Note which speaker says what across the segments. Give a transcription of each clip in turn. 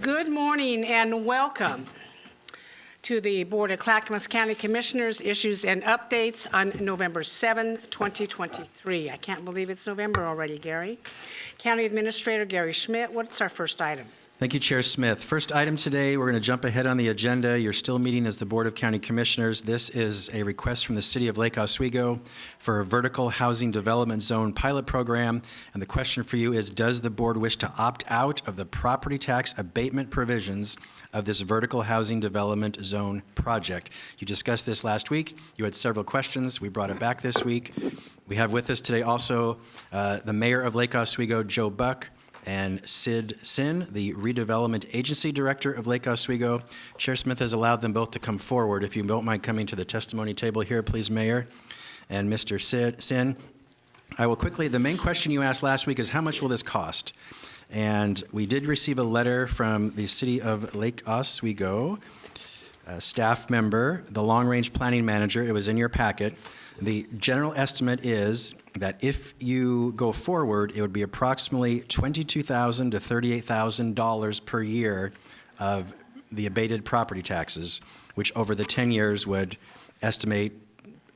Speaker 1: Good morning and welcome to the Board of Clackamas County Commissioners Issues and Updates on November 7, 2023. I can't believe it's November already, Gary. County Administrator Gary Schmidt, what's our first item?
Speaker 2: Thank you, Chair Smith. First item today, we're going to jump ahead on the agenda. You're still meeting as the Board of County Commissioners. This is a request from the City of Lake Oswego for a vertical housing development zone pilot program. And the question for you is, does the board wish to opt out of the property tax abatement provisions of this vertical housing development zone project? You discussed this last week. You had several questions. We brought it back this week. We have with us today also the Mayor of Lake Oswego, Joe Buck, and Sid Sin, the Redevelopment Agency Director of Lake Oswego. Chair Smith has allowed them both to come forward. If you don't mind coming to the testimony table here, please, Mayor and Mr. Sin. I will quickly, the main question you asked last week is how much will this cost? And we did receive a letter from the City of Lake Oswego, a staff member, the Long Range Planning Manager. It was in your packet. The general estimate is that if you go forward, it would be approximately $22,000 to $38,000 per year of the abated property taxes, which over the 10 years would estimate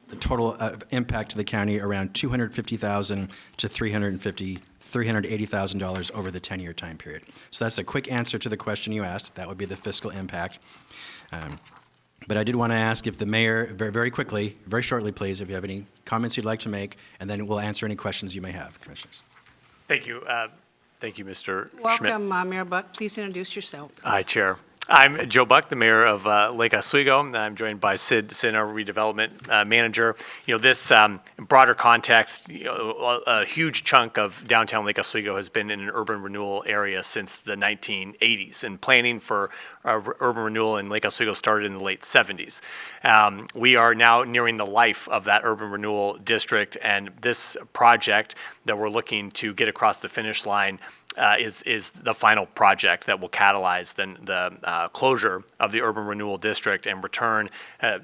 Speaker 2: the total impact to the county around $250,000 to $380,000 over the 10-year time period. So that's a quick answer to the question you asked. That would be the fiscal impact. But I did want to ask if the mayor, very quickly, very shortly, please, if you have any comments you'd like to make, and then we'll answer any questions you may have, commissioners.
Speaker 3: Thank you. Thank you, Mr.
Speaker 1: Welcome,
Speaker 3: Schmidt.
Speaker 1: Mayor Buck. Please introduce yourself.
Speaker 3: Hi, Chair. I'm Joe Buck, the mayor of Lake Oswego. I'm joined by Sid Sin, our redevelopment manager. You know, this broader context, a huge chunk of downtown Lake Oswego has been in an urban renewal area since the 1980s, and planning for urban renewal in Lake Oswego started in the late 70s. We are now nearing the life of that urban renewal district, and this project that we're looking to get across the finish line is the final project that will catalyze the closure of the urban renewal district and return.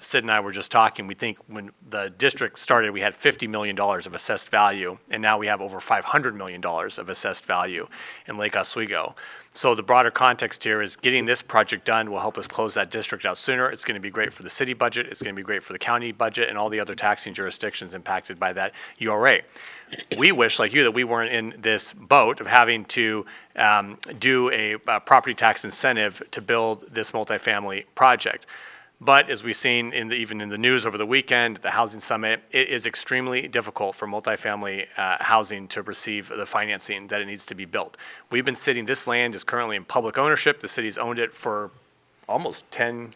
Speaker 3: Sid and I were just talking. We think when the district started, we had $50 million of assessed value, and now we have over $500 million of assessed value in Lake Oswego. So the broader context here is getting this project done will help us close that district out sooner. It's going to be great for the city budget. It's going to be great for the county budget and all the other taxing jurisdictions impacted by that URA. We wish, like you, that we weren't in this boat of having to do a property tax incentive to build this multifamily project. But as we've seen even in the news over the weekend, the Housing Summit, it is extremely difficult for multifamily housing to receive the financing that it needs to be built. We've been sitting, this land is currently in public ownership. The city's owned it for almost 10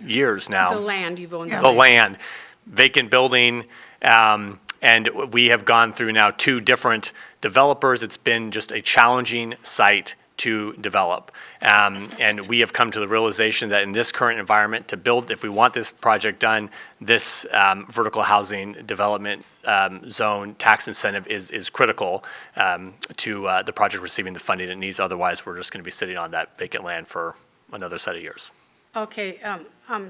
Speaker 3: years now.
Speaker 1: The land, you've owned
Speaker 3: The land, vacant building, and we have gone through now 2 different developers. It's been just a challenging site to develop. And we have come to the realization that in this current environment to build, if we want this project done, this vertical housing development zone tax incentive is critical to the project receiving the funding it needs. Otherwise, we're just going to be sitting on that vacant land for another set of years.
Speaker 1: Okay,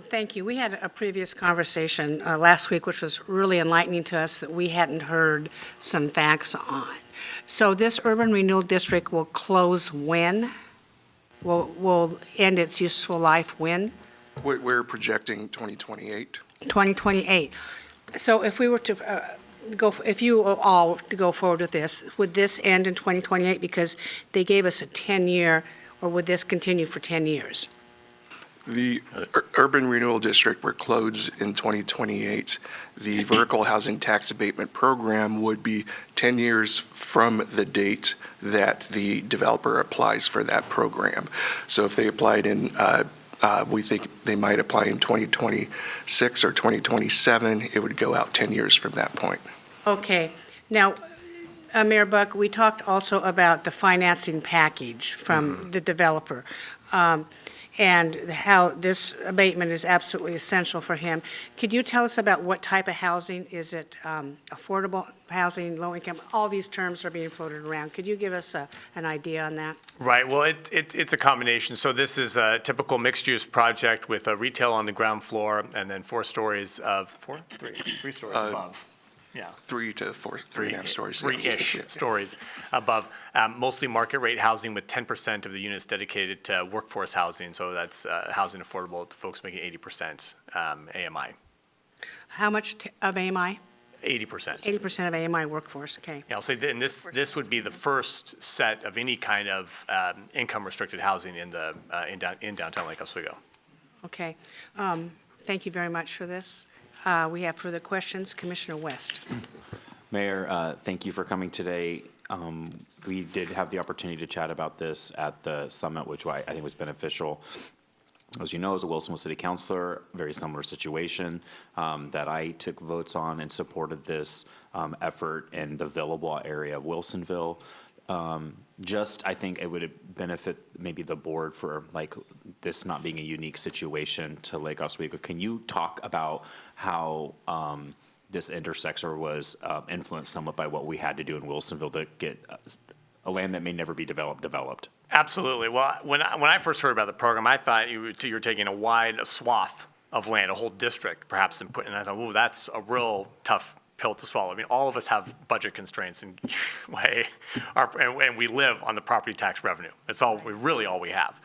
Speaker 1: thank you. We had a previous conversation last week, which was really enlightening to us that we hadn't heard some facts on. So this urban renewal district will close when? Will end its useful life when?
Speaker 4: We're projecting 2028.
Speaker 1: 2028. So if we were to if you all to go forward with this, would this end in 2028 because they gave us a 10-year, or would this continue for 10 years?
Speaker 4: The urban renewal district will close in 2028. The vertical housing tax abatement program would be 10 years from the date that the developer applies for that program. So if they applied in, we think they might apply in 2026 or 2027, it would go out 10 years from that point.
Speaker 1: Okay. Now, Mayor Buck, we talked also about the financing package from the developer. And how this abatement is absolutely essential for him. Could you tell us about what type of housing? Is it affordable housing, low income? All these terms are being floated around. Could you give us an idea on that?
Speaker 3: Right. Well, it's a combination. So this is a typical mixed-use project with a retail on the ground floor and then 4 stories of 3 stories above. Yeah.
Speaker 4: 3.5 stories. yeah.
Speaker 3: Three-ish
Speaker 4: Yeah.
Speaker 3: stories above, mostly market rate housing with 10% of the units dedicated to workforce housing. So that's housing affordable to folks making 80% AMI.
Speaker 1: How much of AMI?
Speaker 3: 80%.
Speaker 1: 80% of AMI workforce, okay.
Speaker 3: Yeah, I'll say, and this would be the first set of any kind of income-restricted housing in downtown Lake Oswego.
Speaker 1: Okay. Thank you very much for this. We have further questions. Commissioner West.
Speaker 5: Mayor, thank you for coming today. We did have the opportunity to chat about this at the summit, which I think was beneficial. As you know, as a Wilsonville City Councilor, very similar situation that I took votes on and supported this effort in the Villebois area of Wilsonville. I think it would benefit maybe the board for like this not being a unique situation to Lake Oswego. Can you talk about how this intersector was influenced somewhat by what we had to do in Wilsonville to get a land that may never be developed?
Speaker 3: Absolutely. Well, when I first heard about the program, I thought you were taking a wide swath of land, a whole district, perhaps, and I thought, ooh, that's a real tough pill to swallow. I mean, all of us have budget constraints and we live on the property tax revenue. That's all we have.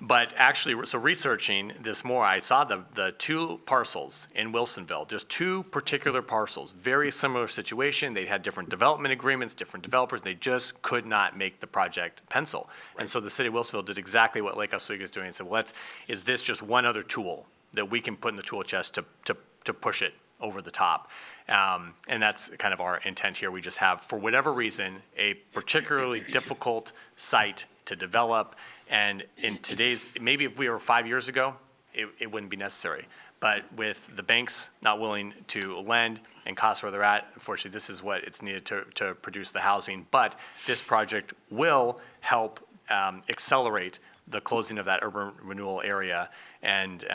Speaker 3: But actually, so researching this more, I saw the two parcels in Wilsonville, just two particular parcels, very similar situation. They'd had different development agreements, different developers, and they just could not make the project pencil. Right. And so the city of Wilsonville did exactly what Lake Oswego is doing and said, well, is this just one other tool that we can put in the tool chest to push it over the top? And that's kind of our intent here. We just have, for whatever reason, a particularly difficult site to develop. And in today's, maybe if we were 5 years ago, it wouldn't be necessary. But with the banks not willing to lend and costs where they're at, unfortunately, this is what it's needed to produce the housing. But this project will help accelerate the closing of that urban renewal area. And,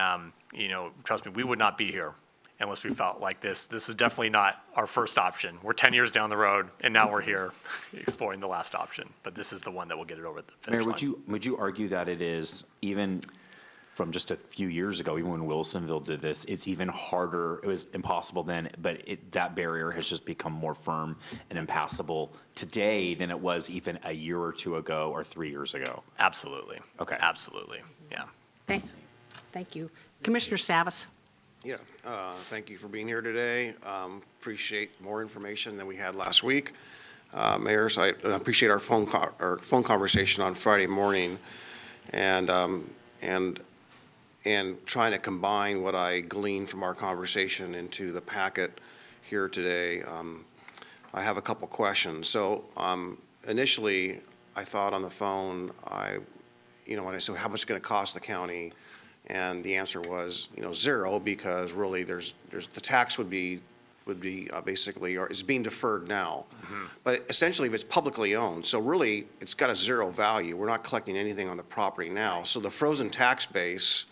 Speaker 3: trust me, we would not be here unless we felt like this. This is definitely not our first option. We're 10 years down the road, and now we're here exploring the last option. But this is the one that will get it over the finish line.
Speaker 5: Mayor, would you argue that it is, even from just a few years ago, even when Wilsonville did this, it's even harder, it was impossible then, but that barrier has just become more firm and impassable today than it was even a year or two ago or 3 years ago?
Speaker 3: Absolutely.
Speaker 5: Okay.
Speaker 3: Absolutely, yeah.
Speaker 1: Thank you. Commissioner Savas.
Speaker 6: Yeah, thank you for being here today. Appreciate more information than we had last week. Mayor, so I appreciate our phone conversation on Friday morning, and trying to combine what I gleaned from our conversation into the packet here today. I have a couple questions. So initially, I thought on the phone, when I said how much is going to cost the county. And the answer was, zero, because really the tax would be basically, or is being deferred now. Mm-hmm. But essentially, if it's publicly owned, so really it's got a zero value. We're not collecting anything on the property now. So the frozen tax base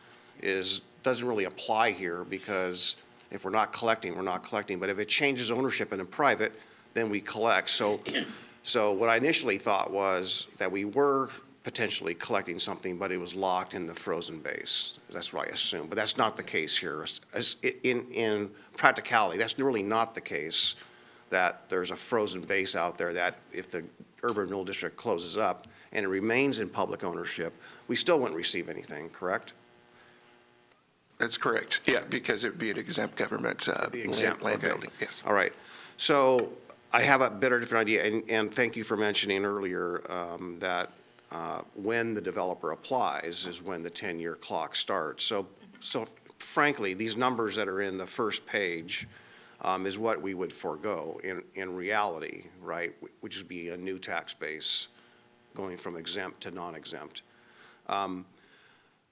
Speaker 6: doesn't really apply here, because if we're not collecting, we're not collecting. But if it changes ownership into private, then we collect. So what I initially thought was that we were potentially collecting something, but it was locked in the frozen base. That's what I assumed, but that's not the case here. In practicality, that's really not the case, that there's a frozen base out there that if the urban renewal district closes up and it remains in public ownership, we still wouldn't receive anything, correct?
Speaker 4: That's correct. Yeah, because it would be an exempt government land
Speaker 6: okay.
Speaker 4: building. Yes.
Speaker 6: All right. So I have a bit of a different idea, and thank you for mentioning earlier that when the developer applies is when the 10-year clock starts. So frankly, these numbers that are in the first page is what we would forego in reality, right? Which would be a new tax base going from exempt to non-exempt.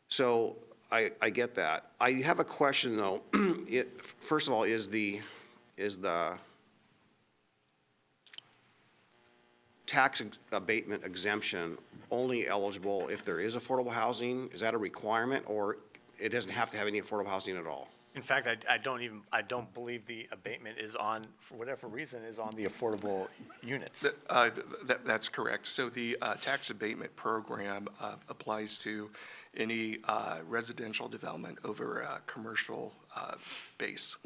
Speaker 6: So I get that. I have a question though. First of all, is the tax abatement exemption only eligible if there is affordable housing? Is that a requirement, or it doesn't have to have any affordable housing at all?
Speaker 3: In fact, I don't believe the abatement is on, for whatever reason, is on the affordable units.
Speaker 4: That's correct. So the tax abatement program applies to any residential development over commercial base.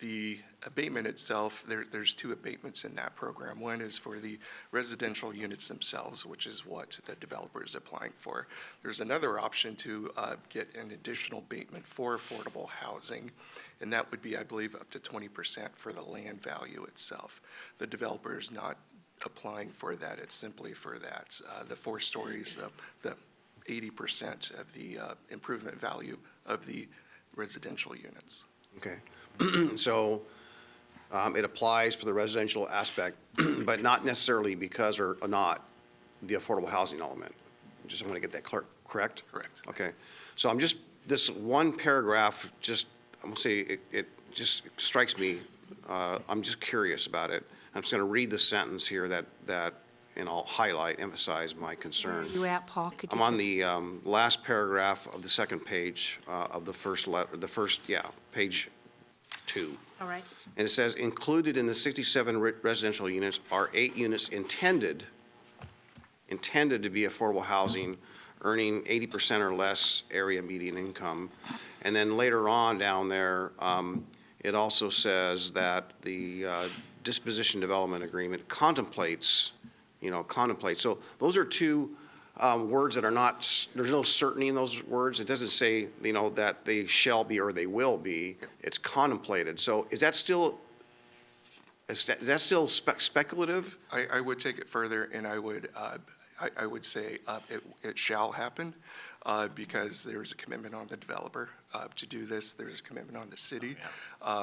Speaker 4: The abatement itself, there's two abatements in that program. One is for the residential units themselves, which is what the developer is applying for. There's another option to get an additional abatement for affordable housing, and that would be, I believe, up to 20% for the land value itself. The developer is not applying for that. It's simply for that. The 4 stories, the 80% of the improvement value of the residential units.
Speaker 6: Okay. So it applies for the residential aspect, but not necessarily because or not the affordable housing element. Just want to get that correct?
Speaker 4: Correct.
Speaker 6: Okay. So I'm just, this one paragraph, just, I'm going to say, it just strikes me. I'm just curious about it. I'm just going to read the sentence here that, and I'll highlight, emphasize my concern.
Speaker 1: You at, Paul? Could
Speaker 6: I'm
Speaker 1: you-
Speaker 6: on the last paragraph of the second page of the first page 2.
Speaker 1: All right.
Speaker 6: And it says, included in the 67 residential units are 8 units intended to be affordable housing, earning 80% or less area median income. And then later on down there, it also says that the disposition development agreement contemplates. So those are two words that are not, there's no certainty in those words. It doesn't say, that they shall be or they will be. It's contemplated. So is that still speculative?
Speaker 4: I would take it further, and I would say it shall happen, because there's a commitment on the developer to do this. There's a commitment on the city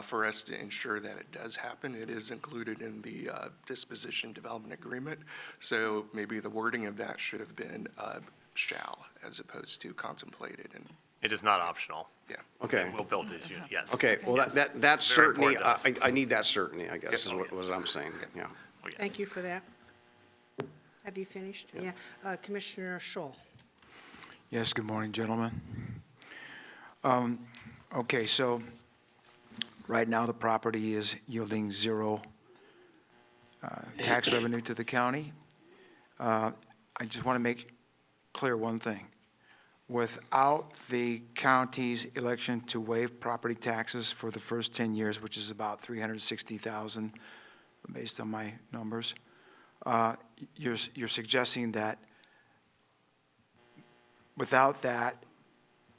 Speaker 4: for us to ensure that it does happen. It is included in the disposition development agreement, so maybe the wording of that should have been shall as opposed to contemplated. And
Speaker 3: It is not optional.
Speaker 4: yeah,
Speaker 6: Okay.
Speaker 3: We'll build this unit, yes.
Speaker 6: Okay, well, that's
Speaker 3: Very
Speaker 6: certainly,
Speaker 3: important to us.
Speaker 6: I need that certainty, I guess, is
Speaker 3: Yeah.
Speaker 6: what I'm saying, yeah.
Speaker 3: Oh, yes.
Speaker 1: Thank you for that. Have you finished? Yeah. Commissioner Scholl.
Speaker 7: Yes, good morning, gentlemen. Okay, so right now the property is yielding 0 tax revenue to the county. I just want to make clear one thing. Without the county's election to waive property taxes for the first 10 years, which is about $360,000 based on my numbers, you're suggesting that without that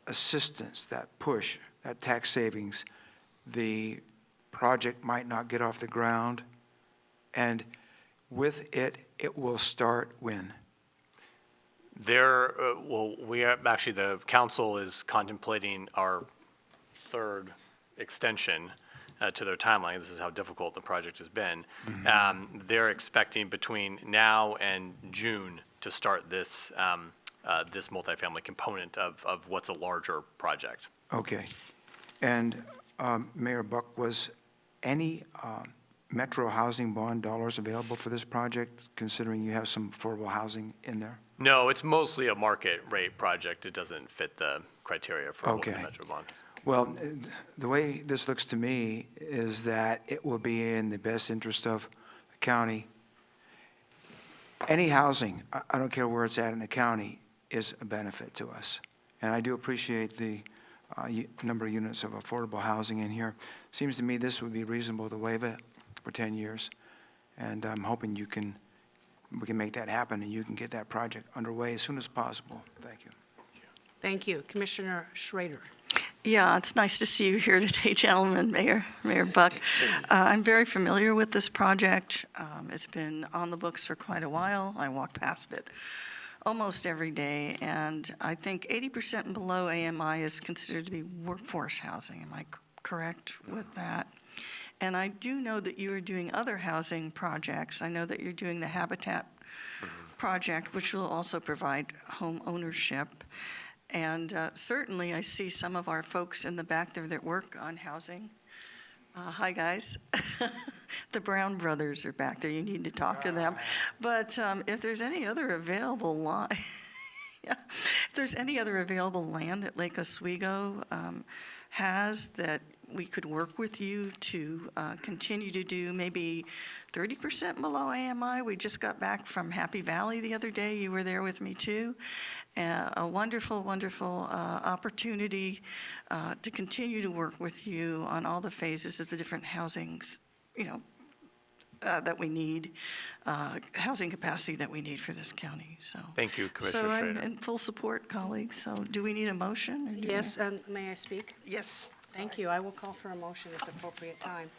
Speaker 7: assistance, that push, that tax savings, the project might not get off the ground, and with it, it will start when?
Speaker 3: Actually, the council is contemplating our 3rd extension to their timeline. This is how difficult the project has been. They're expecting between now and June to start this this multifamily component of what's a larger project.
Speaker 7: Okay. And Mayor Buck, was any Metro Housing Bond dollars available for this project, considering you have some affordable housing in there?
Speaker 3: No, it's mostly a market rate project. It doesn't fit the criteria for
Speaker 7: Okay.
Speaker 3: a Metro bond.
Speaker 7: Well, the way this looks to me is that it will be in the best interest of the county. Any housing, I don't care where it's at in the county, is a benefit to us. And I do appreciate the number of units of affordable housing in here. Seems to me this would be reasonable to waive it for 10 years. And I'm hoping we can make that happen and you can get that project underway as soon as possible. Thank you.
Speaker 1: Thank you. Commissioner Schrader.
Speaker 8: Yeah, it's nice to see you here today, gentlemen, Mayor Buck. I'm very familiar with this project. It's been on the books for quite a while. I walk past it almost every day, and I think 80% and below AMI is considered to be workforce housing. Am I correct with that? And I do know that you are doing other housing projects. I know that you're doing the Habitat project, which will also provide home ownership. And certainly, I see some of our folks in the back there that work on housing. Hi, guys. The Brown brothers are back there. You need to talk to them. But if there's any other available if there's any other available land that Lake Oswego has that we could work with you to continue to do maybe 30% below AMI. We just got back from Happy Valley the other day. You were there with me too. A wonderful, wonderful opportunity to continue to work with you on all the phases of the different housings, that we need, housing capacity that we need for this county, so.
Speaker 3: Thank you, Commissioner
Speaker 8: So I'm
Speaker 3: Schrader.
Speaker 8: in full support, colleagues. So do we need a motion? or do we-
Speaker 1: Yes, may I speak?
Speaker 8: Yes.
Speaker 1: Thank you. I will call for a motion at the appropriate time.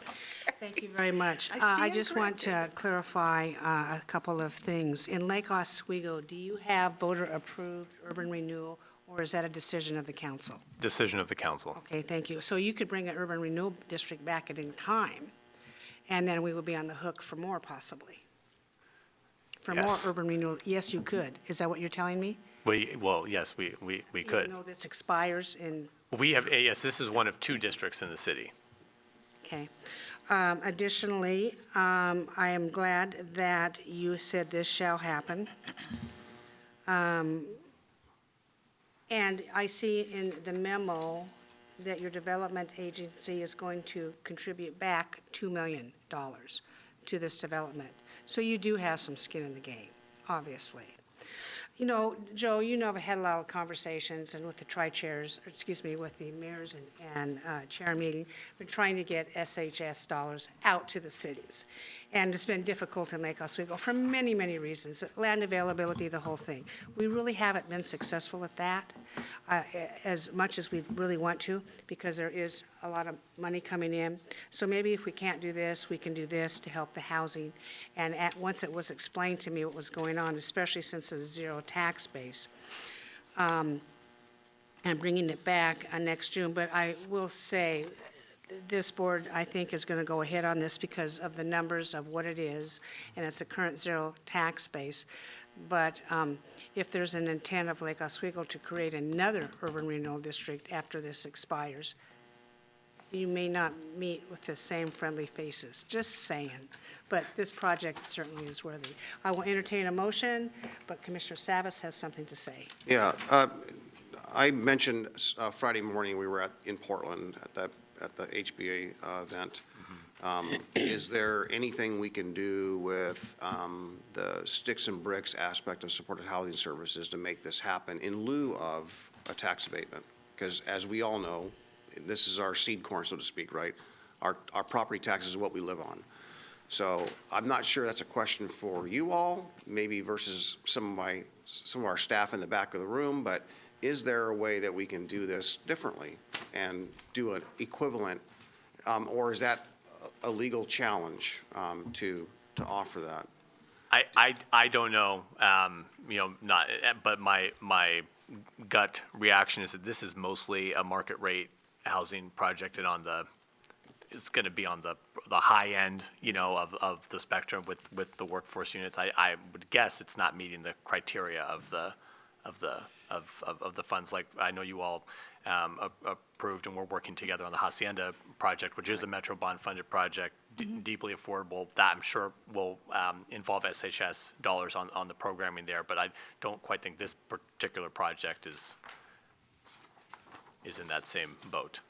Speaker 1: Thank you very much.
Speaker 8: I
Speaker 1: I
Speaker 8: stand
Speaker 1: just want to clarify a couple of things. In Lake Oswego, do you have voter-approved urban renewal, or is that a decision of the council?
Speaker 3: Decision of the council.
Speaker 1: Okay, thank you. So you could bring an urban renewal district back at any time, and then we would be on the hook for more, possibly. For more
Speaker 3: Yes.
Speaker 1: urban renewal. Yes, you could. Is that what you're telling me?
Speaker 3: Well, yes, we could.
Speaker 1: Even though this expires in,
Speaker 3: We have, yes, this is one of 2 districts in the city.
Speaker 1: okay. Additionally, I am glad that you said this shall happen. And I see in the memo that your development agency is going to contribute back $2 million to this development. So you do have some skin in the game, obviously. Joe, I've had a lot of conversations and with the with the mayors and chair meeting, we're trying to get SHS dollars out to the cities. And it's been difficult in Lake Oswego for many, many reasons, land availability, the whole thing. We really haven't been successful at that as much as we really want to, because there is a lot of money coming in. So maybe if we can't do this, we can do this to help the housing. And once it was explained to me what was going on, especially since it's a zero tax base, and bringing it back next June. But I will say, this board, I think, is going to go ahead on this because of the numbers of what it is, and it's a current zero tax base. But if there's an intent of Lake Oswego to create another urban renewal district after this expires, you may not meet with the same friendly faces, just saying. But this project certainly is worthy. I will entertain a motion, but Commissioner Savas has something to say.
Speaker 6: Yeah, I mentioned Friday morning, we were in Portland at the HBA event. Is there anything we can do with the sticks and bricks aspect of supported housing services to make this happen in lieu of a tax abatement? Because as we all know, this is our seed corn, so to speak, right? Our property tax is what we live on. So I'm not sure that's a question for you all, maybe versus some of our staff in the back of the room, but is there a way that we can do this differently and do an equivalent, or is that a legal challenge to offer that?
Speaker 3: I don't know, but my gut reaction is that this is mostly a market rate housing project, and it's going to be on the high end, of the spectrum with the workforce units. I would guess it's not meeting the criteria of the funds. Like I know you all approved, and we're working together on the Hacienda project, which is a Metro bond funded project, deeply affordable. That I'm sure will involve SHS dollars on the programming there. But I don't quite think this particular project is in that same boat.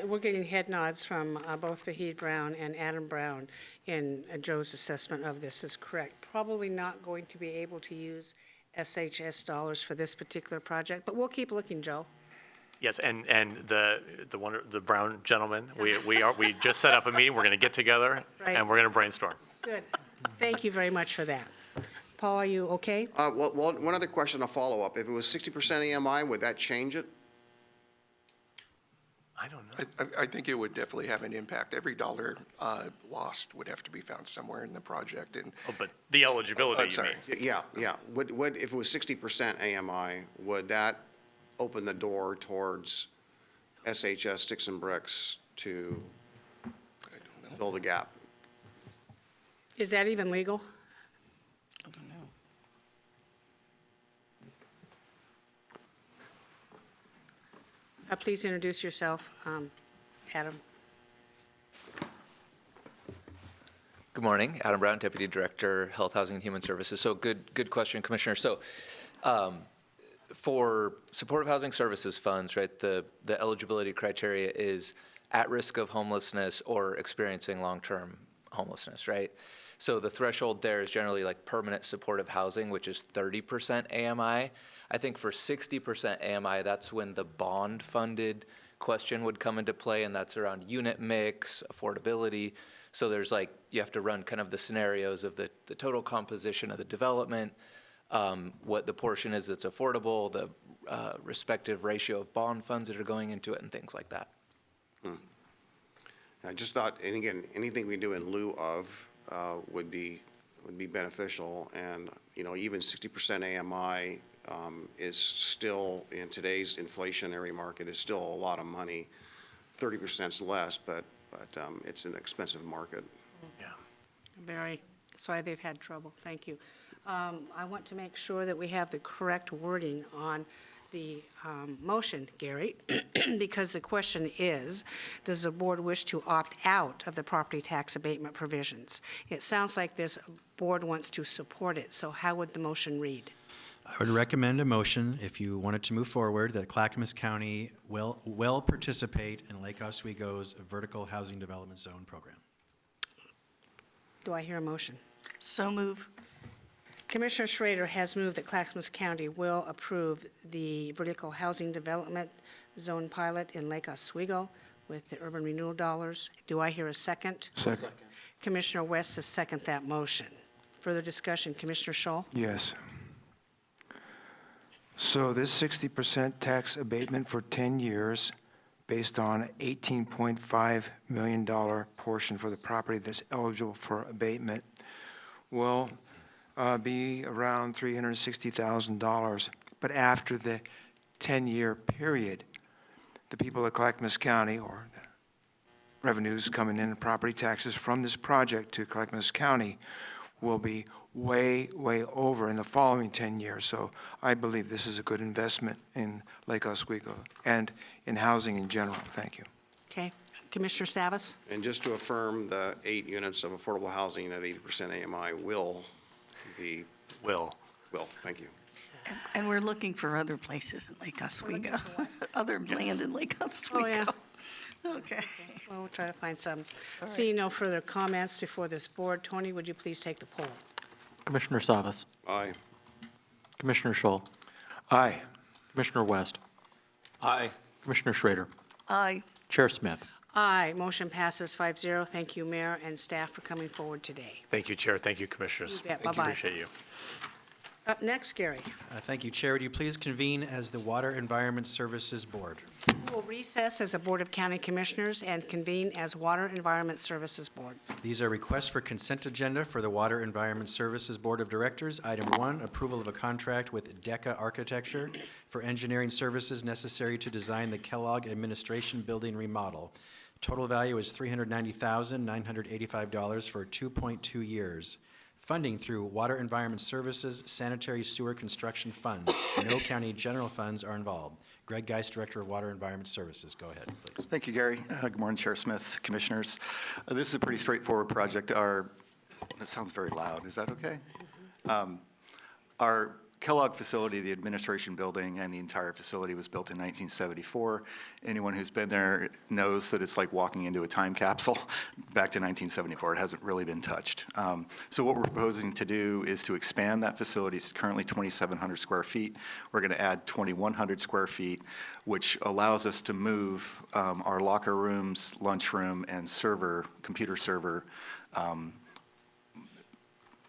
Speaker 1: We're getting head nods from both Fahid Brown and Adam Brown in Joe's assessment of this is correct. Probably not going to be able to use SHS dollars for this particular project, but we'll keep looking, Joe.
Speaker 3: Yes, and the Brown gentleman, we just set up a meeting. We're going to get together
Speaker 1: Right.
Speaker 3: and we're going to brainstorm.
Speaker 1: Good. Thank you very much for that. Paul, are you okay?
Speaker 6: Well, one other question, a follow-up. If it was 60% AMI, would that change it?
Speaker 3: I don't know.
Speaker 4: I think it would definitely have an impact. Every dollar lost would have to be found somewhere in the project, and
Speaker 3: Oh, but the eligibility,
Speaker 4: I'm
Speaker 3: you
Speaker 4: sorry.
Speaker 3: mean?
Speaker 6: Yeah. Would, if it was 60% AMI, would that open the door towards SHS sticks and bricks to fill the gap?
Speaker 1: Is that even legal?
Speaker 8: I don't know.
Speaker 1: Please introduce yourself, Adam.
Speaker 9: Good morning, Adam Brown, Deputy Director, Health, Housing, and Human Services. So good question, Commissioner. So for supportive housing services funds, right, the eligibility criteria is at risk of homelessness or experiencing long-term homelessness, right? So the threshold there is generally like permanent supportive housing, which is 30% AMI. I think for 60% AMI, that's when the bond-funded question would come into play, and that's around unit mix, affordability. So there's like, you have to run kind of the scenarios of the total composition of the development, what the portion is that's affordable, the respective ratio of bond funds that are going into it, and things like that.
Speaker 6: I just thought, and again, anything we do in lieu of would be beneficial, and, you know, even 60% AMI is still, in today's inflationary market, is still a lot of money. 30% is less, but it's an expensive market.
Speaker 1: Very, that's why they've had trouble. Thank you. I want to make sure that we have the correct wording on the motion, Gary, because the question is, does the board wish to opt out of the property tax abatement provisions? It sounds like this board wants to support it, so how would the motion read?
Speaker 2: I would recommend a motion, if you wanted to move forward, that Clackamas County will participate in Lake Oswego's Vertical Housing Development Zone program.
Speaker 1: Do I hear a motion?
Speaker 8: So move.
Speaker 1: Commissioner Schrader has moved that Clackamas County will approve the Vertical Housing Development Zone pilot in Lake Oswego with the urban renewal dollars. Do I hear a second?
Speaker 7: Second.
Speaker 1: Commissioner West has seconded that motion. Further discussion, Commissioner Schull?
Speaker 7: Yes. So this 60% tax abatement for 10 years, based on $18.5 million portion for the property that's eligible for abatement, will be around $360,000. But after the 10-year period, the people of Clackamas County, or the revenues coming in, property taxes from this project to Clackamas County, will be way, way over in the following 10 years. So I believe this is a good investment in Lake Oswego and in housing in general. Thank you.
Speaker 1: Okay. Commissioner Savas?
Speaker 6: And just to affirm, the 8 units of affordable housing at 80% AMI will be, thank you.
Speaker 8: And we're looking for other places in Lake Oswego, other land in Lake Oswego.
Speaker 1: Oh, yeah.
Speaker 8: Okay.
Speaker 1: Well, we'll try to find some. Seeing no further comments before this board, Tony, would you please take the poll?
Speaker 10: Commissioner Savas,
Speaker 6: Aye.
Speaker 10: Commissioner Schull,
Speaker 7: Aye.
Speaker 10: Commissioner West,
Speaker 5: Aye.
Speaker 10: Commissioner Schrader,
Speaker 8: Aye.
Speaker 10: Chair Smith.
Speaker 1: Aye. Motion passes 5-0. Thank you, Mayor and staff, for coming forward today.
Speaker 3: Thank you, Chair. Thank you, Commissioners.
Speaker 1: You bet. Bye-bye.
Speaker 3: Appreciate you.
Speaker 1: Up next, Gary.
Speaker 2: Thank you, Chair. Would you please convene as the Water Environment Services Board?
Speaker 1: We will recess as a Board of County Commissioners and convene as Water Environment Services Board.
Speaker 2: These are requests for consent agenda for the Water Environment Services Board of Directors. Item 1, approval of a contract with Deca Architecture for engineering services necessary to design the Kellogg Administration Building remodel. Total value is $390,985 for 2.2 years. Funding through Water Environment Services Sanitary Sewer Construction Fund. No county general funds are involved. Greg Geist, Director of Water Environment Services. Go ahead, please.
Speaker 11: Thank you, Gary. Good morning, Chair Smith, Commissioners. This is a pretty straightforward project. That sounds very loud. Is that okay? Our Kellogg facility, the administration building, and the entire facility was built in 1974. Anyone who's been there knows that it's like walking into a time capsule back to 1974. It hasn't really been touched. So what we're proposing to do is to expand that facility. It's currently 2,700 square feet. We're going to add 2,100 square feet, which allows us to move our locker rooms, lunchroom, and computer server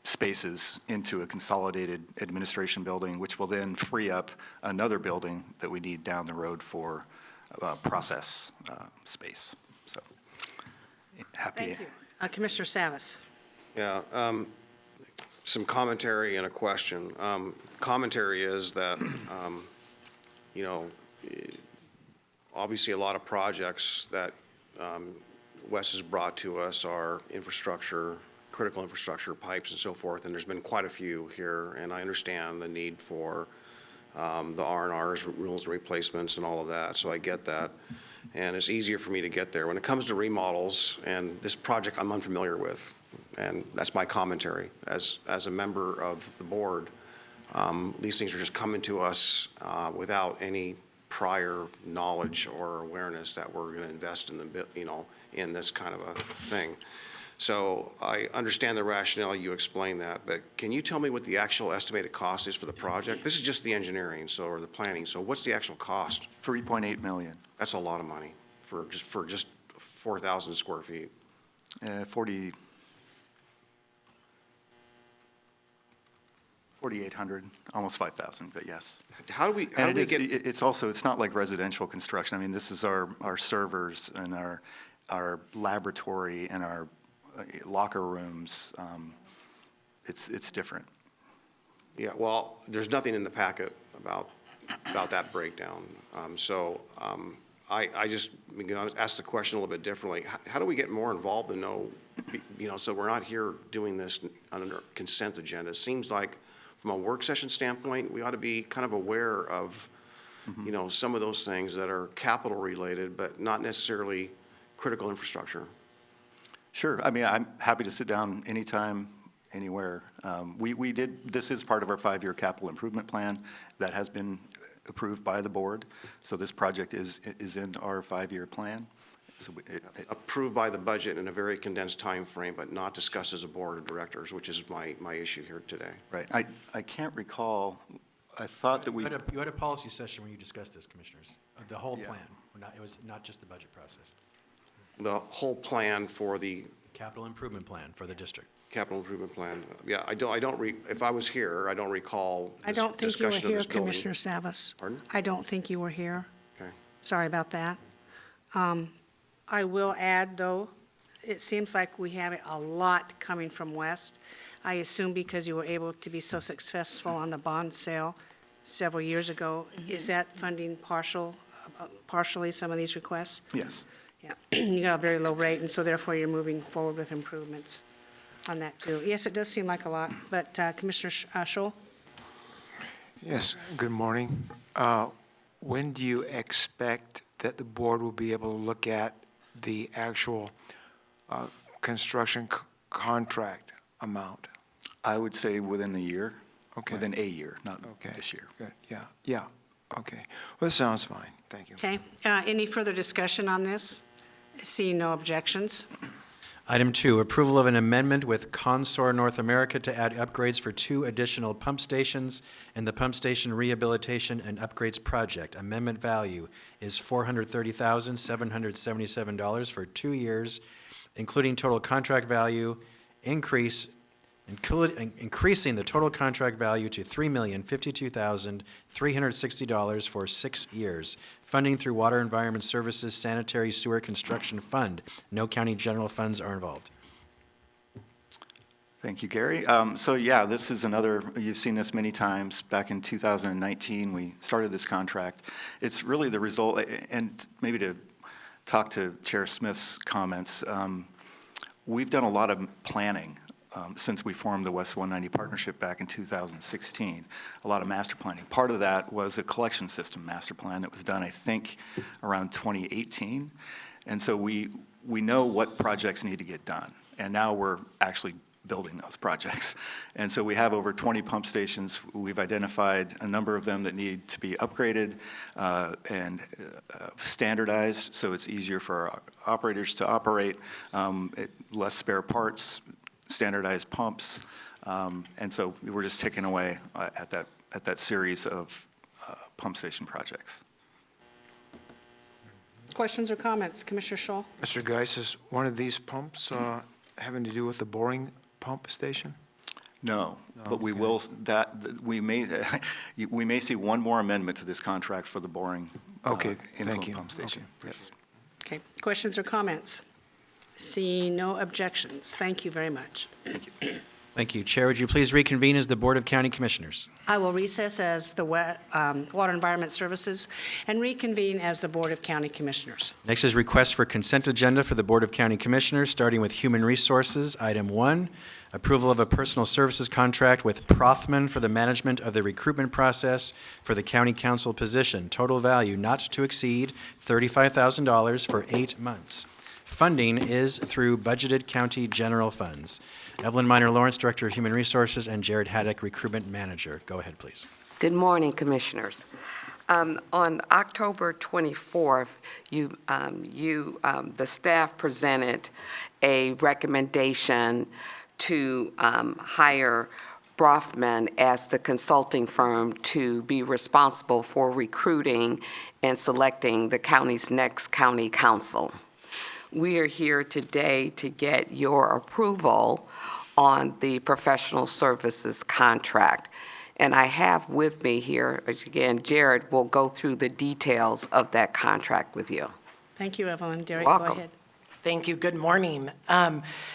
Speaker 11: spaces into a consolidated administration building, which will then free up another building that we need down the road for process space. So, happy.
Speaker 1: Thank you. Commissioner Savas.
Speaker 6: Yeah, some commentary and a question. Commentary is that, you know, obviously a lot of projects that Wes has brought to us are infrastructure, critical infrastructure, pipes and so forth, and there's been quite a few here, and I understand the need for the R&Rs, rules and replacements and all of that, so I get that. And it's easier for me to get there. When it comes to remodels, and this project I'm unfamiliar with, and that's my commentary as a member of the board, these things are just coming to us without any prior knowledge or awareness that we're going to invest in in this kind of a thing. So I understand the rationale, you explained that, but can you tell me what the actual estimated cost is for the project? This is just the engineering, or the planning, so what's the actual cost?
Speaker 11: 3.8 million,
Speaker 6: That's a lot of money for just 4,000 square feet.
Speaker 11: 4,800, almost 5,000, but yes.
Speaker 6: How do we
Speaker 11: And
Speaker 6: get?
Speaker 11: it's also, it's not like residential construction. I mean, this is our servers and our laboratory and our locker rooms. It's different.
Speaker 6: Yeah, well, there's nothing in the packet about that breakdown. I just, ask the question a little bit differently. How do we get more involved and know, so we're not here doing this under consent agenda? It seems like from a work session standpoint, we ought to be kind of aware of, some of those things that are capital related, but not necessarily critical infrastructure.
Speaker 11: Sure. I mean, I'm happy to sit down anytime, anywhere. This is part of our 5-year capital improvement plan that has been approved by the board. So this project is in our 5-year plan. So
Speaker 6: Approved by the budget in a very condensed time frame, but not discussed as a board of directors, which is my issue here today.
Speaker 11: Right. I can't recall, I thought that we.
Speaker 2: You had a policy session where you discussed this, Commissioners, the whole
Speaker 11: Yeah.
Speaker 2: plan. It was not just the budget process.
Speaker 6: The whole plan for the
Speaker 2: Capital improvement plan for the district.
Speaker 6: capital improvement plan. Yeah, if I was here, I don't recall
Speaker 1: I don't think you were
Speaker 6: discussion of
Speaker 1: here,
Speaker 6: this building.
Speaker 1: Commissioner Savas.
Speaker 6: Pardon?
Speaker 1: I don't think you were here.
Speaker 6: Okay.
Speaker 1: Sorry about that. I will add, though, it seems like we have a lot coming from West. I assume because you were able to be so successful on the bond sale several years ago. Is that funding partially some of these requests?
Speaker 11: Yes.
Speaker 1: Yeah, you got a very low rate, and so therefore you're moving forward with improvements on that, too. Yes, it does seem like a lot, but Commissioner Scholl?
Speaker 7: Yes, good morning. When do you expect that the board will be able to look at the actual construction contract amount?
Speaker 11: I would say within the year.
Speaker 7: Okay.
Speaker 11: Within a year, not
Speaker 7: Okay.
Speaker 11: this year.
Speaker 7: Good, yeah, okay. Well, this sounds fine, thank you.
Speaker 1: Okay, any further discussion on this? Seeing no objections.
Speaker 2: Item 2, approval of an amendment with Consor North America to add upgrades for 2 additional pump stations in the pump station rehabilitation and upgrades project. Amendment value is $430,777 for 2 years, including total contract value increasing the total contract value to $3,052,360 for 6 years. Funding through Water Environment Services Sanitary Sewer Construction Fund. No county general funds are involved.
Speaker 11: Thank you, Gary. So yeah, this is another, you've seen this many times. Back in 2019, we started this contract. It's really the result, and maybe to talk to Chair Smith's comments, we've done a lot of planning since we formed the West 190 Partnership back in 2016, a lot of master planning. Part of that was a collection system master plan that was done, I think, around 2018. And so we know what projects need to get done. And now we're actually building those projects. And so we have over 20 pump stations. We've identified a number of them that need to be upgraded and standardized so it's easier for our operators to operate, less spare parts, standardized pumps, and so we're just ticking away at that series of pump station projects.
Speaker 1: Questions or comments? Commissioner Scholl?
Speaker 7: Mr. Geis, is one of these pumps having to do with the boring pump station?
Speaker 11: No, but we will, we may see one more amendment to this contract for the boring
Speaker 7: Okay, thank you.
Speaker 11: pump station.
Speaker 7: Okay.
Speaker 11: Yes.
Speaker 1: Okay, questions or comments? Seeing no objections, thank you very much.
Speaker 2: Thank you. Chair, would you please reconvene as the Board of County Commissioners?
Speaker 1: I will recess as the Water Environment Services and reconvene as the Board of County Commissioners.
Speaker 2: Next is request for consent agenda for the Board of County Commissioners, starting with Human Resources. Item 1, approval of a personal services contract with Prothman for the management of the recruitment process for the county council position. Total value not to exceed $35,000 for 8 months. Funding is through budgeted county general funds. Evelyn Minor Lawrence, Director of Human Resources, and Jared Haddock, Recruitment Manager. Go ahead, please.
Speaker 12: Good morning, Commissioners. On October 24th, the staff presented a recommendation to hire Brofman as the consulting firm to be responsible for recruiting and selecting the county's next county council. We are here today to get your approval on the professional services contract. And I have with me here, again, Jared will go through the details of that contract with you.
Speaker 1: Thank you, Evelyn. Derek, go
Speaker 12: Welcome.
Speaker 1: ahead.
Speaker 13: Thank you. Good morning.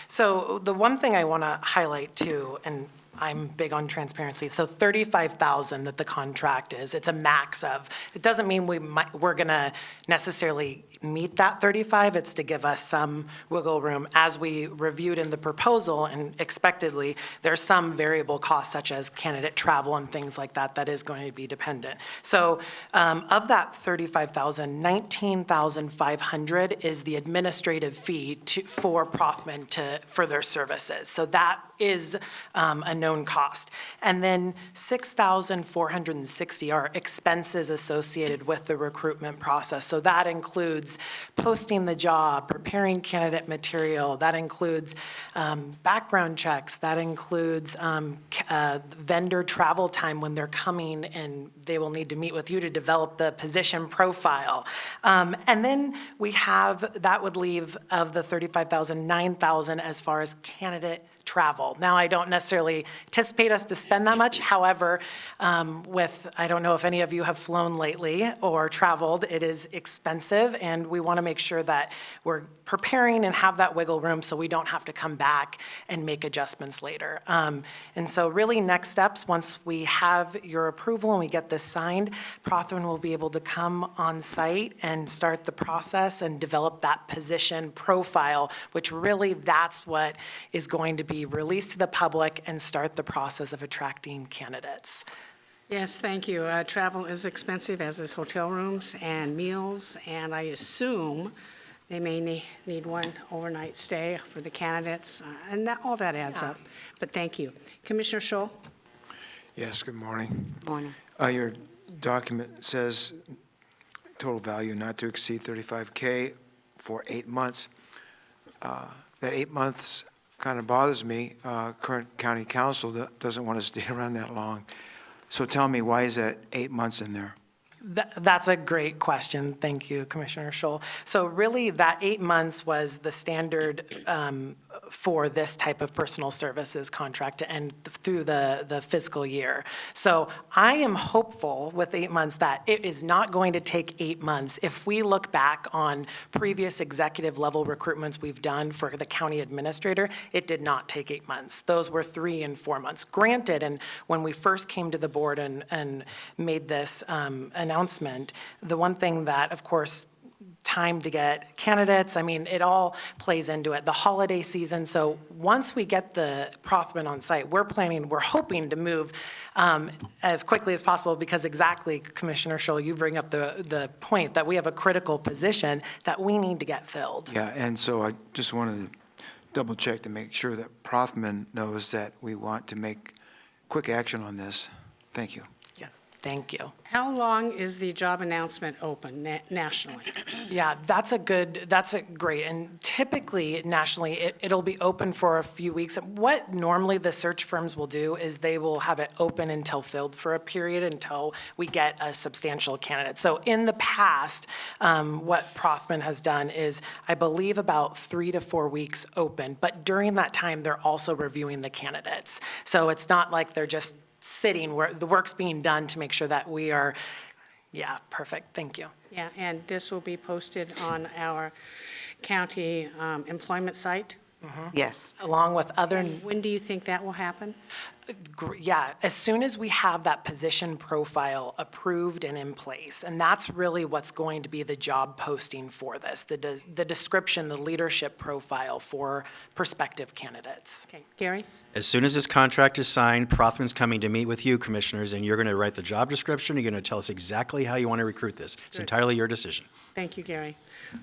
Speaker 13: So the one thing I want to highlight too, and I'm big on transparency, so $35,000 that the contract is, it's a max of. It doesn't mean we're going to necessarily meet that 35. It's to give us some wiggle room. As we reviewed in the proposal and expectedly, there's some variable costs such as candidate travel and things like that that is going to be dependent. So of that $35,000, $19,500 is the administrative fee for Prothman for their services. So that is a known cost. And then $6,460 are expenses associated with the recruitment process. So that includes posting the job, preparing candidate material, that includes background checks, that includes vendor travel time when they're coming and they will need to meet with you to develop the position profile. And then we have, that would leave of the $35,000, $9,000 as far as candidate travel. Now, I don't necessarily anticipate us to spend that much. However, I don't know if any of you have flown lately or traveled, it is expensive, and we want to make sure that we're preparing and have that wiggle room so we don't have to come back and make adjustments later. And so really next steps, once we have your approval and we get this signed, Prothman will be able to come on site and start the process and develop that position profile, which really that's what is going to be released to the public and start the process of attracting candidates.
Speaker 1: Yes, thank you. Travel is expensive, as is hotel rooms and meals, and I assume they may need one overnight stay for the candidates, and all that adds up. But thank you. Commissioner Scholl?
Speaker 7: Yes, good morning.
Speaker 12: Morning.
Speaker 7: Your document says total value not to exceed $35K for 8 months. That 8 months kind of bothers me. Current county council doesn't want to stay around that long. So tell me, why is that 8 months in there?
Speaker 13: That's a great question. Thank you, Commissioner Scholl. So really, that 8 months was the standard for this type of personal services contract to end through the fiscal year. So I am hopeful with 8 months that it is not going to take 8 months. If we look back on previous executive level recruitments we've done for the county administrator, it did not take 8 months. Those were 3 and 4 months. Granted, and when we first came to the board and made this announcement, the one thing that, of course, time to get candidates. I mean, it all plays into it. The holiday season. So once we get the Prothman on site, we're hoping to move as quickly as possible because exactly, Commissioner Scholl, you bring up the point that we have a critical position that we need to get filled.
Speaker 7: Yeah, and so I just wanted to double check to make sure that Prothman knows that we want to make quick action on this. Thank you.
Speaker 13: Yes, thank you.
Speaker 1: How long is the job announcement open nationally?
Speaker 13: Yeah, that's a great, and typically nationally, it'll be open for a few weeks. What normally the search firms will do is they will have it open until filled for a period until we get a substantial candidate. So in the past, what Prothman has done is, I believe, about 3 to 4 weeks open, but during that time, they're also reviewing the candidates. So it's not like they're just sitting where the work's being done to make sure that we are, yeah, perfect, thank you.
Speaker 1: Yeah, and this will be posted on our county employment site?
Speaker 12: Yes.
Speaker 13: Along with other,
Speaker 1: When do you think that will happen?
Speaker 13: yeah, as soon as we have that position profile approved and in place, and that's really what's going to be the job posting for this, the description, the leadership profile for prospective candidates.
Speaker 1: Okay, Gary?
Speaker 2: As soon as this contract is signed, Prothman's coming to meet with you, commissioners, and you're going to write the job description. You're going to tell us exactly how you want to recruit this. It's entirely your decision.
Speaker 1: Thank you, Gary.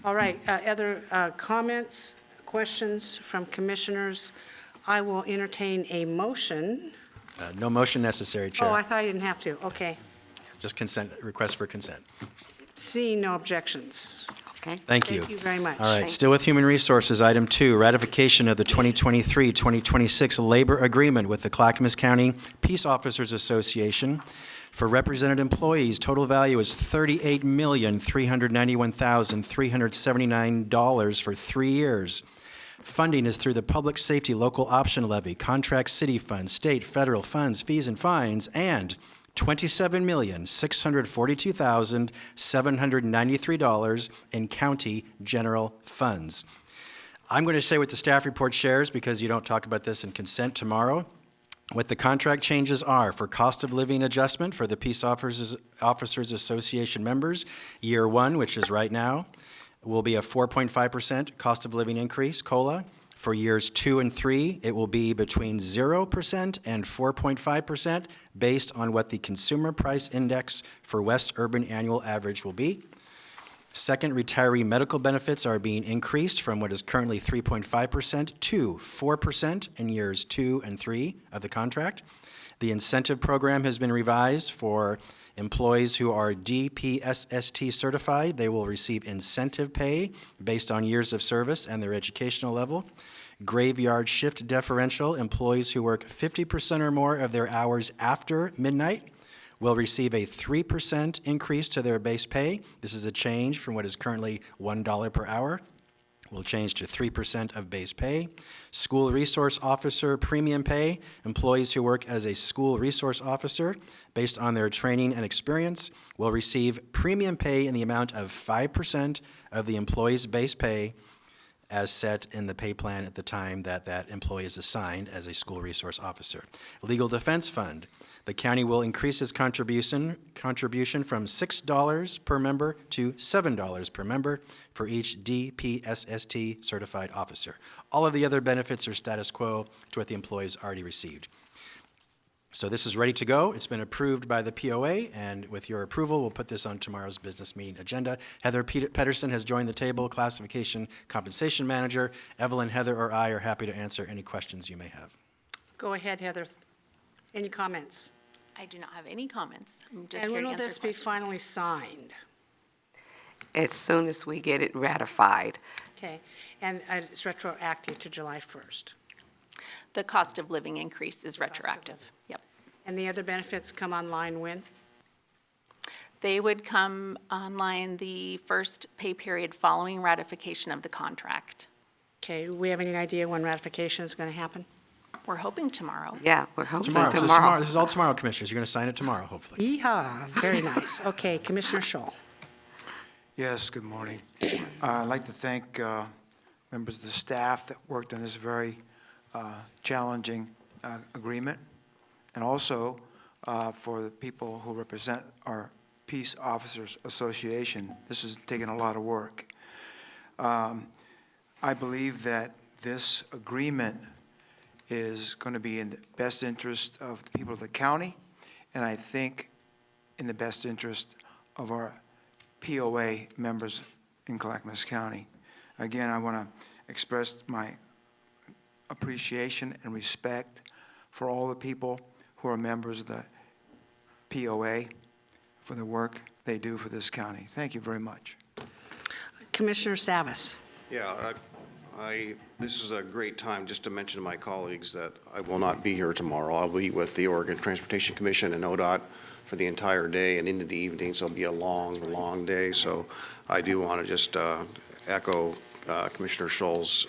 Speaker 1: All right, other comments, questions from commissioners? I will entertain a motion
Speaker 2: No motion necessary,
Speaker 1: Oh, I
Speaker 2: Chair.
Speaker 1: thought I didn't have to. Okay.
Speaker 2: Just consent, request for consent.
Speaker 1: Seeing no objections.
Speaker 12: Okay.
Speaker 2: Thank you.
Speaker 1: Thank you very much.
Speaker 2: All right,
Speaker 12: Thank
Speaker 2: still with Human Resources, item 2, ratification of the 2023-2026 labor agreement with the Clackamas County Peace Officers Association for represented employees. Total value is $38,391,379 for 3 years. Funding is through the Public Safety Local Option Levy, Contract City Funds, state, federal funds, fees, and fines, and $27,642,793 in county general funds. I'm going to say what the staff report shares because you don't talk about this in consent tomorrow. What the contract changes are for cost of living adjustment for the Peace Officers Association members, year 1, which is right now, will be a 4.5% cost of living increase, COLA. For years 2 and 3, it will be between 0% and 4.5% based on what the Consumer Price Index for West Urban annual average will be. Second, retiree medical benefits are being increased from what is currently 3.5% to 4% in years 2 and 3 of the contract. The incentive program has been revised for employees who are DPSST certified. They will receive incentive pay based on years of service and their educational level. Graveyard shift differential, employees who work 50% or more of their hours after midnight will receive a 3% increase to their base pay. This is a change from what is currently $1 per hour. Will change to 3% of base pay. School resource officer premium pay, employees who work as a school resource officer based on their training and experience will receive premium pay in the amount of 5% of the employee's base pay as set in the pay plan at the time that that employee is assigned as a school resource officer. Legal defense fund. The county will increase its contribution from $6 per member to $7 per member for each DPSST certified officer. All of the other benefits are status quo to what the employees already received. So this is ready to go. It's been approved by the POA, and with your approval, we'll put this on tomorrow's business meeting agenda. Heather Pedersen has joined the table, Classification Compensation Manager. Evelyn, Heather, or I are happy to answer any questions you may have.
Speaker 1: Go ahead, Heather. Any comments?
Speaker 14: I do not have any comments. I'm just
Speaker 1: And
Speaker 14: here
Speaker 1: when
Speaker 14: to
Speaker 1: will
Speaker 14: answer
Speaker 1: this be
Speaker 14: questions.
Speaker 1: finally signed?
Speaker 12: As soon as we get it ratified.
Speaker 1: Okay, and it's retroactive to July 1st.
Speaker 14: The cost of living increase is retroactive. Yep.
Speaker 1: And the other benefits come online when?
Speaker 14: They would come online the first pay period following ratification of the contract.
Speaker 1: Okay, do we have any idea when ratification is going to happen?
Speaker 14: We're hoping tomorrow.
Speaker 12: Yeah, we're hoping
Speaker 2: Tomorrow. So
Speaker 12: tomorrow.
Speaker 2: this is all tomorrow, Commissioners. You're going to sign it tomorrow, hopefully.
Speaker 1: Yeehaw, very nice. Okay, Commissioner Scholl.
Speaker 7: Yes, good morning. I'd like to thank members of the staff that worked on this very challenging agreement, and also for the people who represent our Peace Officers Association. This has taken a lot of work. I believe that this agreement is going to be in the best interest of the people of the county, and I think in the best interest of our POA members in Clackamas County. Again, I want to express my appreciation and respect for all the people who are members of the POA for the work they do for this county. Thank you very much.
Speaker 1: Commissioner Savas.
Speaker 6: Yeah, this is a great time just to mention to my colleagues that I will not be here tomorrow. I'll be with the Oregon Transportation Commission and ODOT for the entire day and into the evening, so it'll be a long, long day. So I do want to just echo Commissioner Scholl's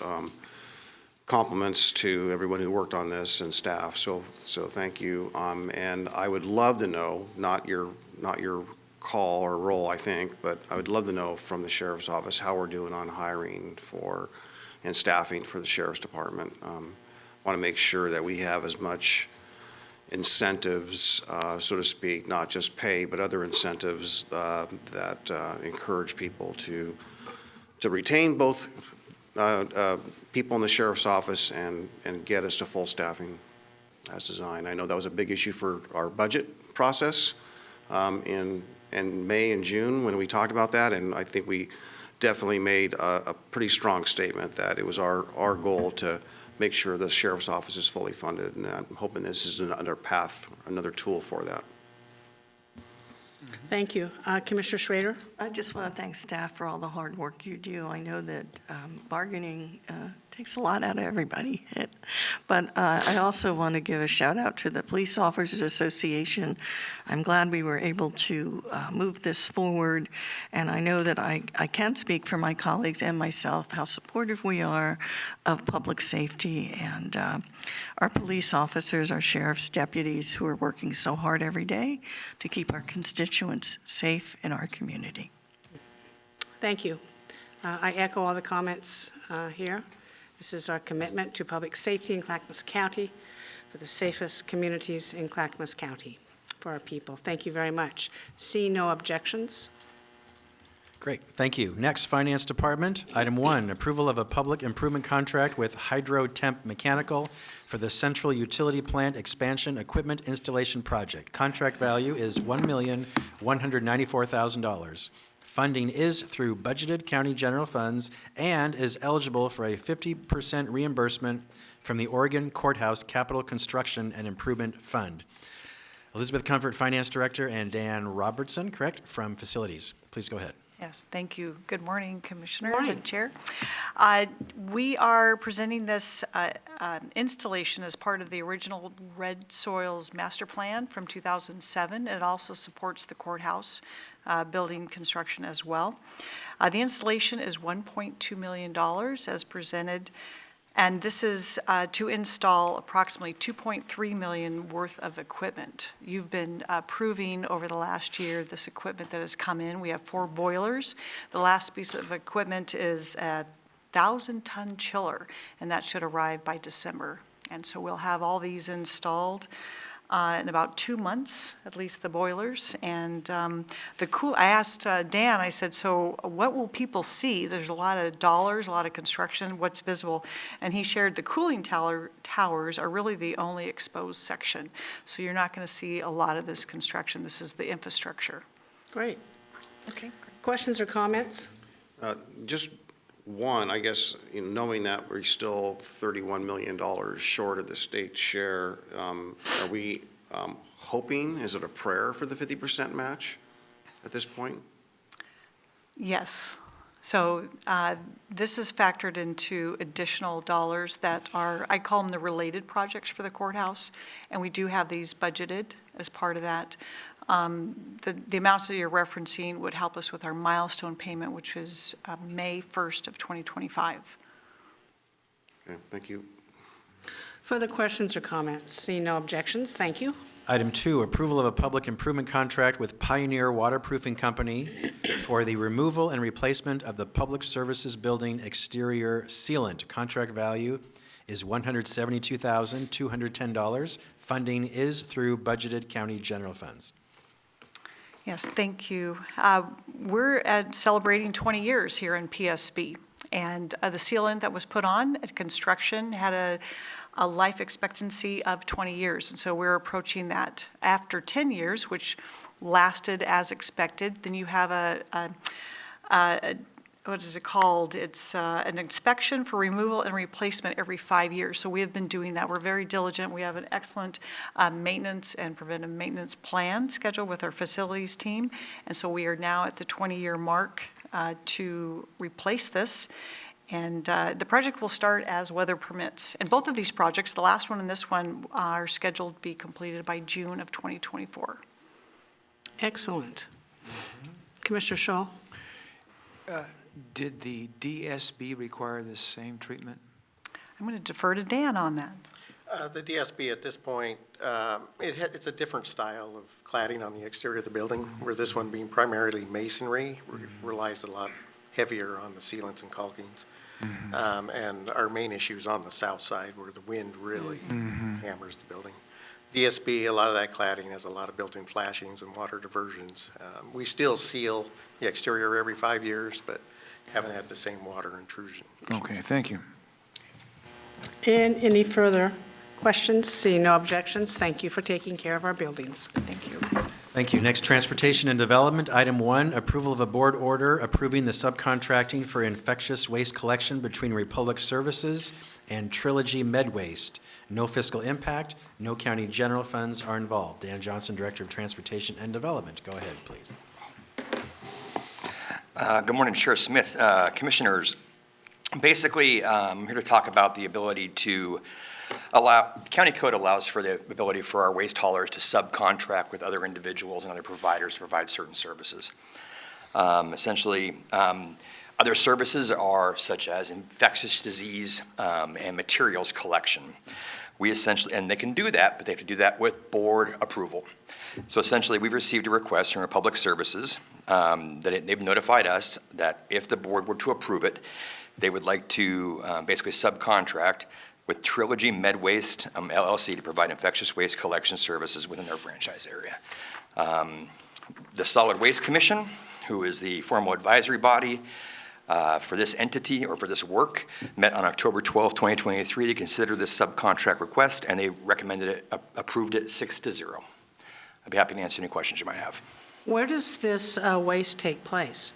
Speaker 6: compliments to everyone who worked on this and staff. So thank you. And I would love to know, not your call or role, I think, but I would love to know from the Sheriff's Office how we're doing on hiring for and staffing for the Sheriff's Department. Want to make sure that we have as much incentives, so to speak, not just pay, but other incentives that encourage people to retain both people in the Sheriff's Office and get us to full staffing as designed. I know that was a big issue for our budget process in May and June when we talked about that, and I think we definitely made a pretty strong statement that it was our goal to make sure the sheriff's office is fully funded, and I'm hoping this is another path, another tool for that.
Speaker 1: Thank you. Commissioner Schrader?
Speaker 8: I just want to thank staff for all the hard work you do. I know that bargaining takes a lot out of everybody. But I also want to give a shout out to the Police Officers Association. I'm glad we were able to move this forward. And I know that I can speak for my colleagues and myself how supportive we are of public safety and our police officers, our sheriff's deputies who are working so hard every day to keep our constituents safe in our community.
Speaker 1: Thank you. I echo all the comments here. This is our commitment to public safety in Clackamas County for the safest communities in Clackamas County for our people. Thank you very much. See no objections.
Speaker 2: Great, thank you. Next, Finance Department. Item 1, approval of a public improvement contract with Hydro Temp Mechanical for the Central Utility Plant Expansion Equipment Installation Project. Contract value is $1,194,000. Funding is through budgeted county general funds and is eligible for a 50% reimbursement from the Oregon Courthouse Capital Construction and Improvement Fund. Elizabeth Comfort, Finance Director, and Dan Robertson, correct, from Facilities. Please go ahead.
Speaker 15: Yes, thank you. Good morning, Commissioner
Speaker 1: Morning.
Speaker 15: and Chair. We are presenting this installation as part of the original Red Soils Master Plan from 2007. It also supports the courthouse building construction as well. The installation is $1.2 million as presented, and this is to install approximately $2.3 million worth of equipment. You've been approving over the last year this equipment that has come in. We have 4 boilers. The last piece of equipment is a 1,000-ton chiller, and that should arrive by December. And so we'll have all these installed in about 2 months, at least the boilers. And I asked Dan, I said, so what will people see? There's a lot of dollars, a lot of construction, what's visible? And he shared the cooling towers are really the only exposed section. So you're not going to see a lot of this construction. This is the infrastructure.
Speaker 1: Great.
Speaker 15: Okay.
Speaker 1: Questions or comments?
Speaker 6: Just one, I guess, knowing that we're still $31 million short of the state share, are we hoping, is it a prayer for the 50% match at this point?
Speaker 15: Yes. So this is factored into additional dollars that are, I call them the related projects for the courthouse, and we do have these budgeted as part of that. The amounts that you're referencing would help us with our milestone payment, which is May 1st of 2025.
Speaker 6: Okay, thank you.
Speaker 1: Further questions or comments? See no objections. Thank you.
Speaker 2: Item 2, approval of a public improvement contract with Pioneer Waterproofing Company for the removal and replacement of the Public Services Building exterior sealant. Contract value is $172,210. Funding is through budgeted county general funds.
Speaker 15: Yes, thank you. We're celebrating 20 years here in PSB, and the sealant that was put on at construction had a life expectancy of 20 years, and so we're approaching that. After 10 years, which lasted as expected, then you have what is it called? It's an inspection for removal and replacement every 5 years. So we have been doing that. We're very diligent. We have an excellent maintenance and preventive maintenance plan scheduled with our facilities team. And so we are now at the 20-year mark to replace this. And the project will start as weather permits. And both of these projects, the last one and this one, are scheduled to be completed by June of 2024.
Speaker 1: Excellent. Commissioner Shaw?
Speaker 7: Did the DSB require the same treatment?
Speaker 15: I'm going to defer to Dan on that.
Speaker 16: The DSB at this point, it's a different style of cladding on the exterior of the building, where this one being primarily masonry relies a lot heavier on the sealants and caulkings. And our main issue is on the south side, where the wind really hammers the building. DSB, a lot of that cladding has a lot of built-in flashings and water diversions. We still seal the exterior every 5 years, but haven't had the same water intrusion.
Speaker 7: Okay, thank you.
Speaker 1: And any further questions? See no objections. Thank you for taking care of our buildings.
Speaker 15: Thank you.
Speaker 2: Thank you. Next, Transportation and Development. Item 1, approval of a board order approving the subcontracting for infectious waste collection between Republic Services and Trilogy Med Waste. No fiscal impact, no county general funds are involved. Dan Johnson, Director of Transportation and Development. Go ahead, please.
Speaker 17: Good morning, Chair Smith, Commissioners. Basically, I'm here to talk about the ability to county code allows for the ability for our waste haulers to subcontract with other individuals and other providers to provide certain services. Essentially, other services are such as infectious disease and materials collection. We essentially, and they can do that, but they have to do that with board approval. So essentially, we've received a request from Republic Services they've notified us that if the board were to approve it, they would like to basically subcontract with Trilogy Med Waste LLC to provide infectious waste collection services within their franchise area. The Solid Waste Commission, who is the formal advisory body for this entity or for this work, met on October 12, 2023 to consider this subcontract request, and they recommended it, approved it 6-0. I'd be happy to answer any questions you might have.
Speaker 1: Where does this waste take place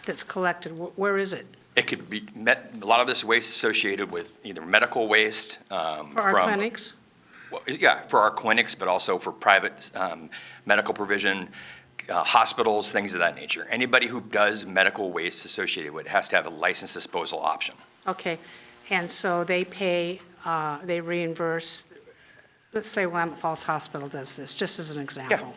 Speaker 1: that's collected? Where is it?
Speaker 17: It could be a lot of this waste associated with either medical waste.
Speaker 1: For our clinics?
Speaker 17: Well, yeah, for our clinics, but also for private medical provision, hospitals, things of that nature. Anybody who does medical waste associated with it has to have a licensed disposal option.
Speaker 1: Okay, and so they pay, they reimburse, let's say Willamette Falls Hospital does this, just as an example.
Speaker 17: Yeah.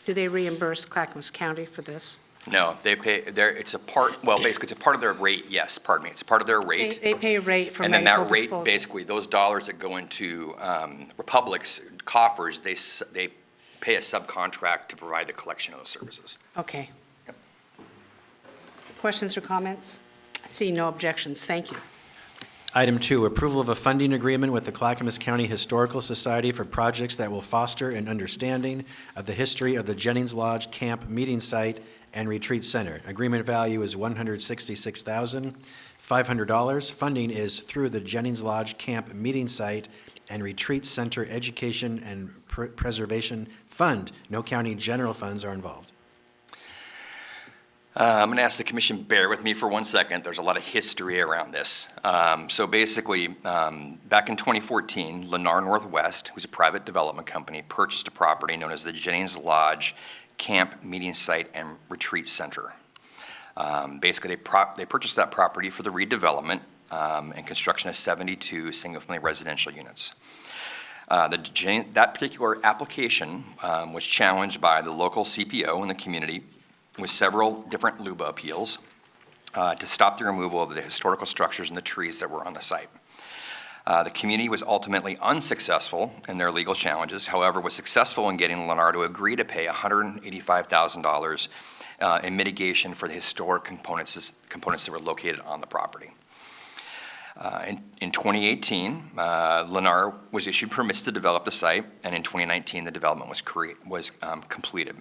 Speaker 1: Do they reimburse Clackamas County for this?
Speaker 17: No, they pay, it's a part, well, basically, it's a part of their rate, yes, pardon me, it's part of their rate.
Speaker 1: They pay a rate for
Speaker 17: And then
Speaker 1: medical
Speaker 17: that rate,
Speaker 1: disposal.
Speaker 17: basically, those dollars that go into Republic's coffers, they pay a subcontract to provide the collection of those services.
Speaker 1: Okay. Questions or comments? I see no objections. Thank you.
Speaker 2: Item 2, approval of a funding agreement with the Clackamas County Historical Society for projects that will foster an understanding of the history of the Jennings Lodge Camp Meeting Site and Retreat Center. Agreement value is $166,500. Funding is through the Jennings Lodge Camp Meeting Site and Retreat Center Education and Preservation Fund. No county general funds are involved.
Speaker 17: I'm going to ask the commission, bear with me for 1 second. There's a lot of history around this. So basically, back in 2014, Lennar Northwest, who's a private development company, purchased a property known as the Jennings Lodge Camp Meeting Site and Retreat Center. Basically, they purchased that property for the redevelopment and construction of 72 single-family residential units. That particular application was challenged by the local CPO in the community with several different LUBA appeals to stop the removal of the historical structures and the trees that were on the site. The community was ultimately unsuccessful in their legal challenges, however, was successful in getting Lennar to agree to pay $185,000 in mitigation for the historic components that were located on the property. In 2018, Lennar was issued permits to develop the site, and in 2019, the development was completed.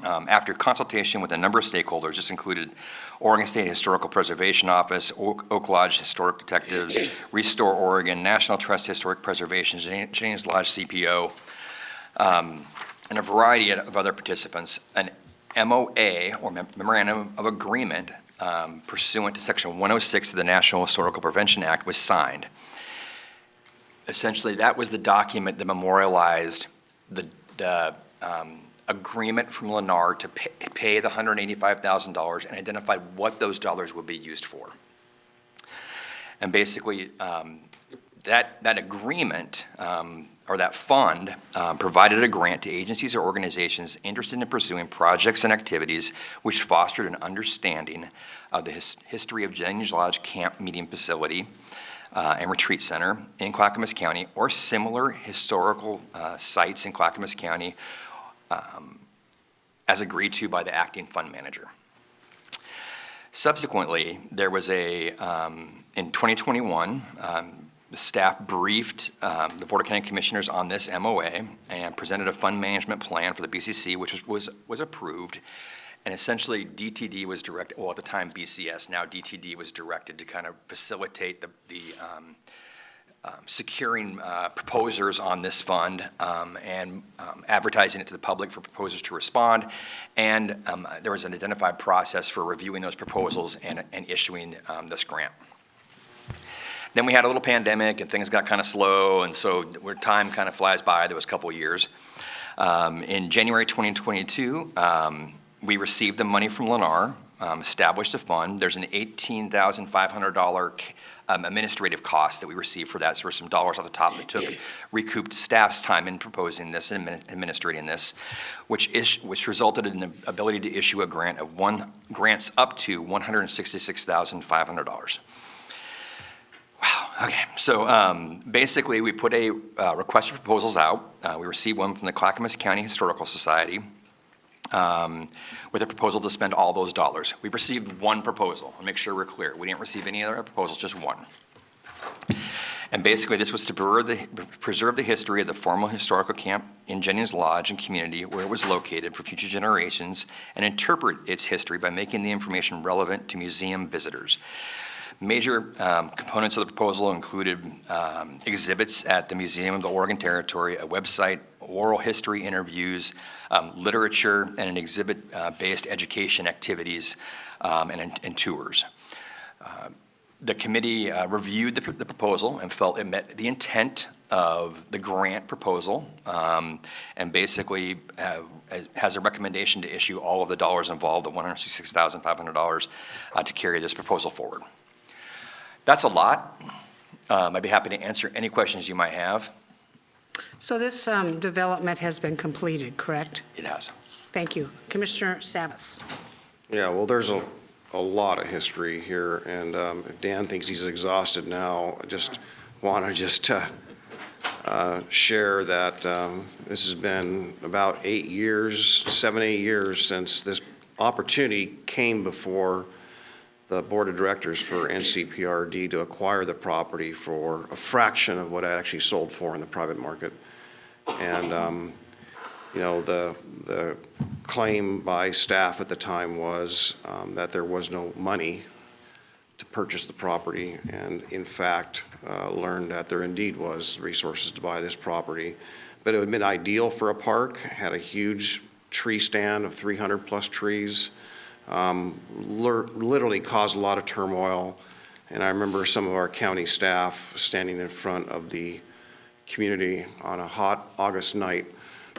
Speaker 17: After consultation with a number of stakeholders, this included Oregon State Historical Preservation Office, Oak Lodge Historic Detectives, Restore Oregon, National Trust Historic Preservation, Jennings Lodge CPO, and a variety of other participants, an MOA, or Memorandum of Agreement, pursuant to Section 106 of the National Historical Prevention Act was signed. Essentially, that was the document that memorialized the agreement from Lennar to pay the $185,000 and identified what those dollars would be used for. And basically, that agreement, or that fund, provided a grant to agencies or organizations interested in pursuing projects and activities which fostered an understanding of the history of Jennings Lodge Camp Meeting Facility and Retreat Center in Clackamas County, or similar historical sites in Clackamas County, as agreed to by the acting fund manager. Subsequently, there was in 2021, the staff briefed the Board of County Commissioners on this MOA and presented a fund management plan for the BCC, which was approved. And essentially, DTD was directed, well, at the time BCS, now DTD was directed to kind of facilitate the securing proposers on this fund and advertising it to the public for proposers to respond. And there was an identified process for reviewing those proposals and issuing this grant. Then we had a little pandemic and things got kind of slow, and so where time kind of flies by, there was a couple of years. In January 2022, we received the money from Lennar, established a fund. There's an $18,500 administrative cost that we received for that. So there were some dollars off the top that took recouped staff's time in proposing this and administrating this, which resulted in the ability to issue a grant of grants up to $166,500. Wow, okay. So basically, we put a request for proposals out. We received one from the Clackamas County Historical Society with a proposal to spend all those dollars. We received one proposal. I'll make sure we're clear. We didn't receive any other proposals, just one. And basically, this was to preserve the history of the former historical camp in Jennings Lodge and community where it was located for future generations and interpret its history by making the information relevant to museum visitors. Major components of the proposal included exhibits at the Museum of the Oregon Territory, a website, oral history interviews, literature, and an exhibit-based education activities and tours. The committee reviewed the proposal and felt it met the intent of the grant proposal and basically has a recommendation to issue all of the dollars involved, the $166,500, to carry this proposal forward. That's a lot. I'd be happy to answer any questions you might have.
Speaker 1: So this development has been completed, correct?
Speaker 17: It has.
Speaker 1: Thank you. Commissioner Savas.
Speaker 6: Yeah, well, there's a lot of history here, and if Dan thinks he's exhausted now, I just want to share that this has been about 8 years, 7, 8 years since this opportunity came before the board of directors for NCPRD to acquire the property for a fraction of what it actually sold for in the private market. And, you know, the claim by staff at the time was that there was no money to purchase the property, and in fact, learned that there indeed was resources to buy this property. But it would have been ideal for a park, had a huge tree stand of 300+ trees, literally caused a lot of turmoil. And I remember some of our county staff standing in front of the community on a hot August night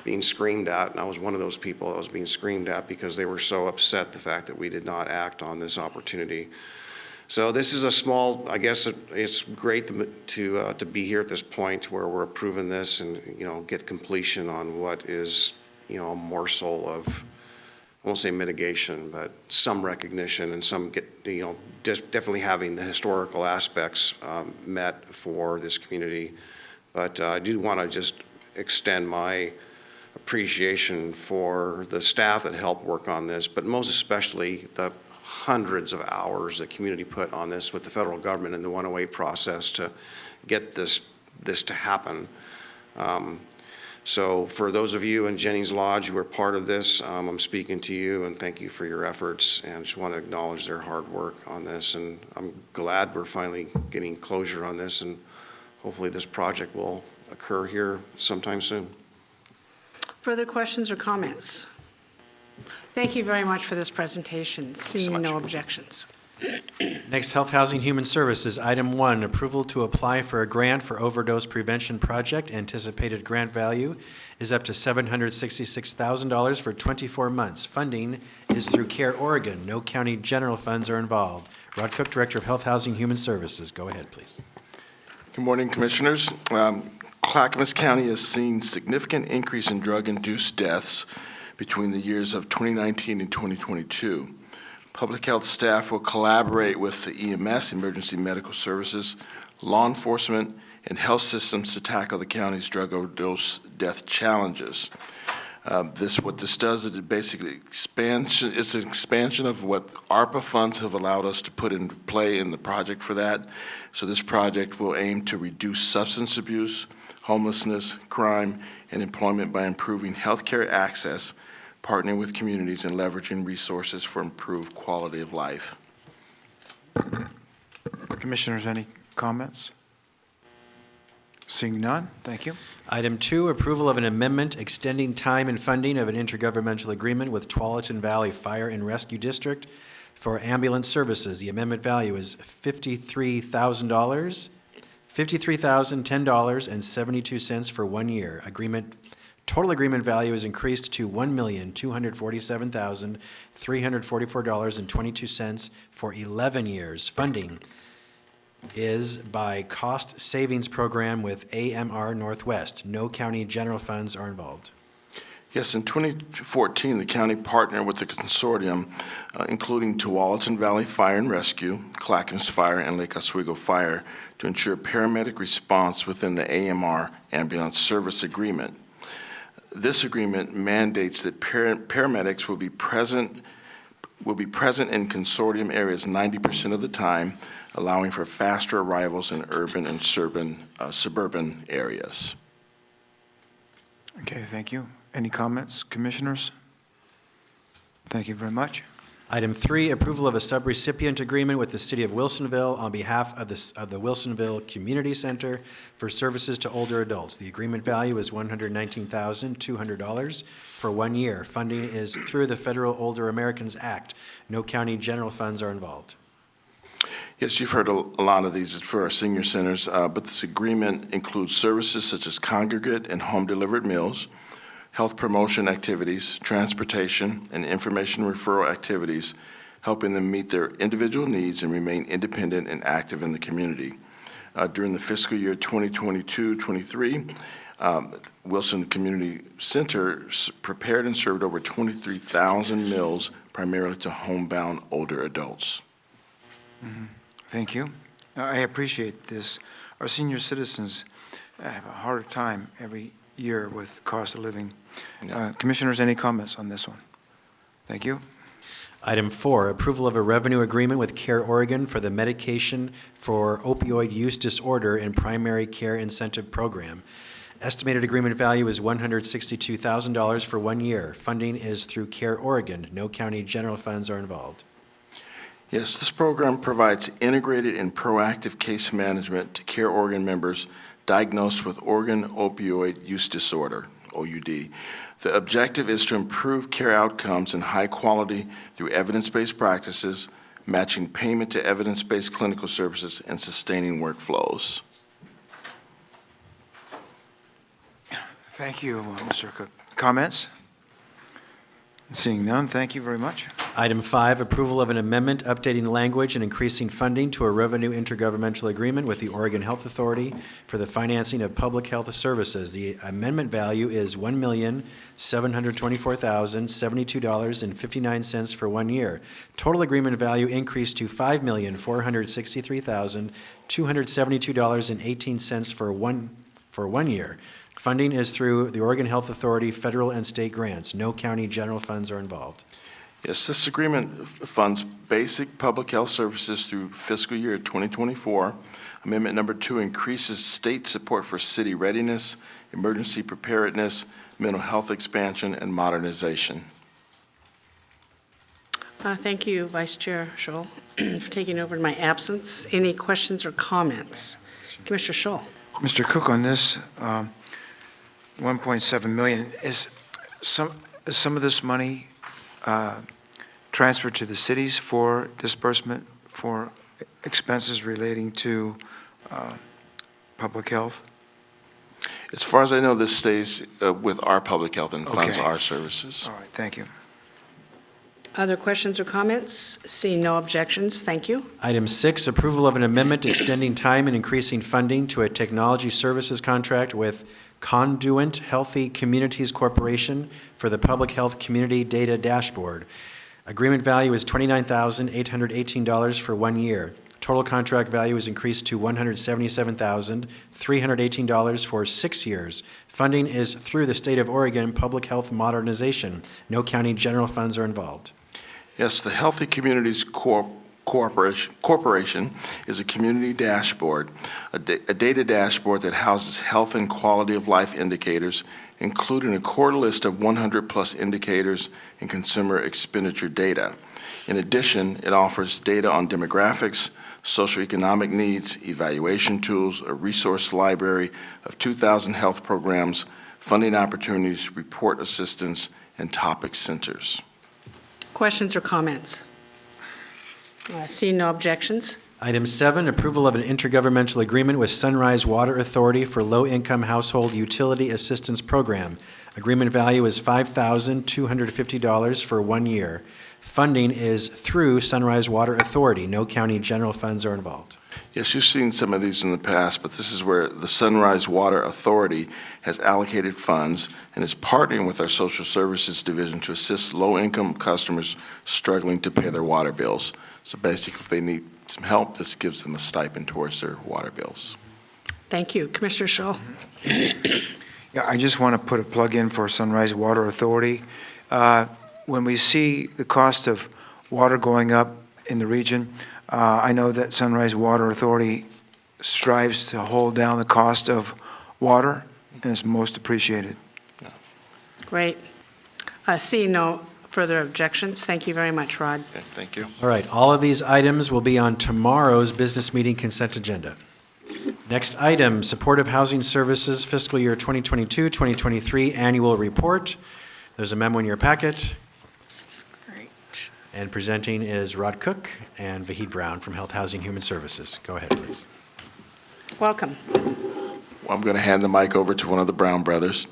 Speaker 6: being screamed at, and I was one of those people that was being screamed at because they were so upset the fact that we did not act on this opportunity. So this is a small, I guess it's great to be here at this point where we're approving this and, you know, get completion on what is, you know, a morsel of, I won't say mitigation, but some recognition and some definitely having the historical aspects met for this community. But I do want to just extend my appreciation for the staff that helped work on this, but most especially the hundreds of hours the community put on this with the federal government and the 108 process to get this to happen. So for those of you in Jennings Lodge who are part of this, I'm speaking to you and thank you for your efforts, and I just want to acknowledge their hard work on this, and I'm glad we're finally getting closure on this, and hopefully this project will occur here sometime soon.
Speaker 1: Further questions or comments? Thank you very much for this presentation. Seeing no objections.
Speaker 2: Next, Health, Housing, Human Services. Item 1, approval to apply for a grant for overdose prevention project. Anticipated grant value is up to $766,000 for 24 months. Funding is through CARE Oregon. No county general funds are involved. Rod Cook, Director of Health, Housing, Human Services. Go ahead, please.
Speaker 18: Good morning, Commissioners. Clackamas County has seen significant increase in drug-induced deaths between the years of 2019 and 2022. Public health staff will collaborate with the EMS, Emergency Medical Services, law enforcement, and health systems to tackle the county's drug overdose death challenges. What this does is it basically it's an expansion of what ARPA funds have allowed us to put in play in the project for that. So this project will aim to reduce substance abuse, homelessness, crime, and employment by improving healthcare access, partnering with communities, and leveraging resources for improved quality of life.
Speaker 7: Commissioners, any comments? Seeing none, thank you.
Speaker 2: Item 2, approval of an amendment extending time and funding of an intergovernmental agreement with Tualatin Valley Fire and Rescue District for ambulance services. The amendment value is $53,000, $53,010.72 for 1 year. Total agreement value is increased to $1,247,344.22 for 11 years. Funding is by cost savings program with AMR Northwest. No county general funds are involved.
Speaker 18: Yes, in 2014, the county partnered with the consortium, including Tualatin Valley Fire and Rescue, Clackamas Fire, and Lake Oswego Fire, to ensure paramedic response within the AMR Ambulance Service Agreement. This agreement mandates that paramedics will be present in consortium areas 90% of the time, allowing for faster arrivals in urban and suburban areas.
Speaker 7: Okay, thank you. Any comments, commissioners? Thank you very much.
Speaker 2: Item 3, approval of a subrecipient agreement with the City of Wilsonville on behalf of the Wilsonville Community Center for services to older adults. The agreement value is $119,200 for 1 year. Funding is through the Federal Older Americans Act. No county general funds are involved.
Speaker 18: Yes, you've heard a lot of these for our senior centers, but this agreement includes services such as congregate and home-delivered meals, health promotion activities, transportation, and information referral activities, helping them meet their individual needs and remain independent and active in the community. During the fiscal year 2022-23, Wilson Community Center prepared and served over 23,000 meals, primarily to homebound older adults.
Speaker 7: Thank you. I appreciate this. Our senior citizens have a harder time every year with cost of living. Commissioners, any comments on this one? Thank you.
Speaker 2: Item 4, approval of a revenue agreement with Care Oregon for the Medication for Opioid Use Disorder and Primary Care Incentive Program. Estimated agreement value is $162,000 for 1 year. Funding is through Care Oregon. No county general funds are involved.
Speaker 18: Yes, this program provides integrated and proactive case management to Care Oregon members diagnosed with Oregon Opioid Use Disorder, OUD. The objective is to improve care outcomes and high quality through evidence-based practices, matching payment to evidence-based clinical services, and sustaining workflows.
Speaker 7: Thank you, Mr. Cook. Comments? Seeing none, thank you very much.
Speaker 2: Item 5, approval of an amendment updating language and increasing funding to a revenue intergovernmental agreement with the Oregon Health Authority for the financing of public health services. The amendment value is $1,724,072.59 for 1 year. Total agreement value increased to $5,463,272.18 for 1 year. Funding is through the Oregon Health Authority federal and state grants. No county general funds are involved.
Speaker 18: Yes, this agreement funds basic public health services through fiscal year 2024. Amendment number 2 increases state support for city readiness, emergency preparedness, mental health expansion, and modernization.
Speaker 1: Thank you, Vice Chair Scholl, for taking over in my absence. Any questions or comments? Commissioner Scholl.
Speaker 7: Mr. Cook, on this, 1.7 million, is some of this money transferred to the cities for disbursement for expenses relating to public health?
Speaker 18: As far as I know, this stays with our public health and funds
Speaker 7: Okay.
Speaker 18: our services.
Speaker 7: All right, thank you.
Speaker 1: Other questions or comments? Seeing no objections, thank you.
Speaker 2: Item 6, approval of an amendment extending time and increasing funding to a technology services contract with Conduent Healthy Communities Corporation for the Public Health Community Data Dashboard. Agreement value is $29,818 for 1 year. Total contract value is increased to $177,318 for 6 years. Funding is through the State of Oregon Public Health Modernization. No county general funds are involved.
Speaker 18: Yes, the Healthy Communities Corporation is a community dashboard, a data dashboard that houses health and quality of life indicators, including a core list of 100-plus indicators and consumer expenditure data. In addition, it offers data on demographics, socioeconomic needs, evaluation tools, a resource library of 2,000 health programs, funding opportunities, report assistance, and topic centers.
Speaker 1: Questions or comments? Seeing no objections.
Speaker 2: Item 7, approval of an intergovernmental agreement with Sunrise Water Authority for Low-Income Household Utility Assistance Program. Agreement value is $5,250 for 1 year. Funding is through Sunrise Water Authority. No county general funds are involved.
Speaker 18: Yes, you've seen some of these in the past, but this is where the Sunrise Water Authority has allocated funds and is partnering with our Social Services Division to assist low-income customers struggling to pay their water bills. So basically, if they need some help, this gives them a stipend towards their water bills.
Speaker 1: Thank you. Commissioner Schull.
Speaker 7: Yeah, I just want to put a plug in for Sunrise Water Authority. When we see the cost of water going up in the region, I know that Sunrise Water Authority strives to hold down the cost of water, and is most appreciated.
Speaker 1: Great. Seeing no further objections, thank you very much, Rod.
Speaker 18: Okay, thank you.
Speaker 2: All right, all of these items will be on tomorrow's business meeting consent agenda. Next item, Supportive Housing Services Fiscal Year 2022-2023 Annual Report. There's a memo in your packet.
Speaker 8: This is great.
Speaker 2: And presenting is Rod Cook and Vahid Brown from Health, Housing, Human Services. Go ahead, please.
Speaker 1: Welcome.
Speaker 18: Well, I'm going to hand the mic over to one of the Brown brothers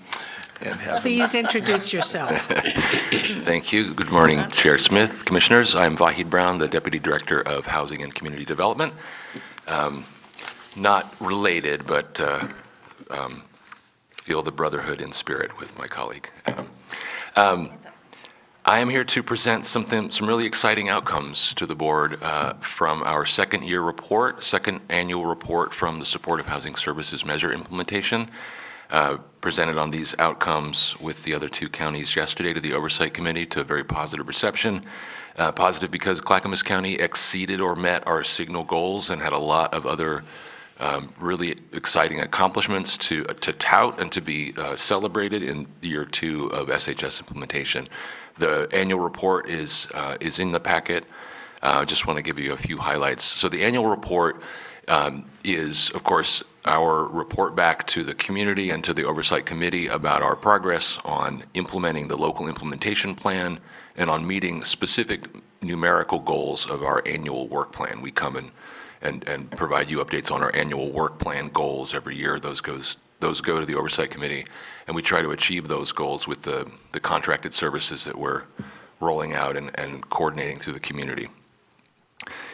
Speaker 18: and have
Speaker 1: Please introduce yourself.
Speaker 19: Thank you. Good morning, Chair Smith, Commissioners. I'm Vahid Brown, the Deputy Director of Housing and Community Development. Not related, but feel the brotherhood in spirit with my colleague, Adam. I am here to present some really exciting outcomes to the board from our second annual report from the Supportive Housing Services Measure implementation. Presented on these outcomes with the other two counties yesterday to the Oversight Committee to a very positive reception. Positive because Clackamas County exceeded or met our signal goals and had a lot of other really exciting accomplishments to tout and to be celebrated in year 2 of SHS implementation. The annual report is in the packet. I just want to give you a few highlights. So the annual report is, of course, our report back to the community and to the Oversight Committee about our progress on implementing the local implementation plan and on meeting specific numerical goals of our annual work plan. We come and provide you updates on our annual work plan goals every year. Those go to the Oversight Committee, and we try to achieve those goals with the contracted services that we're rolling out and coordinating through the community.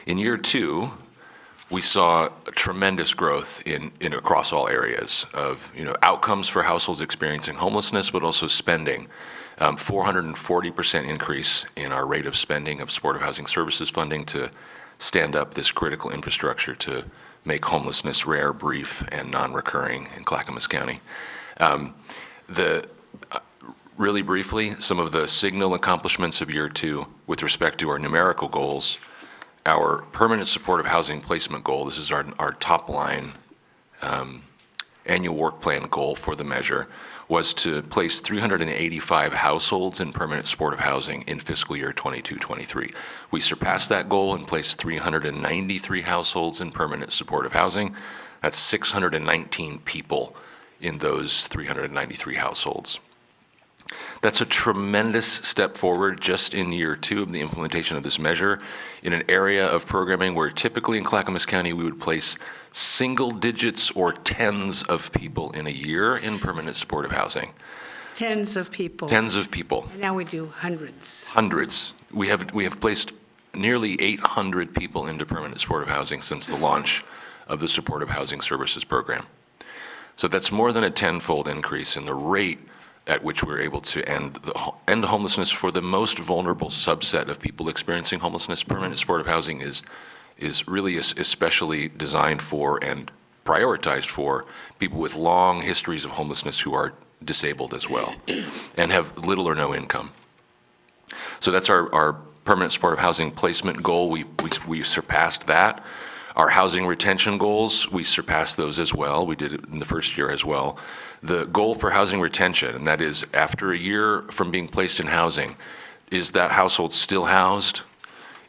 Speaker 19: In year 2, we saw a tremendous growth in across all areas of outcomes for households experiencing homelessness, but also spending. 440% increase in our rate of spending of supportive housing services funding to stand up this critical infrastructure to make homelessness rare, brief, and non-recurring in Clackamas County. Really briefly, some of the signal accomplishments of year 2 with respect to our numerical goals. Our permanent supportive housing placement goal, this is our top line annual work plan goal for the measure, was to place 385 households in permanent supportive housing in fiscal year 22-23. We surpassed that goal and placed 393 households in permanent supportive housing. That's 619 people in those 393 households. That's a tremendous step forward just in year 2 of the implementation of this measure in an area of programming where typically in Clackamas County we would place single digits or tens of people in a year in permanent supportive housing.
Speaker 1: Tens of people.
Speaker 19: Tens of people.
Speaker 1: Now we do hundreds.
Speaker 19: Hundreds. We have placed nearly 800 people into permanent supportive housing since the launch of the Supportive Housing Services Program. So that's more than a tenfold increase in the rate at which we're able to end homelessness for the most vulnerable subset of people experiencing homelessness. Permanent supportive housing is really especially designed for and prioritized for people with long histories of homelessness who are disabled as well and have little or no income. So that's our permanent supportive housing placement goal. We surpassed that. Our housing retention goals, we surpassed those as well. We did it in the first year as well. The goal for housing retention, and that is after a year from being placed in housing, is that household still housed?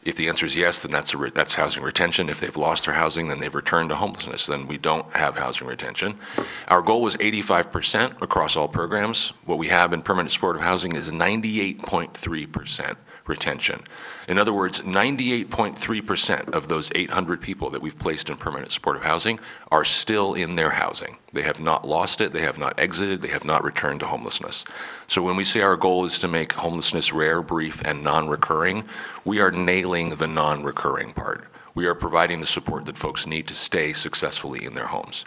Speaker 19: If the answer is yes, then that's housing retention. If they've lost their housing, then they've returned to homelessness. Then we don't have housing retention. Our goal was 85% across all programs. What we have in permanent supportive housing is 98.3% retention. In other words, 98.3% of those 800 people that we've placed in permanent supportive housing are still in their housing. They have not lost it, they have not exited, they have not returned to homelessness. So when we say our goal is to make homelessness rare, brief, and non-recurring, we are nailing the non-recurring part. We are providing the support that folks need to stay successfully in their homes.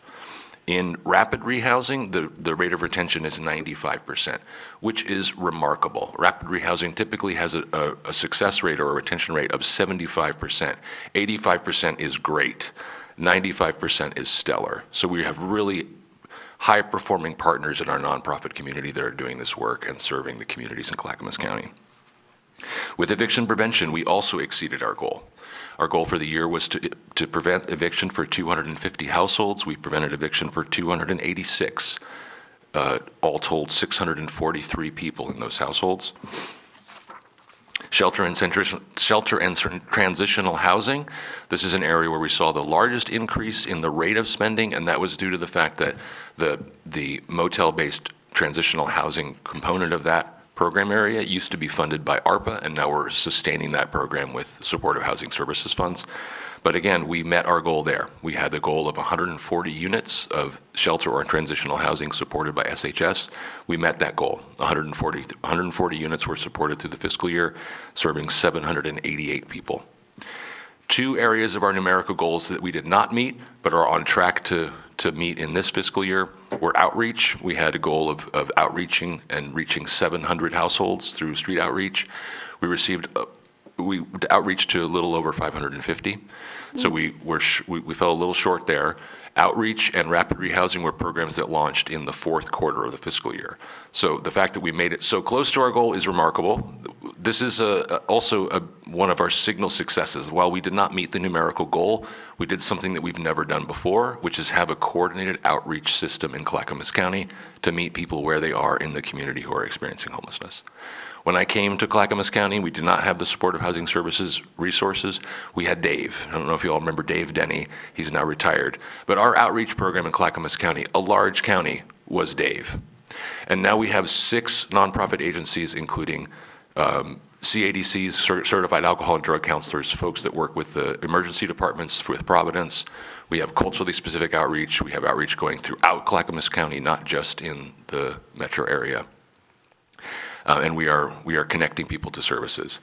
Speaker 19: In rapid rehousing, the rate of retention is 95%, which is remarkable. Rapid rehousing typically has a success rate or a retention rate of 75%. 85% is great. 95% is stellar. So we have really high-performing partners in our nonprofit community that are doing this work and serving the communities in Clackamas County. With eviction prevention, we also exceeded our goal. Our goal for the year was to prevent eviction for 250 households. We prevented eviction for 286, all told 643 people in those households. Shelter and transitional housing. This is an area where we saw the largest increase in the rate of spending, and that was due to the fact that the motel-based transitional housing component of that program area used to be funded by ARPA, and now we're sustaining that program with supportive housing services funds. But again, we met our goal there. We had the goal of 140 units of shelter or transitional housing supported by SHS. We met that goal. 140 units were supported through the fiscal year, serving 788 people. Two areas of our numerical goals that we did not meet, but are on track to meet in this fiscal year were outreach. We had a goal of outreaching and reaching 700 households through street outreach. We received we outreach to a little over 550. So we fell a little short there. Outreach and rapid rehousing were programs that launched in the fourth quarter of the fiscal year. So the fact that we made it so close to our goal is remarkable. This is also one of our signal successes. While we did not meet the numerical goal, we did something that we've never done before, which is have a coordinated outreach system in Clackamas County to meet people where they are in the community who are experiencing homelessness. When I came to Clackamas County, we did not have the supportive housing services resources. We had Dave. I don't know if you all remember Dave Denny. He's now retired. But our outreach program in Clackamas County, a large county, was Dave. And now we have 6 nonprofit agencies, including CADCs, Certified Alcohol and Drug Counselors, folks that work with the emergency departments with Providence. We have culturally specific outreach. We have outreach going throughout Clackamas County, not just in the metro area. And we are connecting people to services.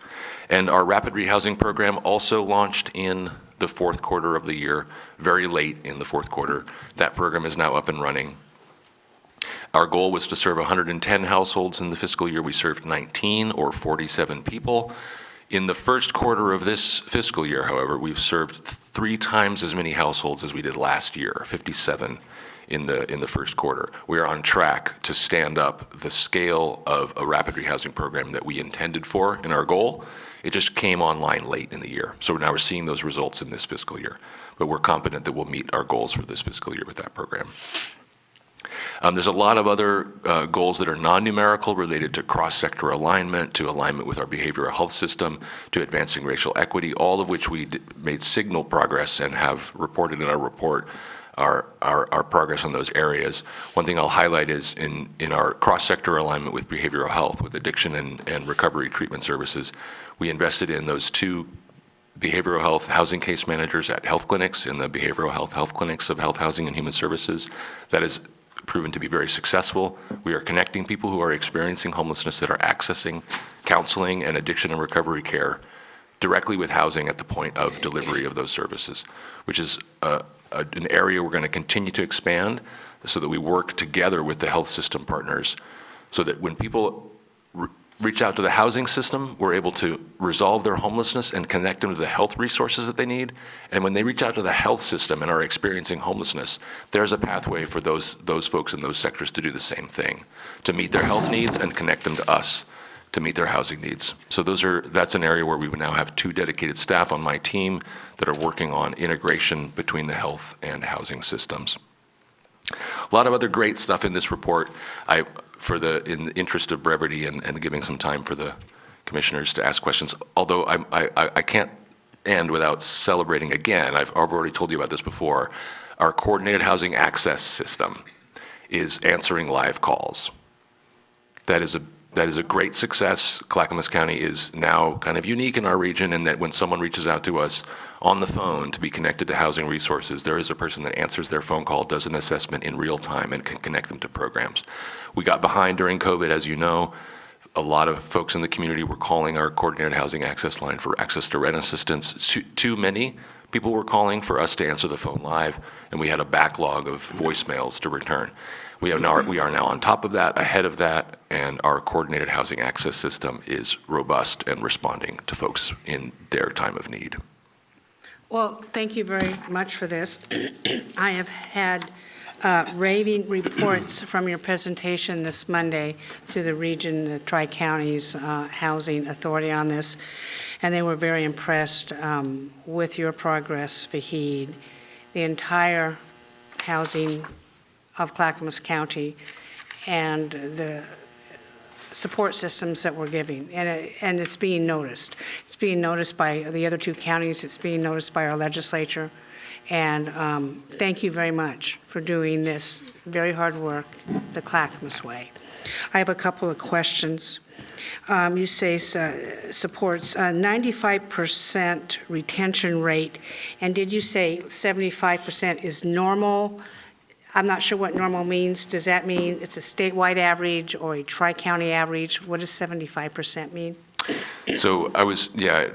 Speaker 19: And our rapid rehousing program also launched in the fourth quarter of the year, very late in the fourth quarter. That program is now up and running. Our goal was to serve 110 households in the fiscal year. We served 19, or 47 people. In the first quarter of this fiscal year, however, we've served 3 times as many households as we did last year, 57 in the first quarter. We are on track to stand up the scale of a rapid rehousing program that we intended for in our goal. It just came online late in the year. So now we're seeing those results in this fiscal year. But we're confident that we'll meet our goals for this fiscal year with that program. There's a lot of other goals that are non-numerical related to cross-sector alignment, to alignment with our behavioral health system, to advancing racial equity, all of which we made signal progress and have reported in our report our progress on those areas. One thing I'll highlight is in our cross-sector alignment with behavioral health, with addiction and recovery treatment services, we invested in those 2 behavioral health housing case managers at health clinics, in the behavioral health clinics of Health Housing and Human Services. That has proven to be very successful. We are connecting people who are experiencing homelessness that are accessing counseling and addiction and recovery care directly with housing at the point of delivery of those services, which is an area we're going to continue to expand so that we work together with the health system partners so that when people reach out to the housing system, we're able to resolve their homelessness and connect them to the health resources that they need. And when they reach out to the health system and are experiencing homelessness, there's a pathway for those folks in those sectors to do the same thing, to meet their health needs and connect them to us to meet their housing needs. So that's an area where we now have 2 dedicated staff on my team that are working on integration between the health and housing systems. A lot of other great stuff in this report. In the interest of brevity and giving some time for the commissioners to ask questions, although I can't end without celebrating again. I've already told you about this before. Our coordinated housing access system is answering live calls. That is a great success. Clackamas County is now kind of unique in our region in that when someone reaches out to us on the phone to be connected to housing resources, there is a person that answers their phone call, does an assessment in real time, and can connect them to programs. We got behind during COVID, as you know. A lot of folks in the community were calling our coordinated housing access line for access to rent assistance. Too many people were calling for us to answer the phone live, and we had a backlog of voicemails to return. We are now on top of that, ahead of that, and our coordinated housing access system is robust and responding to folks in their time of need.
Speaker 1: Well, thank you very much for this. I have had raving reports from your presentation this Monday through the region, the Tri-Counties Housing Authority on this, and they were very impressed with your progress, Vahid, the entire housing of Clackamas County, and the support systems that we're giving, and it's being noticed. It's being noticed by the other two counties, it's being noticed by our legislature, and thank you very much for doing this very hard work the Clackamas way. I have a couple of questions. You say supports 95% retention rate, and did you say 75% is normal? I'm not sure what normal means. Does that mean it's a statewide average or a tri-county average? What does 75% mean?
Speaker 19: So I was,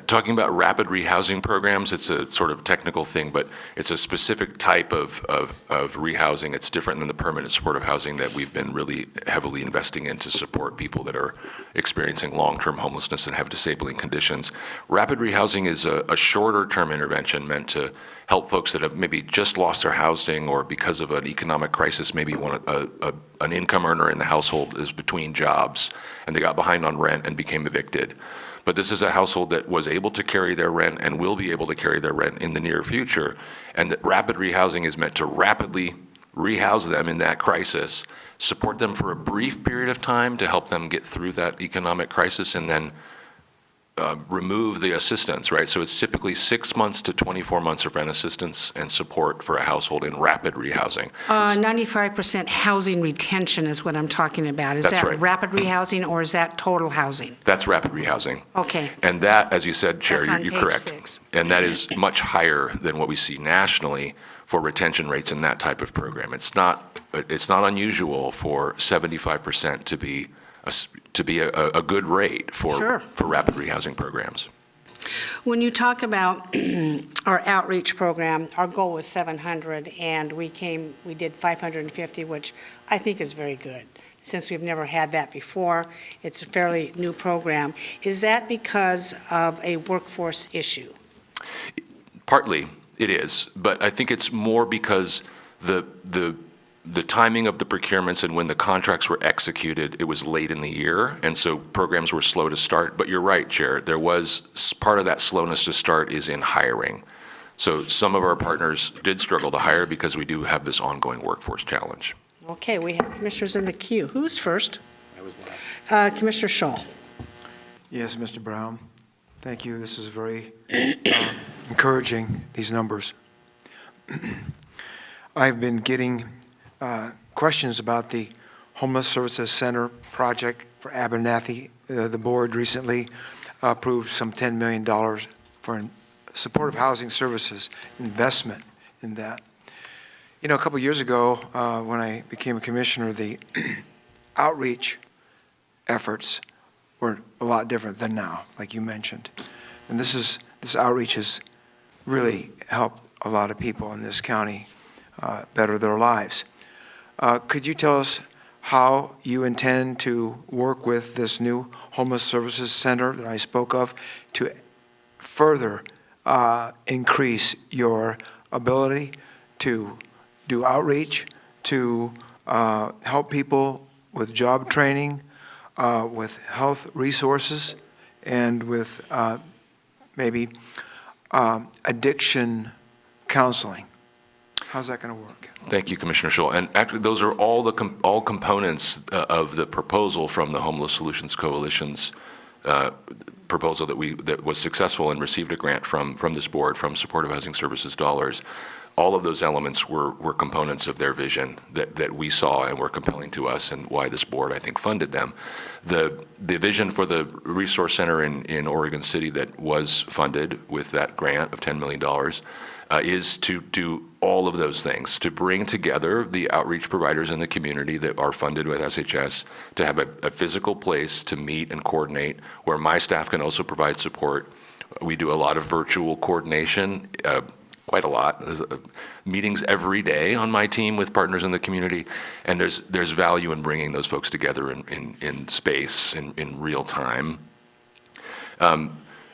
Speaker 19: talking about rapid rehousing programs. It's a sort of technical thing, but it's a specific type of rehousing. It's different than the permanent supportive housing that we've been really heavily investing in to support people that are experiencing long-term homelessness and have disabling conditions. Rapid rehousing is a shorter-term intervention meant to help folks that have maybe just lost their housing or because of an economic crisis, maybe an income earner in the household is between jobs and they got behind on rent and became evicted. But this is a household that was able to carry their rent and will be able to carry their rent in the near future. And that rapid rehousing is meant to rapidly rehouse them in that crisis, support them for a brief period of time to help them get through that economic crisis, and then remove the assistance, right? So it's typically 6 months to 24 months of rent assistance and support for a household in rapid rehousing.
Speaker 1: 95% housing retention is what I'm talking about. Is
Speaker 19: That's
Speaker 1: that
Speaker 19: right.
Speaker 1: rapid rehousing or is that total housing?
Speaker 19: That's rapid rehousing.
Speaker 1: Okay.
Speaker 19: And that, as you said, Chair,
Speaker 1: That's on
Speaker 19: you're
Speaker 1: page
Speaker 19: correct.
Speaker 1: 6.
Speaker 19: And that is much higher than what we see nationally for retention rates in that type of program. It's not unusual for 75% to be a good rate for rapid rehousing programs.
Speaker 1: When you talk about our outreach program, our goal was 700, and we did 550, which I think is very good. Since we've never had that before, it's a fairly new program. Is that because of a workforce issue?
Speaker 19: Partly it is, but I think it's more because the timing of the procurements and when the contracts were executed, it was late in the year, and so programs were slow to start. But you're right, Chair, there was part of that slowness to start is in hiring. So some of our partners did struggle to hire because we do have this ongoing workforce challenge.
Speaker 1: Okay, we have commissioners in the queue. Who's first?
Speaker 6: I was last.
Speaker 1: Commissioner Scholl.
Speaker 7: Yes, Mr. Brown. Thank you. This is very encouraging, these numbers. I've been getting questions about the Homeless Services Center project for Abernathy. The board recently approved some $10 million for supportive housing services investment in that. You know, a couple years ago, when I became a commissioner, the outreach efforts were a lot different than now, like you mentioned. And this outreach has really helped a lot of people in this county better their lives. Could you tell us how you intend to work with this new Homeless Services Center that I spoke of to further increase your ability to do outreach, to help people with job training, with health resources, and with maybe addiction counseling? How's that going to work?
Speaker 19: Thank you, Commissioner Scholl. And actually, those are all all components of the proposal from the Homeless Solutions Coalition's proposal that was successful and received a grant from this board, from Supportive Housing Services dollars, all of those elements were components of their vision that we saw and were compelling to us, and why this board, I think, funded them. The vision for the Resource Center in Oregon City that was funded with that grant of $10 million is to do all of those things, to bring together the outreach providers in the community that are funded with SHS, to have a physical place to meet and coordinate, where my staff can also provide support. We do a lot of virtual coordination, quite a lot, meetings every day on my team with partners in the community, and there's value in bringing those folks together in space, in real time.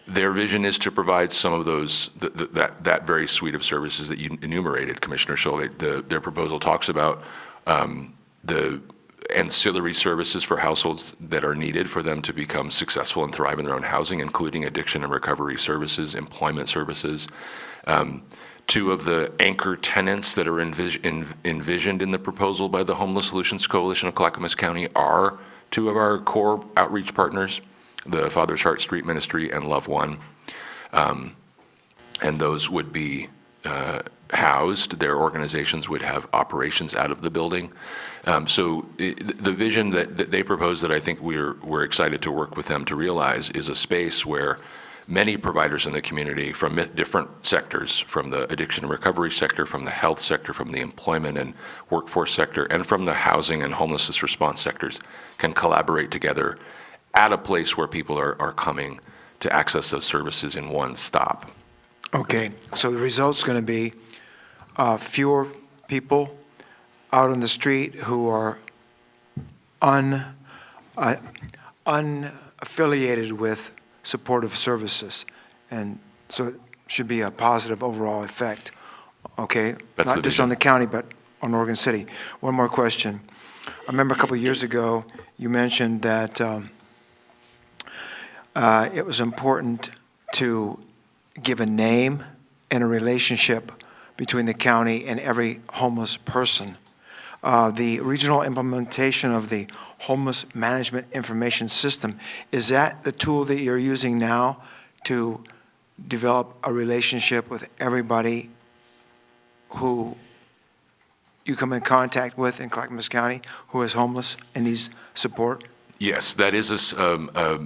Speaker 19: Their vision is to provide some of those, that very suite of services that you enumerated, Commissioner Scholl. Their proposal talks about the ancillary services for households that are needed for them to become successful and thrive in their own housing, including addiction and recovery services, employment services. Two of the anchor tenants that are envisioned in the proposal by the Homeless Solutions Coalition of Clackamas County are two of our core outreach partners, the Father's Heart Street Ministry and Love One. And those would be housed, their organizations would have operations out of the building. So the vision that they propose, that I think we're excited to work with them to realize, is a space where many providers in the community from different sectors, from the addiction and recovery sector, from the health sector, from the employment and workforce sector, and from the housing and homelessness response sectors, can collaborate together at a place where people are coming to access those services in one stop.
Speaker 7: Okay, so the result's going to be fewer people out on the street who are unaffiliated with supportive services, and so it should be a positive overall effect, okay?
Speaker 19: That's
Speaker 7: not
Speaker 19: the
Speaker 7: just
Speaker 19: vision.
Speaker 7: on the county, but on Oregon City. One more question. I remember a couple of years ago, you mentioned that it was important to give a name and a relationship between the county and every homeless person. The regional implementation of the Homeless Management Information System, is that the tool that you're using now to develop a relationship with everybody who you come in contact with in Clackamas County who is homeless and needs support?
Speaker 19: Yes, that is a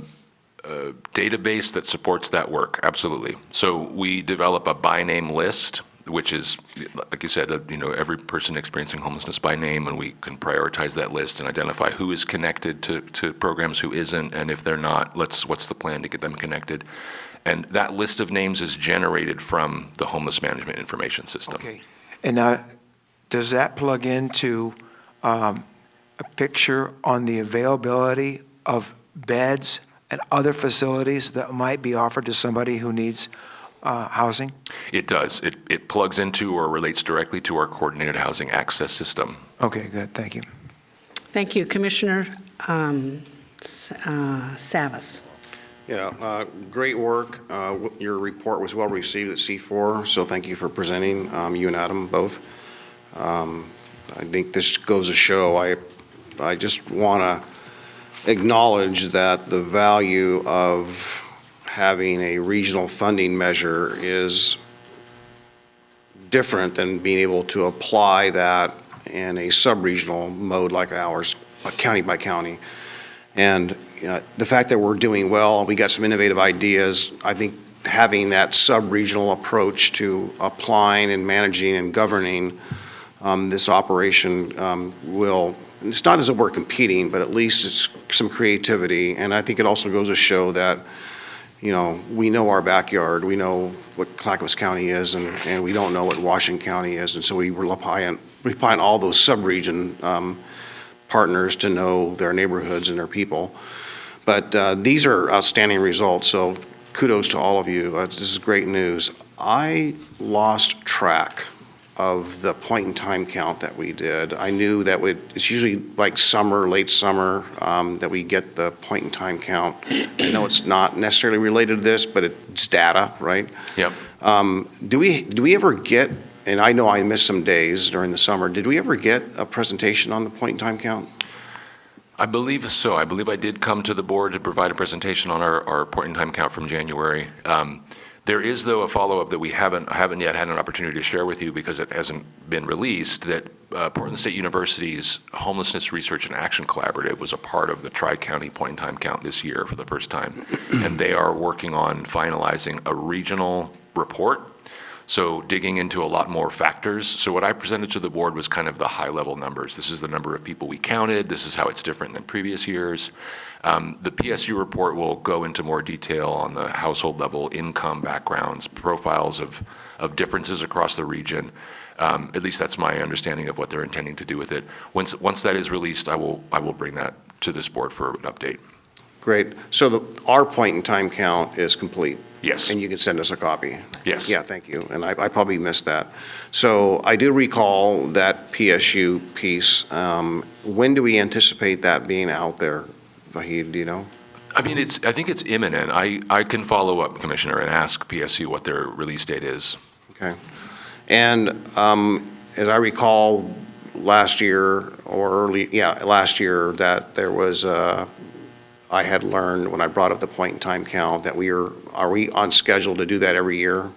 Speaker 19: database that supports that work, absolutely. So we develop a by name list, which is, like you said, every person experiencing homelessness by name, and we can prioritize that list and identify who is connected to programs, who isn't, and if they're not, what's the plan to get them connected. And that list of names is generated from the Homeless Management Information System.
Speaker 7: Okay. And does that plug into a picture on the availability of beds and other facilities that might be offered to somebody who needs housing?
Speaker 19: It does. It plugs into or relates directly to our coordinated housing access system.
Speaker 7: Okay, good. Thank you.
Speaker 1: Thank you. Commissioner Savas.
Speaker 6: Yeah, great work. Your report was well received at C4, so thank you for presenting, you and Adam both. I think this goes to show, I just want to acknowledge that the value of having a regional funding measure is different than being able to apply that in a sub-regional mode like ours, county by county. And the fact that we're doing well, we got some innovative ideas, I think having that sub-regional approach to applying and managing and governing this operation will, it's not as if we're competing, but at least it's some creativity. And I think it also goes to show that, we know our backyard, we know what Clackamas County is, and we don't know what Washington County is. And so we rely on all those sub-region partners to know their neighborhoods and their people. But these are outstanding results, so kudos to all of you. This is great news. I lost track of the point-in-time count that we did. I knew that it's usually like summer, late summer, that we get the point-in-time count. I know it's not necessarily related to this, but it's data, right?
Speaker 19: Yep.
Speaker 6: Do we ever get, and I know I missed some days during the summer, did we ever get a presentation on the point-in-time count?
Speaker 19: I believe so. I believe I did come to the board to provide a presentation on our point-in-time count from January. There is, though, a follow-up that we haven't yet had an opportunity to share with you because it hasn't been released, that Portland State University's Homelessness Research and Action Collaborative was a part of the Tri-County point-in-time count this year for the first time. And they are working on finalizing a regional report, so digging into a lot more factors. So what I presented to the board was kind of the high-level numbers. This is the number of people we counted. This is how it's different than previous years. The PSU report will go into more detail on the household level income backgrounds, profiles of differences across the region. At least that's my understanding of what they're intending to do with it. Once that is released, I will bring that to this board for an update.
Speaker 6: Great. So our point-in-time count is complete?
Speaker 19: Yes.
Speaker 6: And you can send us a copy?
Speaker 19: Yes.
Speaker 6: Yeah, thank you. And I probably missed that. So I do recall that PSU piece. When do we anticipate that being out there, Vahid, do you know?
Speaker 19: I mean, I think it's imminent. I can follow up, Commissioner, and ask PSU what their release date is.
Speaker 6: Okay. And as I recall, last year last year, that there was I had learned when I brought up the point-in-time count that are we on schedule to do that every year?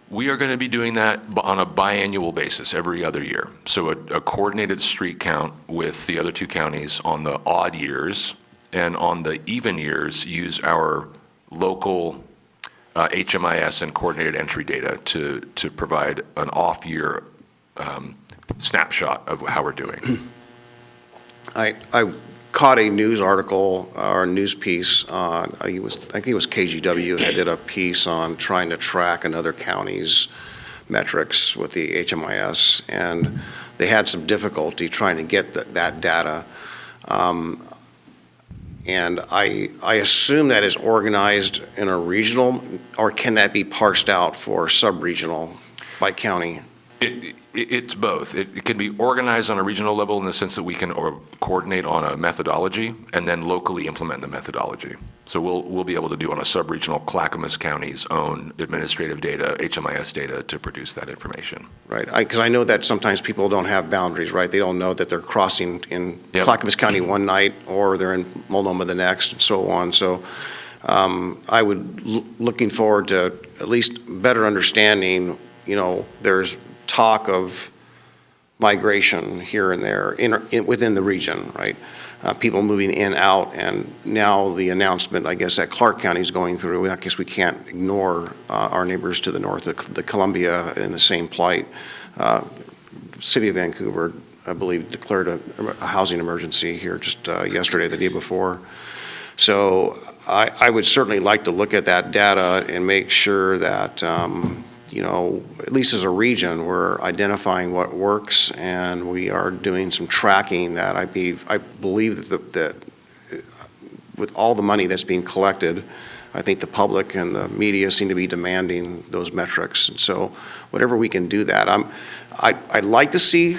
Speaker 19: We are going to be doing that on a biannual basis every other year. So a coordinated street count with the other two counties on the odd years, and on the even years, use our local HMIS and coordinated entry data to provide an off-year snapshot of how we're doing.
Speaker 6: I caught a news article or a news piece on, I think it was KGW that did a piece on trying to track another county's metrics with the HMIS, and they had some difficulty trying to get that data. And I assume that is organized in a regional, or can that be parsed out for sub-regional by county?
Speaker 19: It's both. It can be organized on a regional level in the sense that we can coordinate on a methodology and then locally implement the methodology. So we'll be able to do on a sub-regional Clackamas County's own administrative data, HMIS data, to produce that information.
Speaker 6: Right, because I know that sometimes people don't have boundaries, right? They don't know that they're crossing in Clackamas County one night or they're in Multnomah the next and so on. So I would, looking forward to at least better understanding, there's talk of migration here and there within the region, right? People moving in, out, and now the announcement, I guess, that Clark County is going through. I guess we can't ignore our neighbors to the north, the Columbia, in the same plight. City of Vancouver, I believe, declared a housing emergency here just yesterday, the day before. So I would certainly like to look at that data and make sure that at least as a region, we're identifying what works, and we are doing some tracking that I believe that with all the money that's being collected, I think the public and the media seem to be demanding those metrics. And so whatever we can do that, I'd like to see,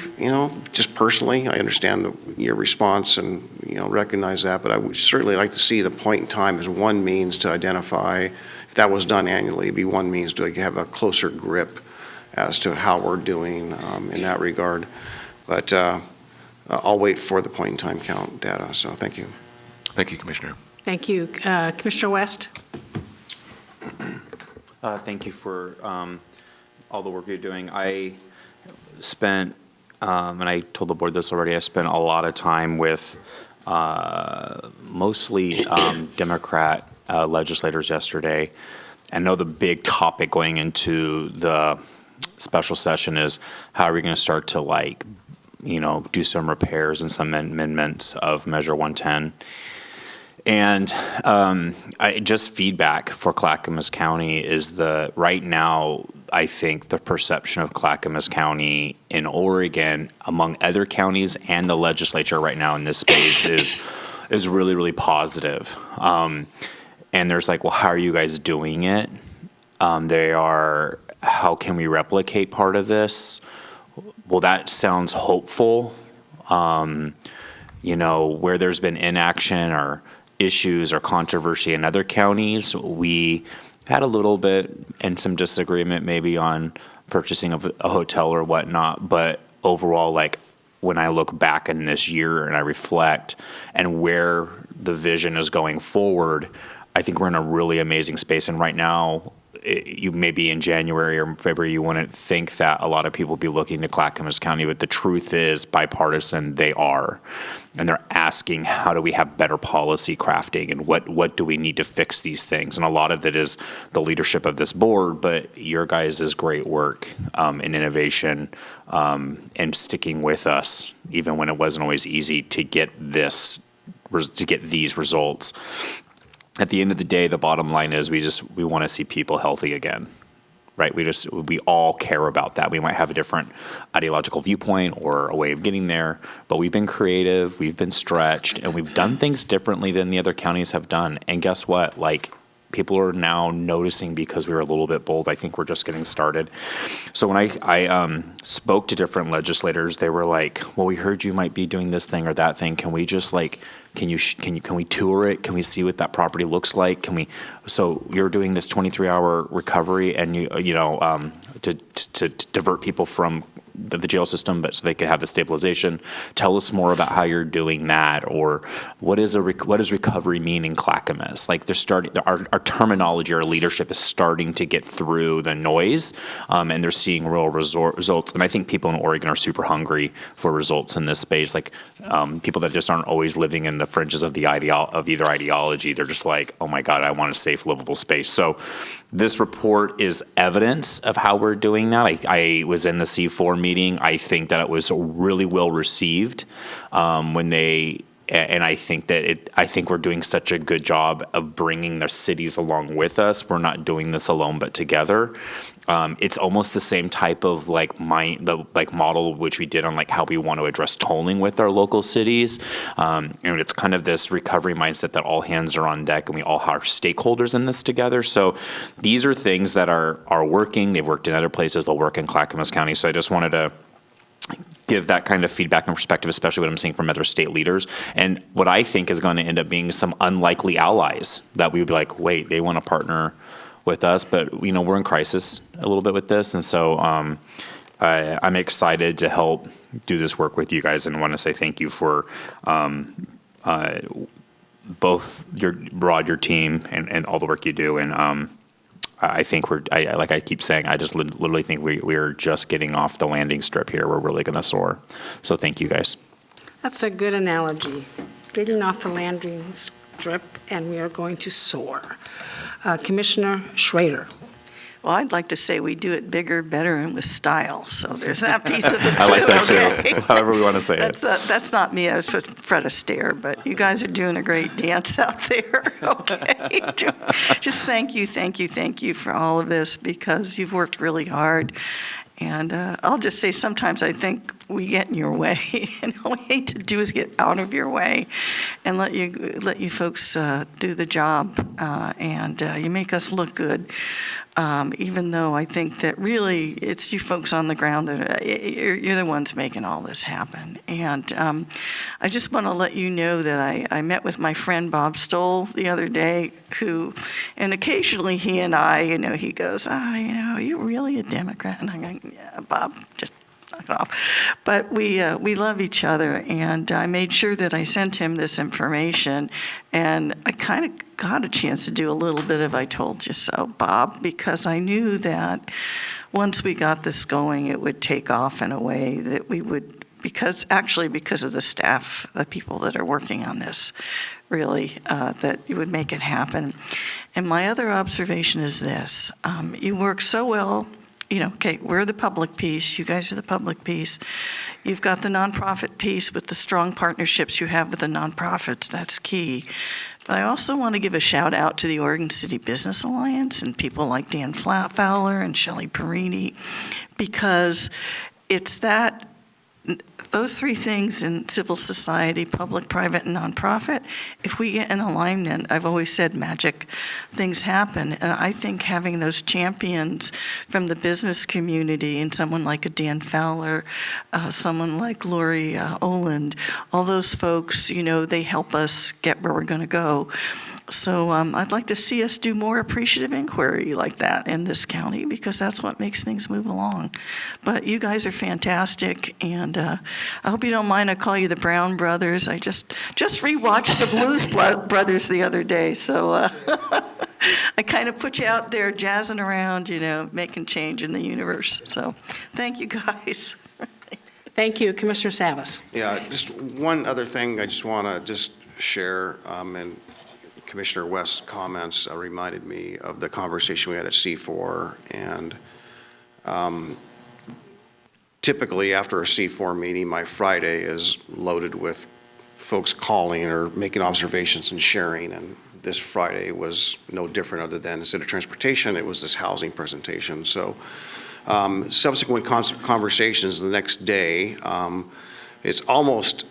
Speaker 6: just personally, I understand your response and, recognize that, but I would certainly like to see the point in time as one means to identify. If that was done annually, it'd be one means to have a closer grip as to how we're doing in that regard. But I'll wait for the point-in-time count data, so thank you.
Speaker 19: Thank you, Commissioner.
Speaker 1: Thank you. Commissioner West?
Speaker 5: Thank you for all the work you're doing. I spent, and I told the board this already, I spent a lot of time with mostly Democrat legislators yesterday. I know the big topic going into the special session is how are we going to start to do some repairs and some amendments of Measure 110. And just feedback for Clackamas County is right now, I think the perception of Clackamas County in Oregon among other counties and the legislature right now in this space is really, really positive. And there's well, how are you guys doing it? How can we replicate part of this? Well, that sounds hopeful. Where there's been inaction or issues or controversy in other counties, we had a little bit and some disagreement maybe on purchasing of a hotel or whatnot, but overall, when I look back in this year and I reflect and where the vision is going forward, I think we're in a really amazing space. And right now, you maybe in January or February, you wouldn't think that a lot of people would be looking to Clackamas County, but the truth is, bipartisan, they are. And they're asking, how do we have better policy crafting, and what do we need to fix these things? And a lot of it is the leadership of this board, but your guys' great work in innovation and sticking with us, even when it wasn't always easy to get these results. At the end of the day, the bottom line is we want to see people healthy again, right? We all care about that. We might have a different ideological viewpoint or a way of getting there, but we've been creative, we've been stretched, and we've done things differently than the other counties have done. And guess what? Like, people are now noticing because we were a little bit bold. I think we're just getting started. So when I spoke to different legislators, they were like, well, we heard you might be doing this thing or that thing. Can we just can we tour it? Can we see what that property looks like? So you're doing this 23-hour recovery and to divert people from the jail system, but so they could have the stabilization. Tell us more about how you're doing that, or what does recovery mean in Clackamas? Like, they're starting, our terminology, our leadership is starting to get through the noise, and they're seeing real results. And I think people in Oregon are super hungry for results in this space. Like, people that just aren't always living in the fringes of either ideology. They're just like, oh my God, I want a safe, livable space. So this report is evidence of how we're doing that. I was in the C4 meeting. I think that it was really well received and I think we're doing such a good job of bringing the cities along with us. We're not doing this alone, but together. It's almost the same type of model which we did on how we want to address tolling with our local cities. And it's kind of this recovery mindset that all hands are on deck and we all are stakeholders in this together. So these are things that are working. They've worked in other places. They'll work in Clackamas County. So I just wanted to give that kind of feedback and perspective, especially what I'm seeing from other state leaders. And what I think is going to end up being some unlikely allies that we would be like, wait, they want to partner with us, but we're in crisis a little bit with this. And so I'm excited to help do this work with you guys, and want to say thank you for both your team and all the work you do. And I think like I keep saying, I just literally think we're just getting off the landing strip here. We're really going to soar. So thank you guys.
Speaker 1: That's a good analogy. Getting off the landing strip, and we are going to soar. Commissioner Schrader.
Speaker 8: Well, I'd like to say we do it bigger, better, and with style. So there's that piece of it too.
Speaker 5: I like that
Speaker 8: okay?
Speaker 5: too, however we want to say it.
Speaker 8: That's not me. I was Fred Astaire, but you guys are doing a great dance out there. Okay. Just thank you for all of this, because you've worked really hard. And I'll just say, sometimes I think we get in your way, and all we hate to do is get out of your way and let you folks do the job, and you make us look good. Even though I think that really it's you folks on the ground that you're the ones making all this happen. And I just want to let you know that I met with my friend Bob Stoll the other day, and occasionally he and I, he goes, are you really a Democrat? And I'm going, yeah, Bob, just knock it off. But we love each other, and I made sure that I sent him this information, and I kind of got a chance to do a little bit of I told you so, Bob, because I knew that once we got this going, it would take off in a way that we would, because of the staff, the people that are working on this, really, that you would make it happen. And my other observation is this. You work so well. Okay, we're the public piece. You guys are the public piece. You've got the nonprofit piece with the strong partnerships you have with the nonprofits. That's key. But I also want to give a shout out to the Oregon City Business Alliance and people like Dan Fowler and Shelley Perini, because it's those three things in civil society, public, private, and nonprofit, if we get in alignment, I've always said magic things happen. And I think having those champions from the business community, and someone like a Dan Fowler, someone like Lori Oland, all those folks, they help us get where we're going to go. So I'd like to see us do more appreciative inquiry like that in this county, because that's what makes things move along. But you guys are fantastic, and I hope you don't mind I call you the Brown Brothers. I just rewatched the Blues Brothers the other day, so I kind of put you out there jazzing around, making change in the universe. So thank you, guys.
Speaker 1: Thank you, Commissioner Savas.
Speaker 6: Yeah, just one other thing I just want to just share, and Commissioner West's comments reminded me of the conversation we had at C4, and typically after a C4 meeting, my Friday is loaded with folks calling or making observations and sharing, and this Friday was no different other than instead of transportation, it was this housing presentation. So subsequent conversations the next day, it's almost,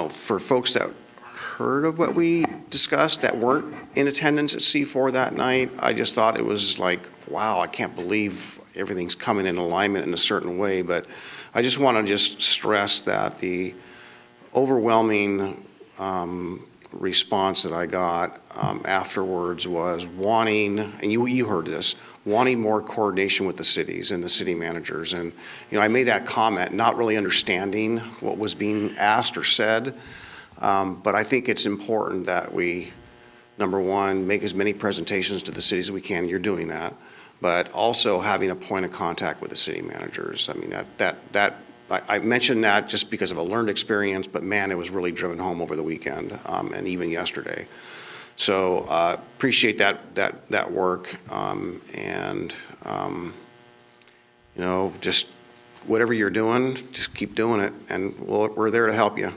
Speaker 6: for folks that heard of what we discussed that weren't in attendance at C4 that night, I just thought it was like, wow, I can't believe everything's coming in alignment in a certain way. But I just want to just stress that the overwhelming response that I got afterwards was wanting, and you heard this, wanting more coordination with the cities and the city managers. And, I made that comment not really understanding what was being asked or said, but I think it's important that we, number one, make as many presentations to the cities as we can. You're doing that. But also having a point of contact with the city managers. I mean, I mentioned that just because of a learned experience, but man, it was really driven home over the weekend and even yesterday. So appreciate that work, and just whatever you're doing, just keep doing it, and we're there to help you.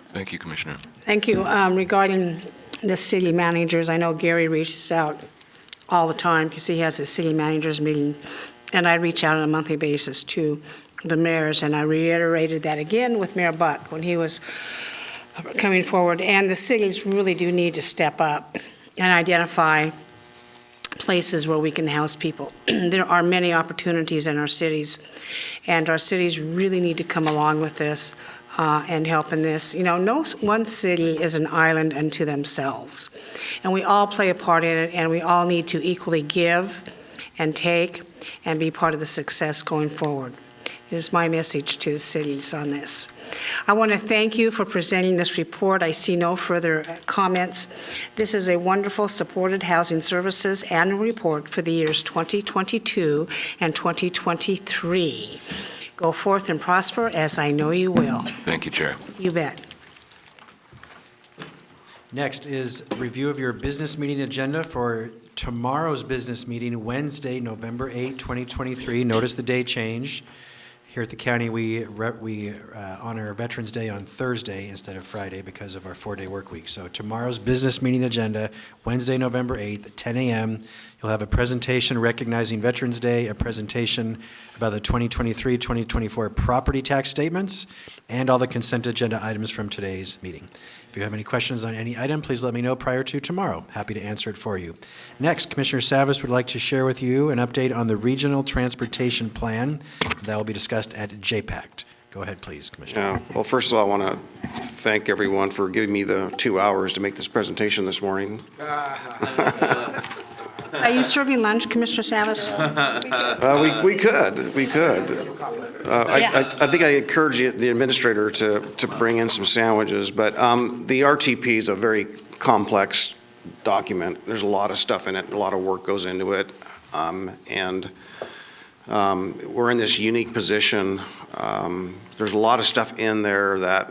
Speaker 19: Thank you, Commissioner.
Speaker 1: Thank you. Regarding the city managers, I know Gary reaches out all the time because he has a city managers meeting, and I reach out on a monthly basis to the mayors, and I reiterated that again with Mayor Buck when he was coming forward. And the cities really do need to step up and identify places where we can house people. There are many opportunities in our cities, and our cities really need to come along with this and help in this. No one city is an island unto themselves, and we all play a part in it, and we all need to equally give and take and be part of the success going forward. Is my message to the cities on this. I want to thank you for presenting this report. I see no further comments. This is a wonderful supported housing services annual report for the years 2022 and 2023. Go forth and prosper, as I know you will.
Speaker 19: Thank you, Chair.
Speaker 1: You bet.
Speaker 2: Next is review of your business meeting agenda for tomorrow's business meeting, Wednesday, November 8, 2023. Notice the day change. Here at the county, we honor Veterans Day on Thursday instead of Friday because of our 4-day work week. So tomorrow's business meeting agenda, Wednesday, November 8th at 10 a.m. You'll have a presentation recognizing Veterans Day, a presentation about the 2023-2024 property tax statements, and all the consent agenda items from today's meeting. If you have any questions on any item, please let me know prior to tomorrow. Happy to answer it for you. Next, Commissioner Savas would like to share with you an update on the Regional Transportation Plan that will be discussed at JPACT. Go ahead, please, Commissioner.
Speaker 6: Yeah. Well, first of all, I want to thank everyone for giving me the 2 hours to make this presentation this morning.
Speaker 1: Are you serving lunch, Commissioner Savas?
Speaker 6: We could. I think I encourage the administrator to bring in some sandwiches, but the RTP is a very complex document. There's a lot of stuff in it, a lot of work goes into it, and we're in this unique position. There's a lot of stuff in there that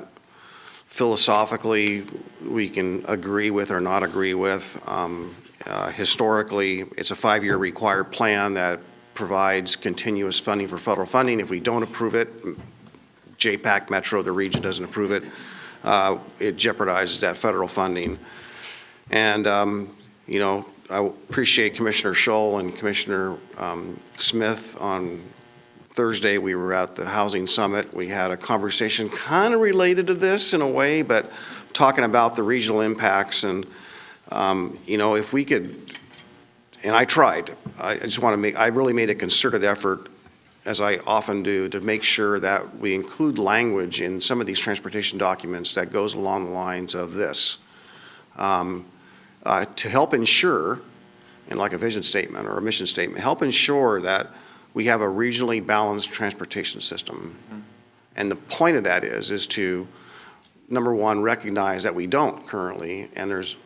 Speaker 6: philosophically we can agree with or not agree with. Historically, it's a 5-year required plan that provides continuous funding for federal funding. If we don't approve it, JPAC, Metro, the region doesn't approve it, it jeopardizes that federal funding. And, I appreciate Commissioner Scholl and Commissioner Smith. On Thursday, we were at the Housing Summit. We had a conversation kind of related to this in a way, but talking about the regional impacts. And if we could, and I tried, I really made a concerted effort, as I often do, to make sure that we include language in some of these transportation documents that goes along the lines of this, to help ensure, and like a vision statement or a mission statement, help ensure that we have a regionally balanced transportation system. And the point of that is to, number one, recognize that we don't currently, and there's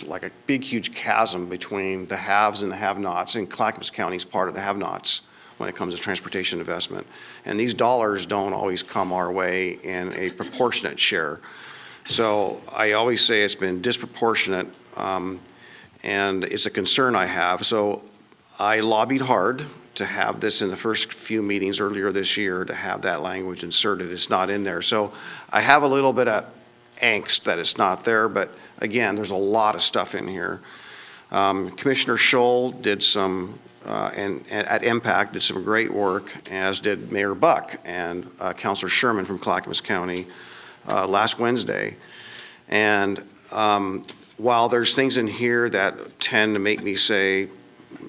Speaker 6: like a big, huge chasm between the haves and the have-nots, and Clackamas County is part of the have-nots when it comes to transportation investment. And these dollars don't always come our way in a proportionate share. So I always say it's been disproportionate, and it's a concern I have. So I lobbied hard to have this in the first few meetings earlier this year, to have that language inserted. It's not in there. So I have a little bit of angst that it's not there, but again, there's a lot of stuff in here. Commissioner Scholl did some, and at Impact did some great work, as did Mayor Buck and Councilor Sherman from Clackamas County last Wednesday. And while there's things in here that tend to make me say,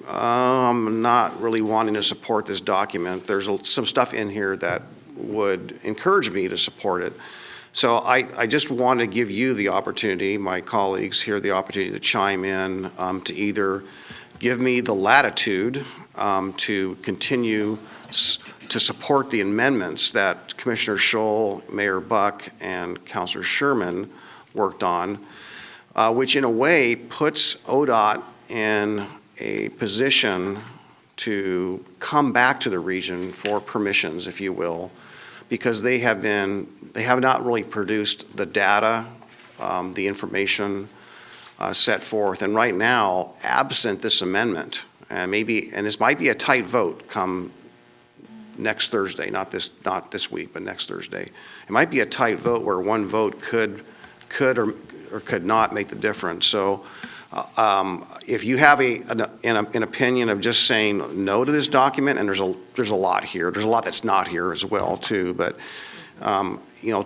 Speaker 6: I'm not really wanting to support this document, there's some stuff in here that would encourage me to support it. So I just want to give you the opportunity, my colleagues here, the opportunity to chime in, to either give me the latitude to continue to support the amendments that Commissioner Scholl, Mayor Buck, and Councilor Sherman worked on, which in a way puts ODOT in a position to come back to the region for permissions, if you will, because they have not really produced the data, the information set forth. And right now, absent this amendment, and this might be a tight vote come next Thursday, not this week, but next Thursday. It might be a tight vote where one vote could or could not make the difference. So if you have an opinion of just saying no to this document, and there's a lot here, there's a lot that's not here as well too, but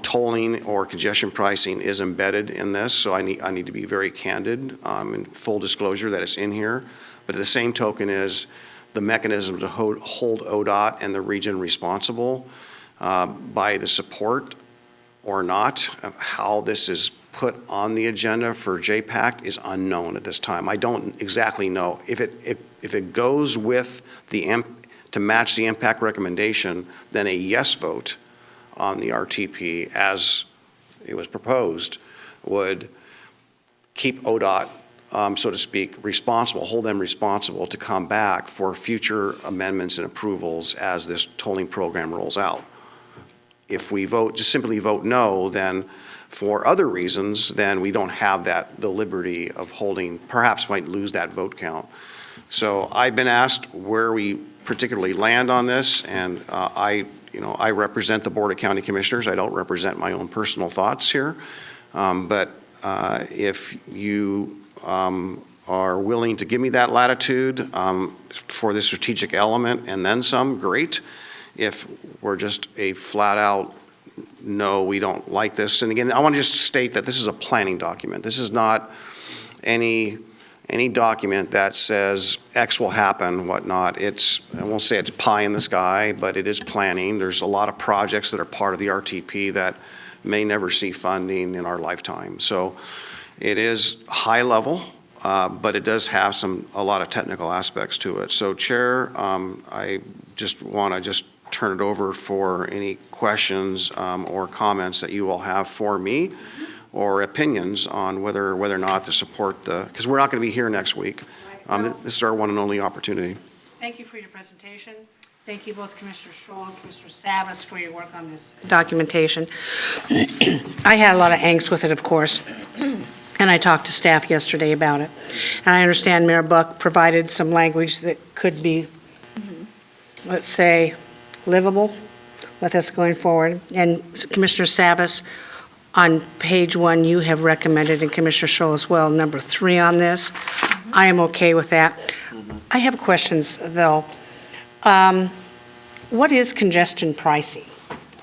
Speaker 6: tolling or congestion pricing is embedded in this, so I need to be very candid in full disclosure that it's in here. But the same token is the mechanism to hold ODOT and the region responsible by the support or not. How this is put on the agenda for JPAC is unknown at this time. I don't exactly know. If it goes with to match the impact recommendation, then a yes vote on the RTP as it was proposed would keep ODOT, so to speak, responsible, hold them responsible to come back for future amendments and approvals as this tolling program rolls out. If we simply vote no, then for other reasons, then we don't have the liberty of holding, perhaps might lose that vote count. So I've been asked where we particularly land on this, and I represent the Board of County Commissioners. I don't represent my own personal thoughts here. But if you are willing to give me that latitude for the strategic element and then some, great. If we're just a flat out, no, we don't like this. And again, I want to just state that this is a planning document. This is not any document that says X will happen, whatnot. I won't say it's pie in the sky, but it is planning. There's a lot of projects that are part of the RTP that may never see funding in our lifetime. So it is high level, but it does have a lot of technical aspects to it. So Chair, I just want to turn it over for any questions or comments that you all have for me, or opinions on whether or not to support because we're not going to be here next week. This is our one and only opportunity.
Speaker 1: Thank you for your presentation. Thank you both Commissioner Scholl and Commissioner Savas for your work on this documentation. I had a lot of angst with it, of course, and I talked to staff yesterday about it. And I understand Mayor Buck provided some language that could be, let's say, livable with us going forward. And Commissioner Savas, on page 1, you have recommended, and Commissioner Scholl as well, number 3 on this. I am okay with that. I have questions, though. What is congestion pricing?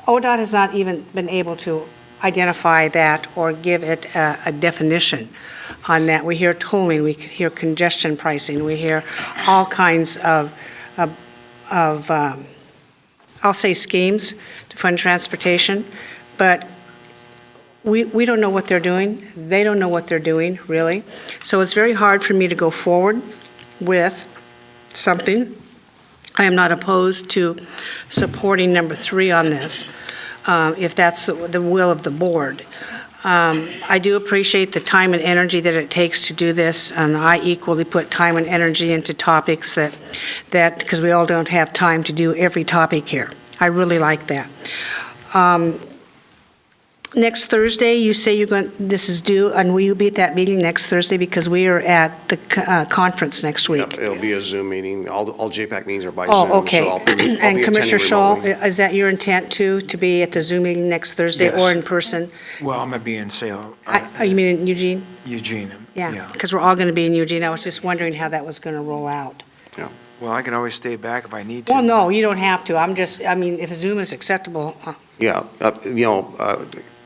Speaker 1: ODOT has not even been able to identify that or give it a definition on that. We hear tolling, we hear congestion pricing, we hear all kinds of I'll say schemes to fund transportation, but we don't know what they're doing. They don't know what they're doing, really. So it's very hard for me to go forward with something. I am not opposed to supporting number 3 on this, if that's the will of the board. I do appreciate the time and energy that it takes to do this, and I equally put time and energy into topics because we all don't have time to do every topic here. I really like that. Next Thursday, you say this is due, and will you be at that meeting next Thursday? Because we are at the conference next week.
Speaker 6: Yep, it'll be a Zoom meeting. All JPAC meetings are by Zoom.
Speaker 1: Oh, okay.
Speaker 6: So I'll be
Speaker 1: And
Speaker 6: attending
Speaker 1: Commissioner Scholl,
Speaker 6: remotely.
Speaker 1: is that your intent too, to be at the Zoom meeting next Thursday or
Speaker 7: Yes.
Speaker 1: in person?
Speaker 7: Well, I'm going to be in Salem,
Speaker 1: Oh, you mean in Eugene?
Speaker 7: Eugene.
Speaker 1: Yeah, because we're all going to be in Eugene. I was just wondering how that was going to roll out.
Speaker 7: Well, I can always stay back if I need to.
Speaker 1: Well, no, you don't have to. If Zoom is acceptable,
Speaker 6: Yeah,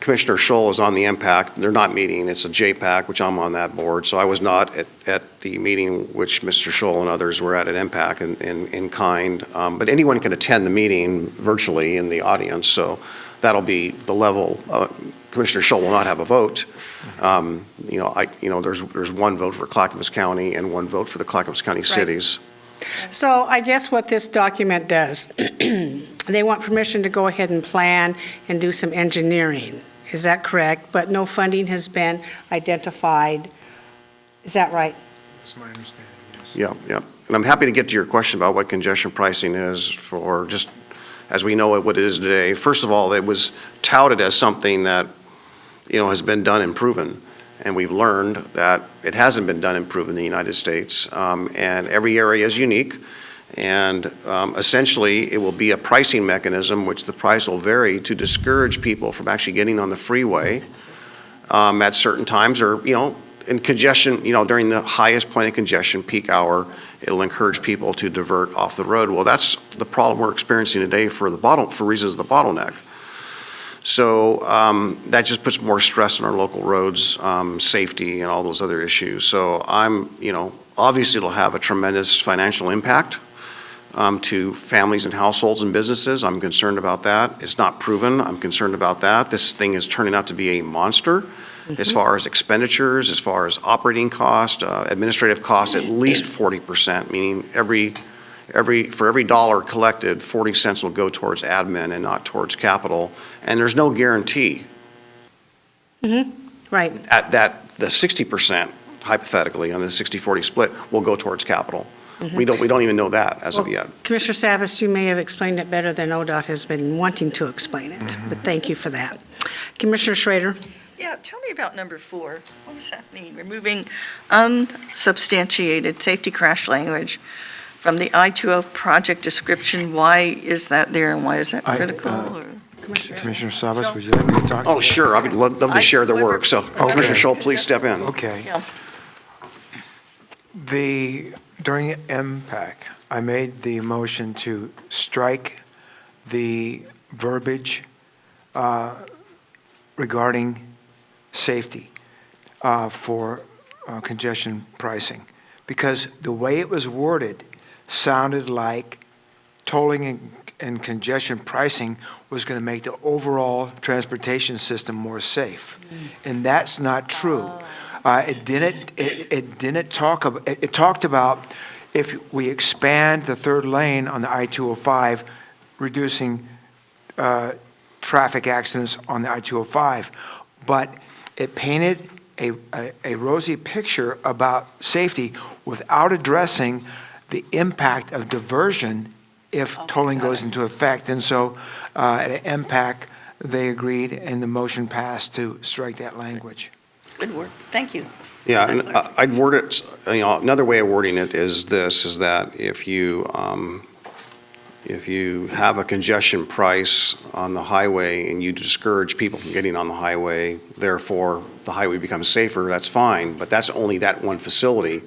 Speaker 6: Commissioner Scholl is on the MPAC. They're not meeting. It's a JPAC, which I'm on that board. So I was not at the meeting which Mr. Scholl and others were at MPAC in kind. But anyone can attend the meeting virtually in the audience. So that'll be the level. Commissioner Scholl will not have a vote. There's one vote for Clackamas County and one vote for the Clackamas County cities.
Speaker 1: So I guess what this document does, they want permission to go ahead and plan and do some engineering. Is that correct? But no funding has been identified. Is that right?
Speaker 7: That's my understanding, yes.
Speaker 6: Yeah. And I'm happy to get to your question about what congestion pricing is for just as we know what it is today. First of all, it was touted as something that, has been done and proven. And we've learned that it hasn't been done and proven in the United States. And every area is unique. And essentially, it will be a pricing mechanism, which the price will vary to discourage people from actually getting on the freeway at certain times or, in congestion, during the highest point of congestion, peak hour, it'll encourage people to divert off the road. Well, that's the problem we're experiencing today for reasons of the bottleneck. So that just puts more stress on our local roads, safety and all those other issues. So obviously it'll have a tremendous financial impact to families and households and businesses. I'm concerned about that. It's not proven. I'm concerned about that. This thing is turning out to be a monster as far as expenditures, as far as operating cost, administrative costs, at least 40%, meaning for every dollar collected, 40 cents will go towards admin and not towards capital. And there's no guarantee
Speaker 1: right.
Speaker 6: that the 60%, hypothetically, on the 60-40 split, will go towards capital. We don't even know that as of yet.
Speaker 1: Commissioner Savas, you may have explained it better than ODOT has been wanting to explain it, but thank you for that. Commissioner Schrader?
Speaker 8: Yeah, tell me about number 4. What does that mean? Removing unsubstantiated safety crash language from the I-2O project description. Why is that there and why is that critical?
Speaker 7: Commissioner Savas, would you like me to talk?
Speaker 6: Oh, sure. I would love to share the work. So Commissioner Scholl, please step in.
Speaker 7: Okay.
Speaker 8: Yeah.
Speaker 7: During MPAC, I made the motion to strike the verbiage regarding safety for congestion pricing, because the way it was worded sounded like tolling and congestion pricing was going to make the overall transportation system more safe. And that's not true. It talked about if we expand the third lane on the I-205, reducing traffic accidents on the I-205. But it painted a rosy picture about safety without addressing the impact of diversion if tolling goes into effect. And so at MPAC, they agreed and the motion passed to strike that language.
Speaker 8: Good work. Thank you.
Speaker 6: Yeah, and I'd word it, another way of wording it is that if you have a congestion price on the highway and you discourage people from getting on the highway, therefore the highway becomes safer, that's fine, but that's only that one facility.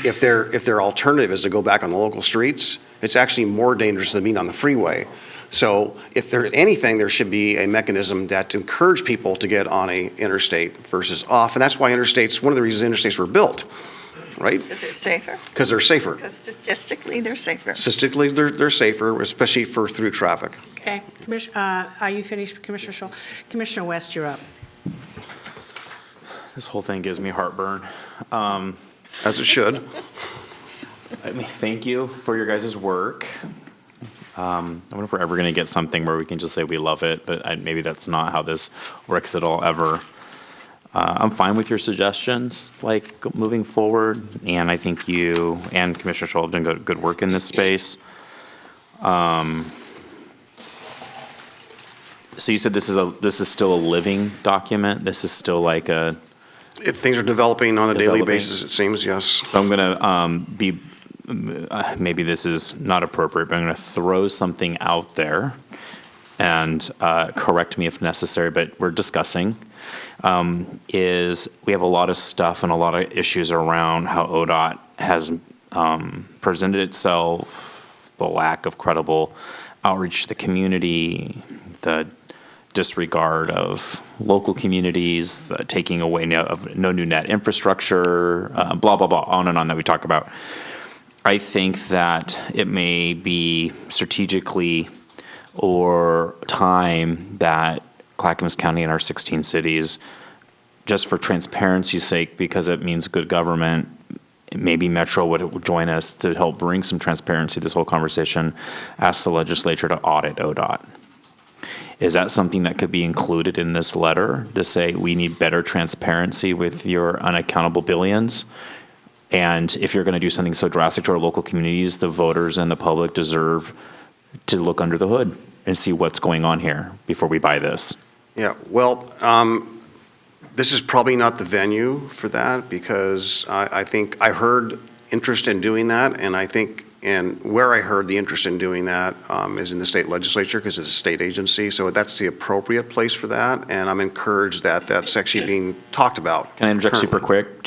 Speaker 6: If their alternative is to go back on the local streets, it's actually more dangerous than being on the freeway. So if there's anything, there should be a mechanism to encourage people to get on a interstate versus off. And that's why interstates, one of the reasons interstates were built, right?
Speaker 8: Because they're safer?
Speaker 6: Because they're safer.
Speaker 8: Because statistically, they're safer.
Speaker 6: Statistically, they're safer, especially for through traffic.
Speaker 1: Okay. Are you finished, Commissioner Scholl? Commissioner West, you're up.
Speaker 5: This whole thing gives me heartburn.
Speaker 6: As it should.
Speaker 5: Thank you for your guys' work. I wonder if we're ever going to get something where we can just say we love it, but maybe that's not how this works at all ever. I'm fine with your suggestions, like moving forward, and I think you and Commissioner Scholl have done good work in this space. So you said this is still a living document? This is still like a...
Speaker 6: If things are developing on a daily
Speaker 5: Developing.
Speaker 6: basis, it seems, yes.
Speaker 5: So I'm going to maybe this is not appropriate, but I'm going to throw something out there and correct me if necessary, but we're discussing, is we have a lot of stuff and a lot of issues around how ODOT has presented itself, the lack of credible outreach to the community, the disregard of local communities, the taking away of no new net infrastructure, blah, blah, blah, on and on that we talk about. I think that it may be strategically or time that Clackamas County and our 16 cities, just for transparency's sake, because it means good government, maybe Metro would join us to help bring some transparency to this whole conversation, ask the legislature to audit ODOT. Is that something that could be included in this letter to say we need better transparency with your unaccountable billions? And if you're going to do something so drastic to our local communities, the voters and the public deserve to look under the hood and see what's going on here before we buy this.
Speaker 6: Yeah, well, this is probably not the venue for that, because I think I heard interest in doing that, and I think, and where I heard the interest in doing that is in the state legislature, because it's a state agency, so that's the appropriate place for that, and I'm encouraged that that's actually being talked about.
Speaker 5: Can I interject super quick?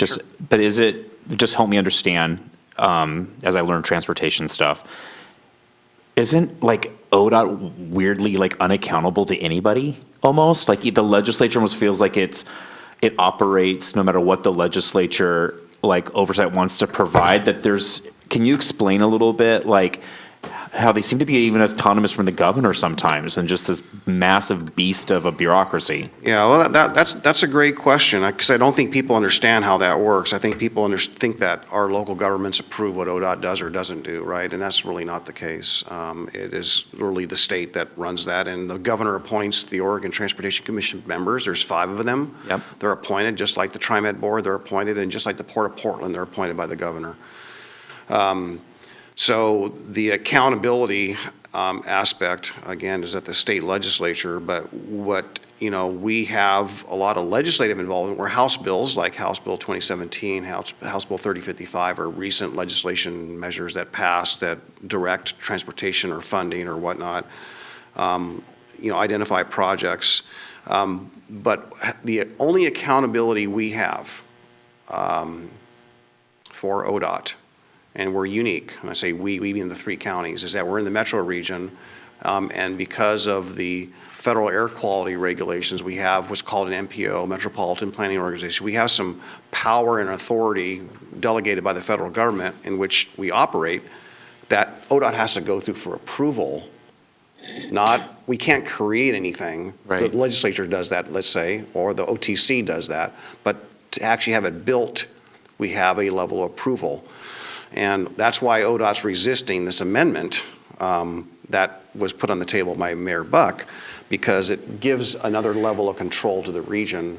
Speaker 5: But is it, just help me understand, as I learn transportation stuff, isn't like ODOT weirdly like unaccountable to anybody almost? Like the legislature almost feels like it operates no matter what the legislature like oversight wants to provide, that there's, can you explain a little bit like how they seem to be even autonomous from the governor sometimes and just this massive beast of a bureaucracy?
Speaker 6: Yeah, well, that's a great question, because I don't think people understand how that works. I think people think that our local governments approve what ODOT does or doesn't do, right? And that's really not the case. It is really the state that runs that, and the governor appoints the Oregon Transportation Commission members. There's 5 of them.
Speaker 5: Yep.
Speaker 6: They're appointed, just like the TriMet Board, they're appointed, and just like the Port of Portland, they're appointed by the governor. So the accountability aspect, again, is at the state legislature, but what, we have a lot of legislative involvement where House bills, like House Bill 2017, House Bill 3055, are recent legislation measures that passed that direct transportation or funding or whatnot, identify projects. But the only accountability we have for ODOT, and we're unique, and I say we being the 3 counties, is that we're in the metro region, and because of the federal air quality regulations, we have what's called an MPO, Metropolitan Planning Organization. We have some power and authority delegated by the federal government in which we operate that ODOT has to go through for approval. We can't create anything.
Speaker 5: Right.
Speaker 6: The legislature does that, let's say, or the OTC does that, but to actually have it built, we have a level of approval. And that's why ODOT's resisting this amendment that was put on the table by Mayor Buck, because it gives another level of control to the region,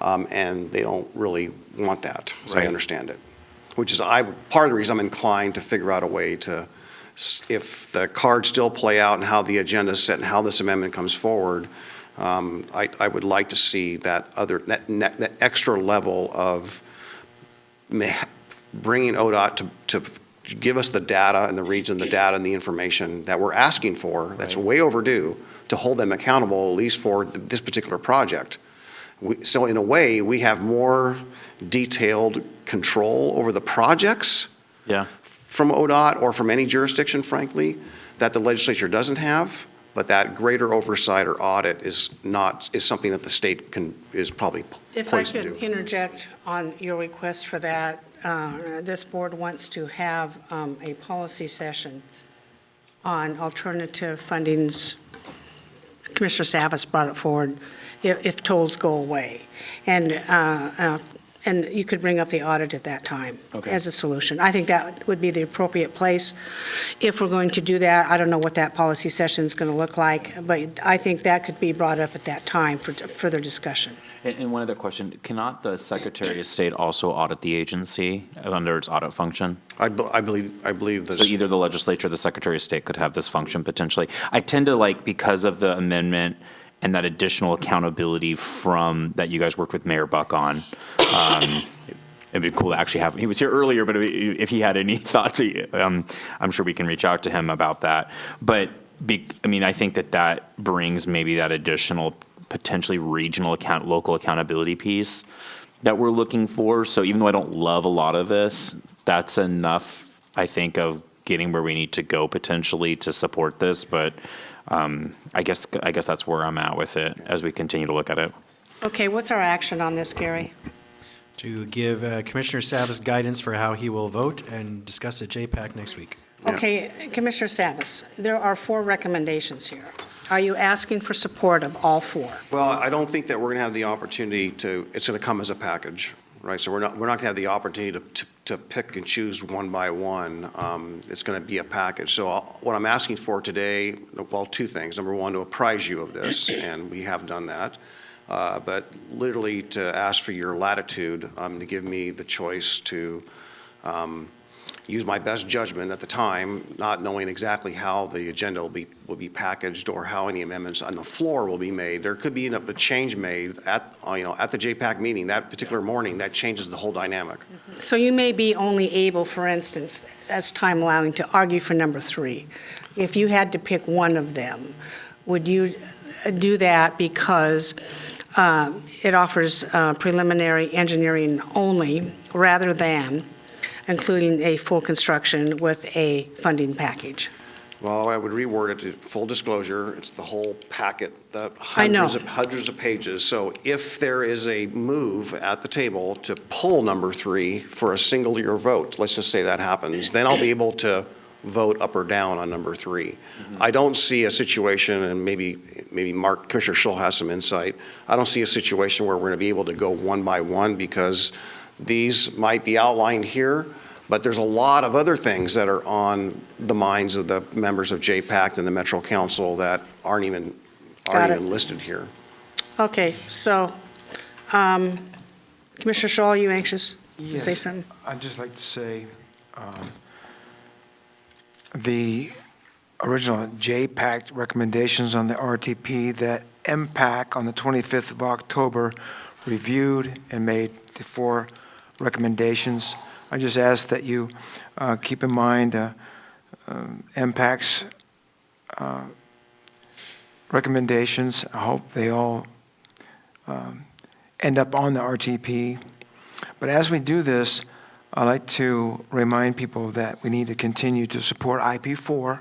Speaker 6: and they don't really want that, as I understand it. Which is part of the reason I'm inclined to figure out a way to, if the cards still play out and how the agenda is set and how this amendment comes forward, I would like to see that extra level of bringing ODOT to give us the data in the region, the data and the information that we're asking for, that's way overdue, to hold them accountable, at least for this particular project. So in a way, we have more detailed control over the projects from ODOT or from any jurisdiction, frankly, that the legislature doesn't have, but that greater oversight or audit is something that the state is probably
Speaker 1: If I
Speaker 6: poised to do.
Speaker 1: could interject on your request for that, this board wants to have a policy session on alternative fundings. Commissioner Savas brought it forward, if tolls go away. And And you could bring up the audit at that time
Speaker 5: Okay.
Speaker 1: as a solution. I think that would be the appropriate place. If we're going to do that, I don't know what that policy session is going to look like, but I think that could be brought up at that time for further discussion.
Speaker 5: And one other question, cannot the Secretary of State also audit the agency under its audit function?
Speaker 6: I believe this.
Speaker 5: So either the legislature or the Secretary of State could have this function potentially. I tend to like, because of the amendment and that additional accountability from, that you guys worked with Mayor Buck on, it'd be cool to actually have, he was here earlier, but if he had any thoughts, I'm sure we can reach out to him about that. But, I think that brings maybe that additional potentially regional local accountability piece that we're looking for. So even though I don't love a lot of this, that's enough, I think, of getting where we need to go potentially to support this. But I guess that's where I'm at with it as we continue to look at it.
Speaker 1: Okay, what's our action on this, Gary?
Speaker 2: To give Commissioner Savas guidance for how he will vote and discuss at JPAC next week.
Speaker 1: Okay, Commissioner Savas, there are 4 recommendations here. Are you asking for support of all 4?
Speaker 6: Well, I don't think that we're going to have the opportunity to, it's going to come as a package, right? So we're not going to have the opportunity to pick and choose one by one. It's going to be a package. So what I'm asking for today, well, 2 things. Number 1, to apprise you of this, and we have done that. But literally to ask for your latitude, to give me the choice to use my best judgment at the time, not knowing exactly how the agenda will be packaged or how any amendments on the floor will be made. There could be a change made at the JPAC meeting that particular morning that changes the whole dynamic.
Speaker 1: So you may be only able, for instance, as time allowing, to argue for number 3. If you had to pick one of them, would you do that because it offers preliminary engineering only rather than including a full construction with a funding package?
Speaker 6: Well, I would reword it to full disclosure. It's the whole packet, the
Speaker 1: I know.
Speaker 6: hundreds of pages. So if there is a move at the table to pull number 3 for a single year vote, let's just say that happens, then I'll be able to vote up or down on number 3. I don't see a situation, and maybe Commissioner Schull has some insight. I don't see a situation where we're going to be able to go one by one because these might be outlined here, but there's a lot of other things that are on the minds of the members of JPAC and the Metro Council that aren't even listed here.
Speaker 1: Okay, so Commissioner Shaw, are you anxious to say something?
Speaker 7: I'd just like to say the original JPAC recommendations on the RTP that MPAC on the 25th of October reviewed and made the 4 recommendations. I just ask that you keep in mind MPAC's recommendations. I hope they all end up on the RTP. But as we do this, I'd like to remind people that we need to continue to support IP4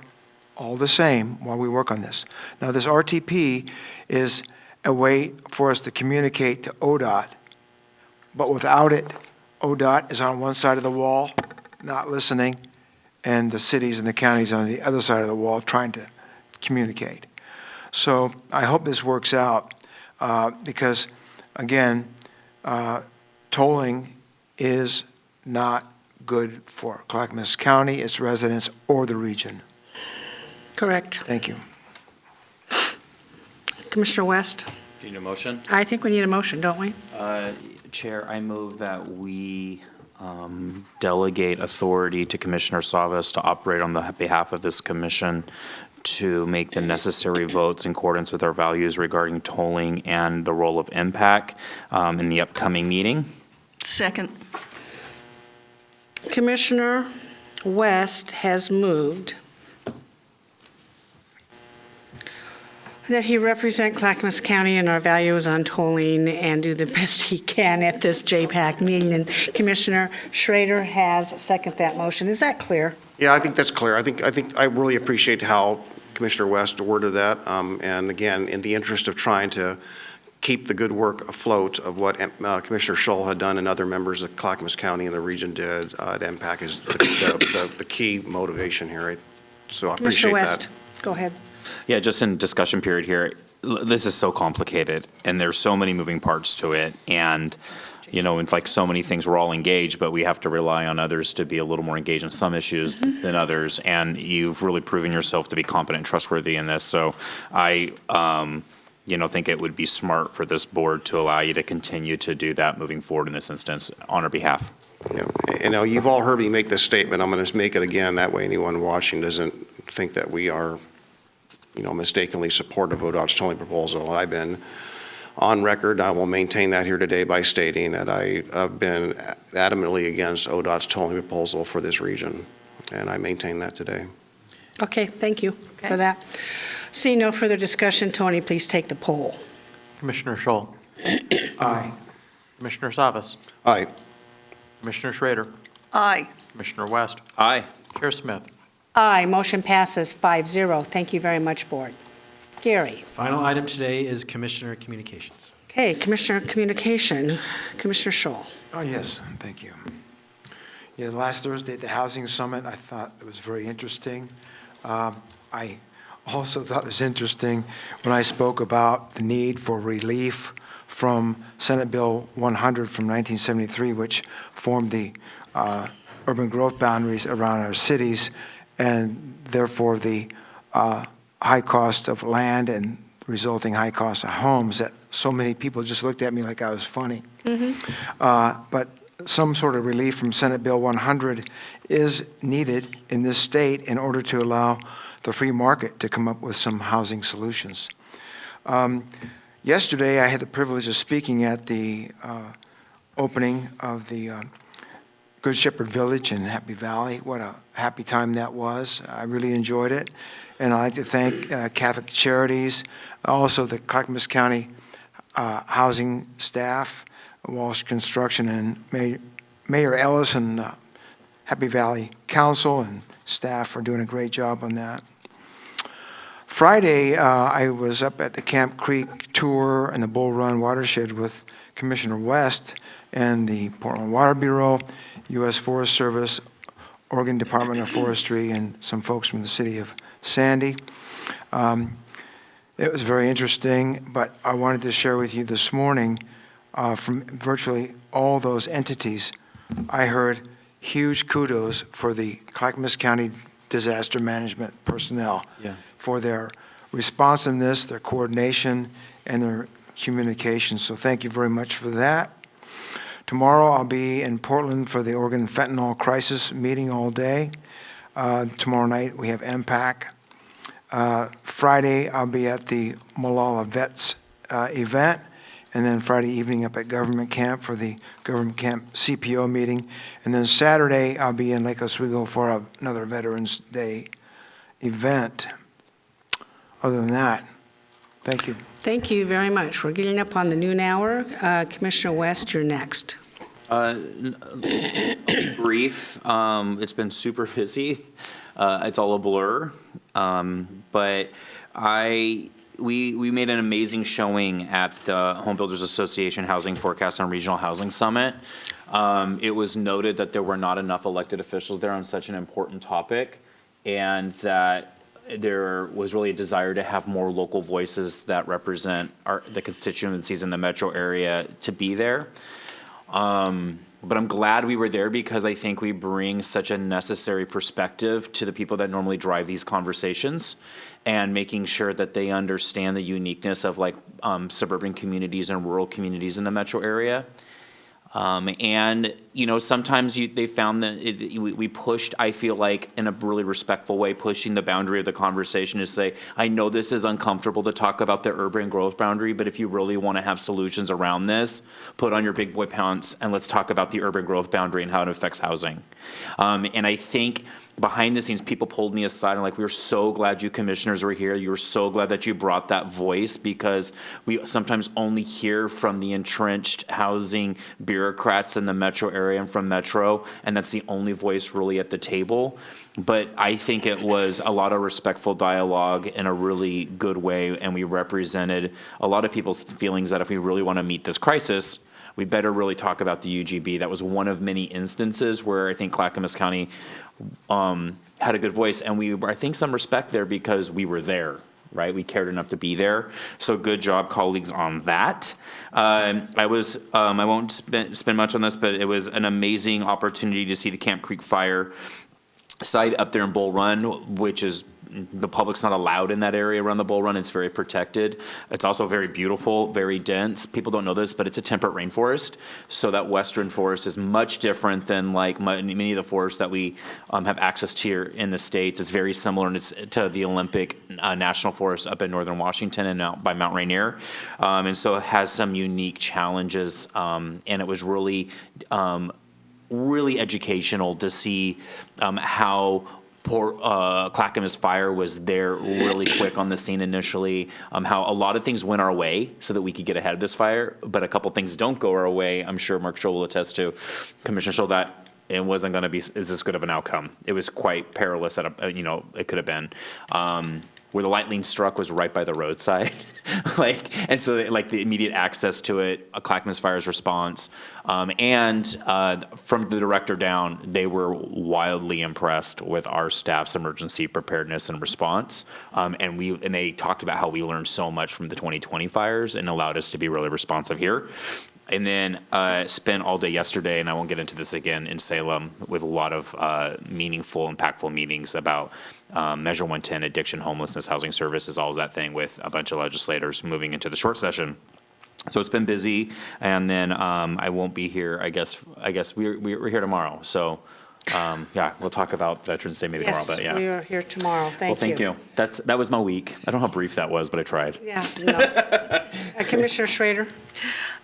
Speaker 7: all the same while we work on this. Now, this RTP is a way for us to communicate to ODOT, but without it, ODOT is on one side of the wall, not listening, and the cities and the counties on the other side of the wall trying to communicate. So I hope this works out because, again, tolling is not good for Clackamas County, its residents, or the region.
Speaker 1: Correct.
Speaker 7: Thank you.
Speaker 1: Commissioner West?
Speaker 5: Do you need a motion?
Speaker 1: I think we need a motion, don't we?
Speaker 5: Chair, I move that we delegate authority to Commissioner Savas to operate on the behalf of this commission to make the necessary votes in accordance with our values regarding tolling and the role of MPAC in the upcoming meeting.
Speaker 8: Second.
Speaker 1: Commissioner West has moved that he represent Clackamas County and our values on tolling and do the best he can at this JPAC meeting. And Commissioner Schrader has seconded that motion. Is that clear?
Speaker 6: Yeah, I think that's clear. I think I really appreciate how Commissioner West worded that. And again, in the interest of trying to keep the good work afloat of what Commissioner Schull had done and other members of Clackamas County and the region did at MPAC is the key motivation here. Right? So I appreciate
Speaker 1: Commissioner West,
Speaker 6: that.
Speaker 1: go ahead.
Speaker 5: Yeah, just in discussion period here, this is so complicated and there's so many moving parts to it. And you know, it's like so many things, we're all engaged, but we have to rely on others to be a little more engaged in some issues than others. And you've really proven yourself to be competent and trustworthy in this. So I, you know, think it would be smart for this board to allow you to continue to do that moving forward in this instance on our behalf.
Speaker 6: Yeah. And now, you've all heard me make this statement. I'm going to make it again. That way anyone watching doesn't think that we are, you know, mistakenly supportive of ODOT's tolling proposal. I've been on record, I will maintain that here today by stating that I have been adamantly against ODOT's tolling proposal for this region, and I maintain that today.
Speaker 1: Okay, thank you for that. Seeing no further discussion, Tony, please take the poll.
Speaker 10: Commissioner Scholl.
Speaker 7: Aye.
Speaker 10: Commissioner Savas.
Speaker 6: Aye.
Speaker 10: Commissioner Schrader.
Speaker 8: Aye.
Speaker 10: Commissioner West.
Speaker 5: Aye.
Speaker 10: Chair Smith.
Speaker 1: Aye, motion passes 5-0. Thank you very much, Board. Gary.
Speaker 2: Final item today is Commissioner Communications.
Speaker 1: Okay, Commissioner Communication, Commissioner Scholl.
Speaker 7: Oh, yes, thank you. Yeah, last Thursday at the Housing Summit, I thought it was very interesting. I also thought it was interesting when I spoke about the need for relief from Senate Bill 100 from 1973, which formed the urban growth boundaries around our cities, and therefore the high cost of land and resulting high cost of homes that so many people just looked at me like I was funny. But some sort of relief from Senate Bill 100 is needed in this state in order to allow the free market to come up with some housing solutions. Yesterday, I had the privilege of speaking at the opening of the Good Shepherd Village in Happy Valley. What a happy time that was. I really enjoyed it. And I'd like to thank Catholic Charities, also the Clackamas County housing staff, Walsh Construction, and Mayor Ellis and Happy Valley Council and staff are doing a great job on that. Friday, I was up at the Camp Creek tour and the Bull Run watershed with Commissioner West and the Portland Water Bureau, U.S. Forest Service, Oregon Department of Forestry, and some folks from the city of Sandy. It was very interesting, but I wanted to share with you this morning from virtually all those entities, I heard huge kudos for the Clackamas County disaster management personnel for their responsiveness, their coordination, and their communication. So thank you very much for that. Tomorrow I'll be in Portland for the Oregon Fentanyl Crisis meeting all day. Tomorrow night we have MPAC. Friday I'll be at the Molalla Vets event, and then Friday evening up at Government Camp for the Government Camp CPO meeting. And then Saturday I'll be in Lake Oswego for another Veterans Day event. Other than that, thank you.
Speaker 1: Thank you very much. We're getting up on the noon hour. Commissioner West, you're next.
Speaker 5: Brief. It's been super busy. It's all a blur. But we made an amazing showing at the Home Builders Association Housing Forecast and Regional Housing Summit. It was noted that there were not enough elected officials there on such an important topic, and that there was really a desire to have more local voices that represent the constituencies in the metro area to be there. But I'm glad we were there because I think we bring such a necessary perspective to the people that normally drive these conversations, and making sure that they understand the uniqueness of like suburban communities and rural communities in the metro area. And, you know, sometimes they found that we pushed, I feel like, in a really respectful way, pushing the boundary of the conversation to say, I know this is uncomfortable to talk about the urban growth boundary, but if you really want to have solutions around this, put on your big boy pants and let's talk about the urban growth boundary and how it affects housing. And I think behind the scenes, people pulled me aside and like, we were so glad you commissioners were here. You were so glad that you brought that voice, because we sometimes only hear from the entrenched housing bureaucrats in the metro area and from Metro, and that's the only voice really at the table. But I think it was a lot of respectful dialogue in a really good way, and we represented a lot of people's feelings that if we really want to meet this crisis, we better really talk about the UGB. That was one of many instances where I think Clackamas County had a good voice, and I think some respect there because we were there. right? We cared enough to be there. So good job, colleagues, on that. I won't spend much on this, but it was an amazing opportunity to see the Camp Creek Fire site up there in Bull Run, which is, the public's not allowed in that area around the Bull Run. It's very protected. It's also very beautiful, very dense. People don't know this, but it's a temperate rainforest. So that western forest is much different than like many of the forests that we have access to here in the States. It's very similar to the Olympic National Forest up in northern Washington and out by Mount Rainier. And so it has some unique challenges. And it was really educational to see how Clackamas Fire was there really quick on the scene initially, how a lot of things went our way so that we could get ahead of this fire, but a couple things don't go our way. I'm sure Mark Scholl will attest to, Commissioner Scholl, that it wasn't going to be is this good of an outcome. It was quite perilous it could have been. Where the lightning struck was right by the roadside, and so the immediate access to it, Clackamas Fire's response, and from the director down, they were wildly impressed with our staff's emergency preparedness and response, and they talked about how we learned so much from the 2020 fires and allowed us to be really responsive here. And then spent all day yesterday, and I won't get into this again, in Salem with a lot of meaningful, impactful meetings about Measure 110, addiction, homelessness, housing services, all of that thing with a bunch of legislators moving into the short session. So it's been busy, and then I won't be here. I guess we're here tomorrow. So we'll talk about Veterans Day maybe tomorrow. But yeah,
Speaker 1: we are here tomorrow. Thank you.
Speaker 5: That was my week. I don't know how brief that was, but I tried.
Speaker 1: Yeah. No. Commissioner Schrader.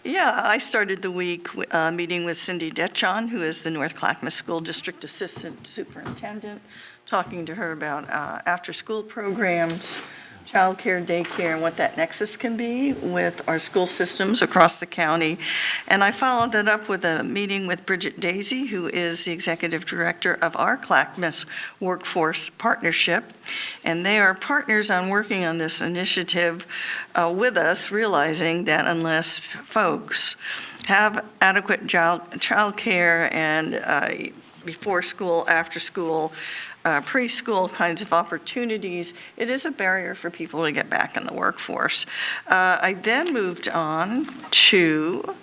Speaker 8: Yeah, I started the week meeting with Cindy Detchon, who is the North Clackamas School District Assistant Superintendent, talking to her about after-school programs, childcare, daycare, and what that nexus can be with our school systems across the county. And I followed that up with a meeting with Bridget Daisy, who is the Executive Director of our Clackamas Workforce Partnership. And they are partners on working on this initiative with us, realizing that unless folks have adequate childcare and before school, after school, preschool kinds of opportunities, it is a barrier for people to get back in the workforce. I then moved on to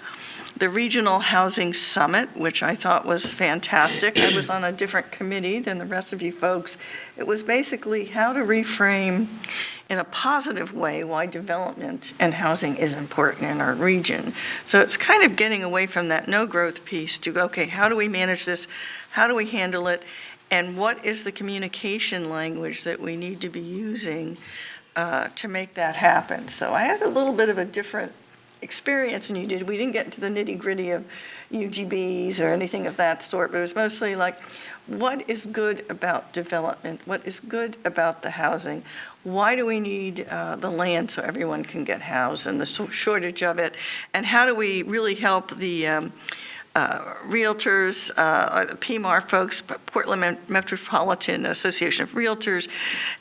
Speaker 8: the Regional Housing Summit, which I thought was fantastic. I was on a different committee than the rest of you folks. It was basically how to reframe in a positive way why development and housing is important in our region. So it's kind of getting away from that no growth piece to, okay, how do we manage this? How do we handle it? And what is the communication language that we need to be using to make that happen? So I had a little bit of a different experience than you did. We didn't get into the nitty-gritty of UGBs or anything of that sort, but it was mostly like, what is good about development? What is good about the housing? Why do we need the land so everyone can get housed and the shortage of it? And how do we really help the realtors, the PMAR folks, Portland Metropolitan Association of Realtors,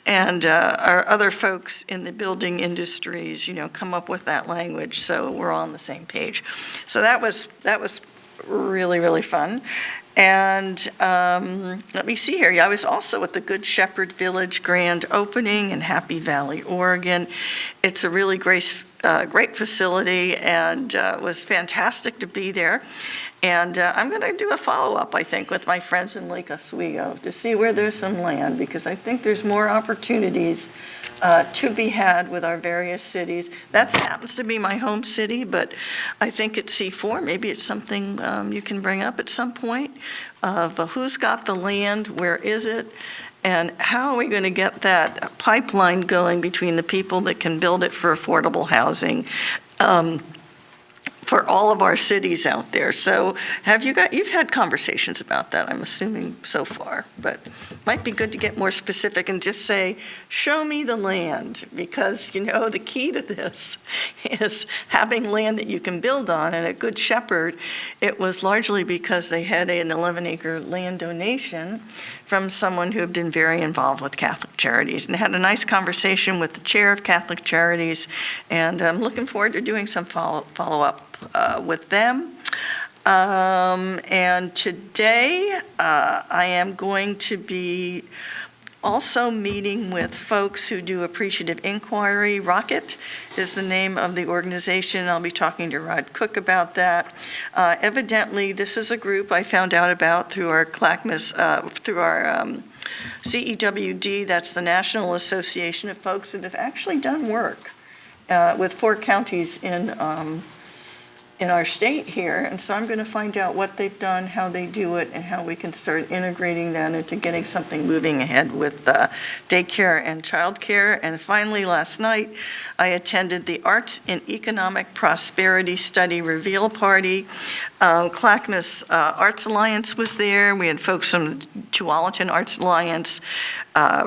Speaker 8: and our other folks in the building industries, come up with that language so we're all on the same page. So that was really, really fun. And let me see here. I was also at the Good Shepherd Village grand opening in Happy Valley, Oregon. It's a really great facility, and it was fantastic to be there. And I'm going to do a follow-up, I think, with my friends in Lake Oswego to see where there's some land, because I think there's more opportunities to be had with our various cities. That happens to be my home city, but I think at C4, maybe it's something you can bring up at some point of who's got the land, where is it, and how are we going to get that pipeline going between the people that can build it for affordable housing for all of our cities out there. So you've had conversations about that, I'm assuming, so far, but might be good to get more specific and just say, show me the land, because, the key to this is having land that you can build on. And at Good Shepherd, it was largely because they had an 11-acre land donation from someone who had been very involved with Catholic Charities, and had a nice conversation with the chair of Catholic Charities, and I'm looking forward to doing some follow-up with them. And today, I am going to be Also meeting with folks who do appreciative inquiry. Rocket is the name of the organization. I'll be talking to Rod Cook about that. Evidently, this is a group I found out about through our CEWD, that's the National Association of Folks that have actually done work with 4 counties in our state here. And so I'm going to find out what they've done, how they do it, and how we can start integrating that into getting something moving ahead with daycare and childcare. And finally, last night, I attended the Arts and Economic Prosperity Study Reveal Party. Clackamas Arts Alliance was there. We had folks from Tualatin Arts Alliance,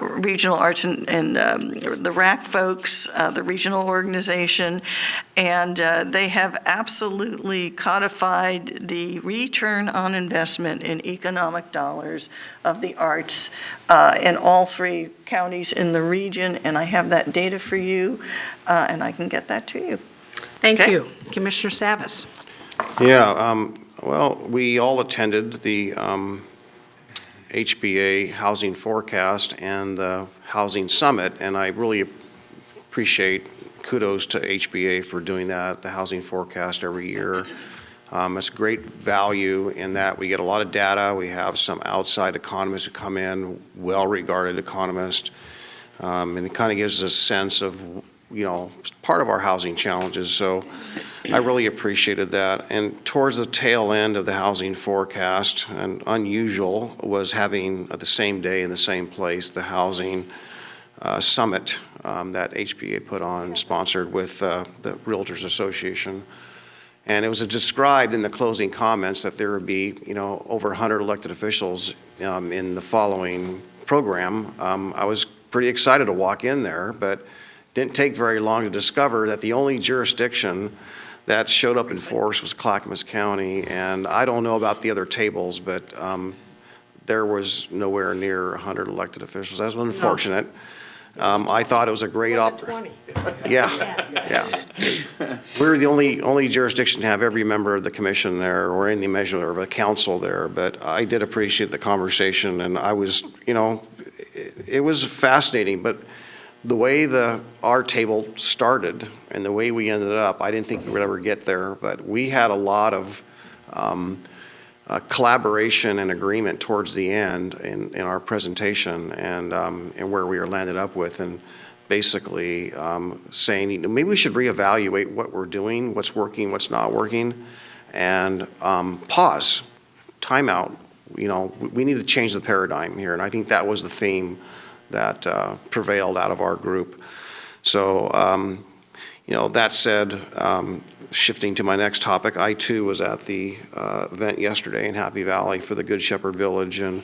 Speaker 8: Regional Arts and the RAC folks, the regional organization, and they have absolutely codified the return on investment in economic dollars of the arts in all 3 counties in the region, and I have that data for you, and I can get that to you.
Speaker 1: Thank
Speaker 8: Okay.
Speaker 1: you. Commissioner Savas.
Speaker 6: Yeah, well, we all attended the HBA Housing Forecast and the Housing Summit, and I really appreciate kudos to HBA for doing that, the Housing Forecast every year. It's great value in that we get a lot of data. We have some outside economists who come in, well-regarded economists, and it kind of gives us a sense of, part of our housing challenges. So I really appreciated that. And towards the tail end of the Housing Forecast, and unusual, was having the same day in the same place, the Housing Summit that HBA put on, sponsored with the Realtors Association. And it was described in the closing comments that there would be, over 100 elected officials in the following program. I was pretty excited to walk in there, but didn't take very long to discover that the only jurisdiction that showed up in force was Clackamas County. And I don't know about the other tables, but there was nowhere near 100 elected officials. That was unfortunate. I thought it was a great Yeah. We're the only jurisdiction to have every member of the commission there, or any measure of a council there. But I did appreciate the conversation, and I was, it was fascinating. But the way our table started and the way we ended up, I didn't think we would ever get there. But we had a lot of collaboration and agreement towards the end in our presentation, and where we are landed up with, and basically saying maybe we should reevaluate what we're doing, what's working, what's not working, and pause, time out. We need to change the paradigm here, and I think that was the theme that prevailed out of our group. So that said, shifting to my next topic, I too was at the event yesterday in Happy Valley for the Good Shepherd Village, and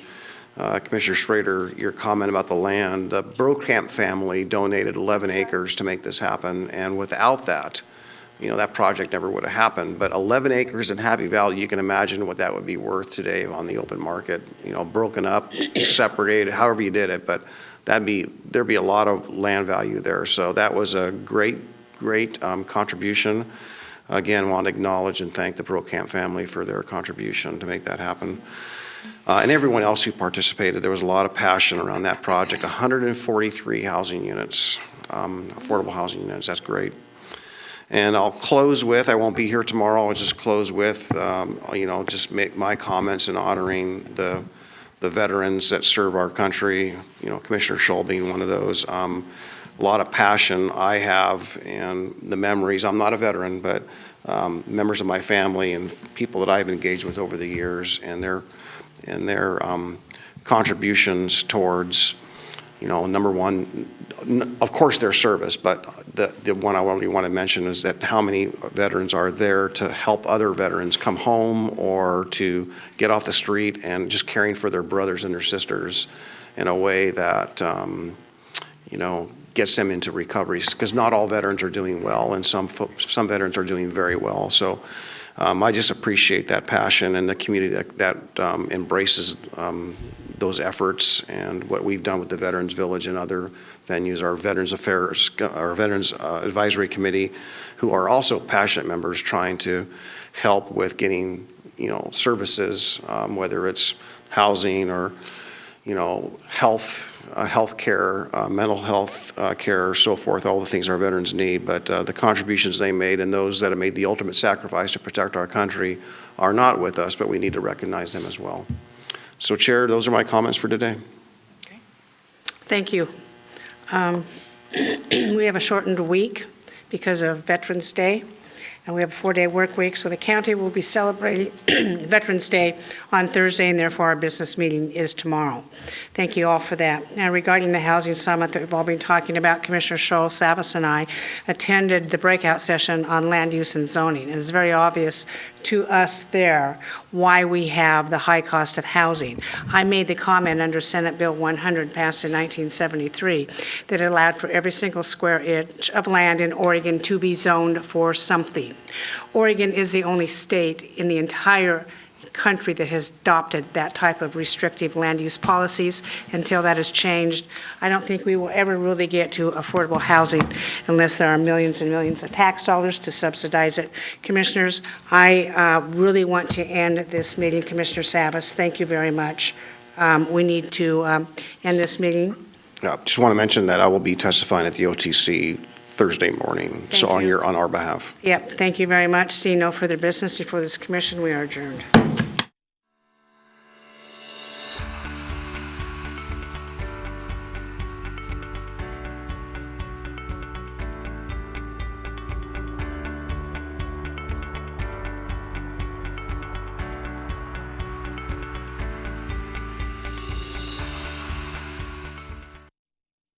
Speaker 6: Commissioner Schrader, your comment about the land, the Brokamp family donated 11 acres to make this happen, and without that, that project never would have happened. But 11 acres in Happy Valley, you can imagine what that would be worth today on the open market, broken up, separated, however you did it, but there'd be a lot of land value there. So that was a great contribution. Again, want to acknowledge and thank the Brokamp family for their contribution to make that happen. And everyone else who participated. There was a lot of passion around that project. 143 housing units, affordable housing units. That's great. And I'll close with, I won't be here tomorrow, I'll just close with, just make my comments in honoring the veterans that serve our country, Commissioner Shull being one of those. A lot of passion I have, and the memories. I'm not a veteran, but members of my family and people that I've engaged with over the years, and their contributions towards, number one, of course, their service, but the one I really want to mention is that how many veterans are there to help other veterans come home or to get off the street, and just caring for their brothers and their sisters in a way that, gets them into recovery, because not all veterans are doing well, and some veterans are doing very well. So I just appreciate that passion and the community that embraces those efforts, and what we've done with the Veterans Village and other venues, our Veterans Affairs, our Veterans Advisory Committee, who are also passionate members trying to help with getting, services, whether it's housing or, health, healthcare, mental health care, so forth, all the things our veterans need. But the contributions they made and those that have made the ultimate sacrifice to protect our country are not with us, but we need to recognize them as well. So, Chair, those are my comments for today.
Speaker 1: Thank you. We have a shortened week because of Veterans Day, and we have a 4-day work week, so the county will be celebrating Veterans Day on Thursday, and therefore our business meeting is tomorrow. Thank you all for that. Now, regarding the Housing Summit that we've all been talking about, Commissioner Scholl, Savas, and I attended the breakout session on land use and zoning, and it was very obvious to us there why we have the high cost of housing. I made the comment under Senate Bill 100, passed in 1973, that it allowed for every single square inch of land in Oregon to be zoned for something. Oregon is the only state in the entire country that has adopted that type of restrictive land use policies. Until that is changed, I don't think we will ever really get to affordable housing unless there are millions and millions of tax dollars to subsidize it. Commissioners, I really want to end this meeting. Commissioner Savas, thank you very much. We need to end this meeting.
Speaker 6: Just want to mention that I will be testifying at the OTC Thursday morning, so on our behalf.
Speaker 1: Yep, thank you very much. Seeing no further business before this commission, we are adjourned.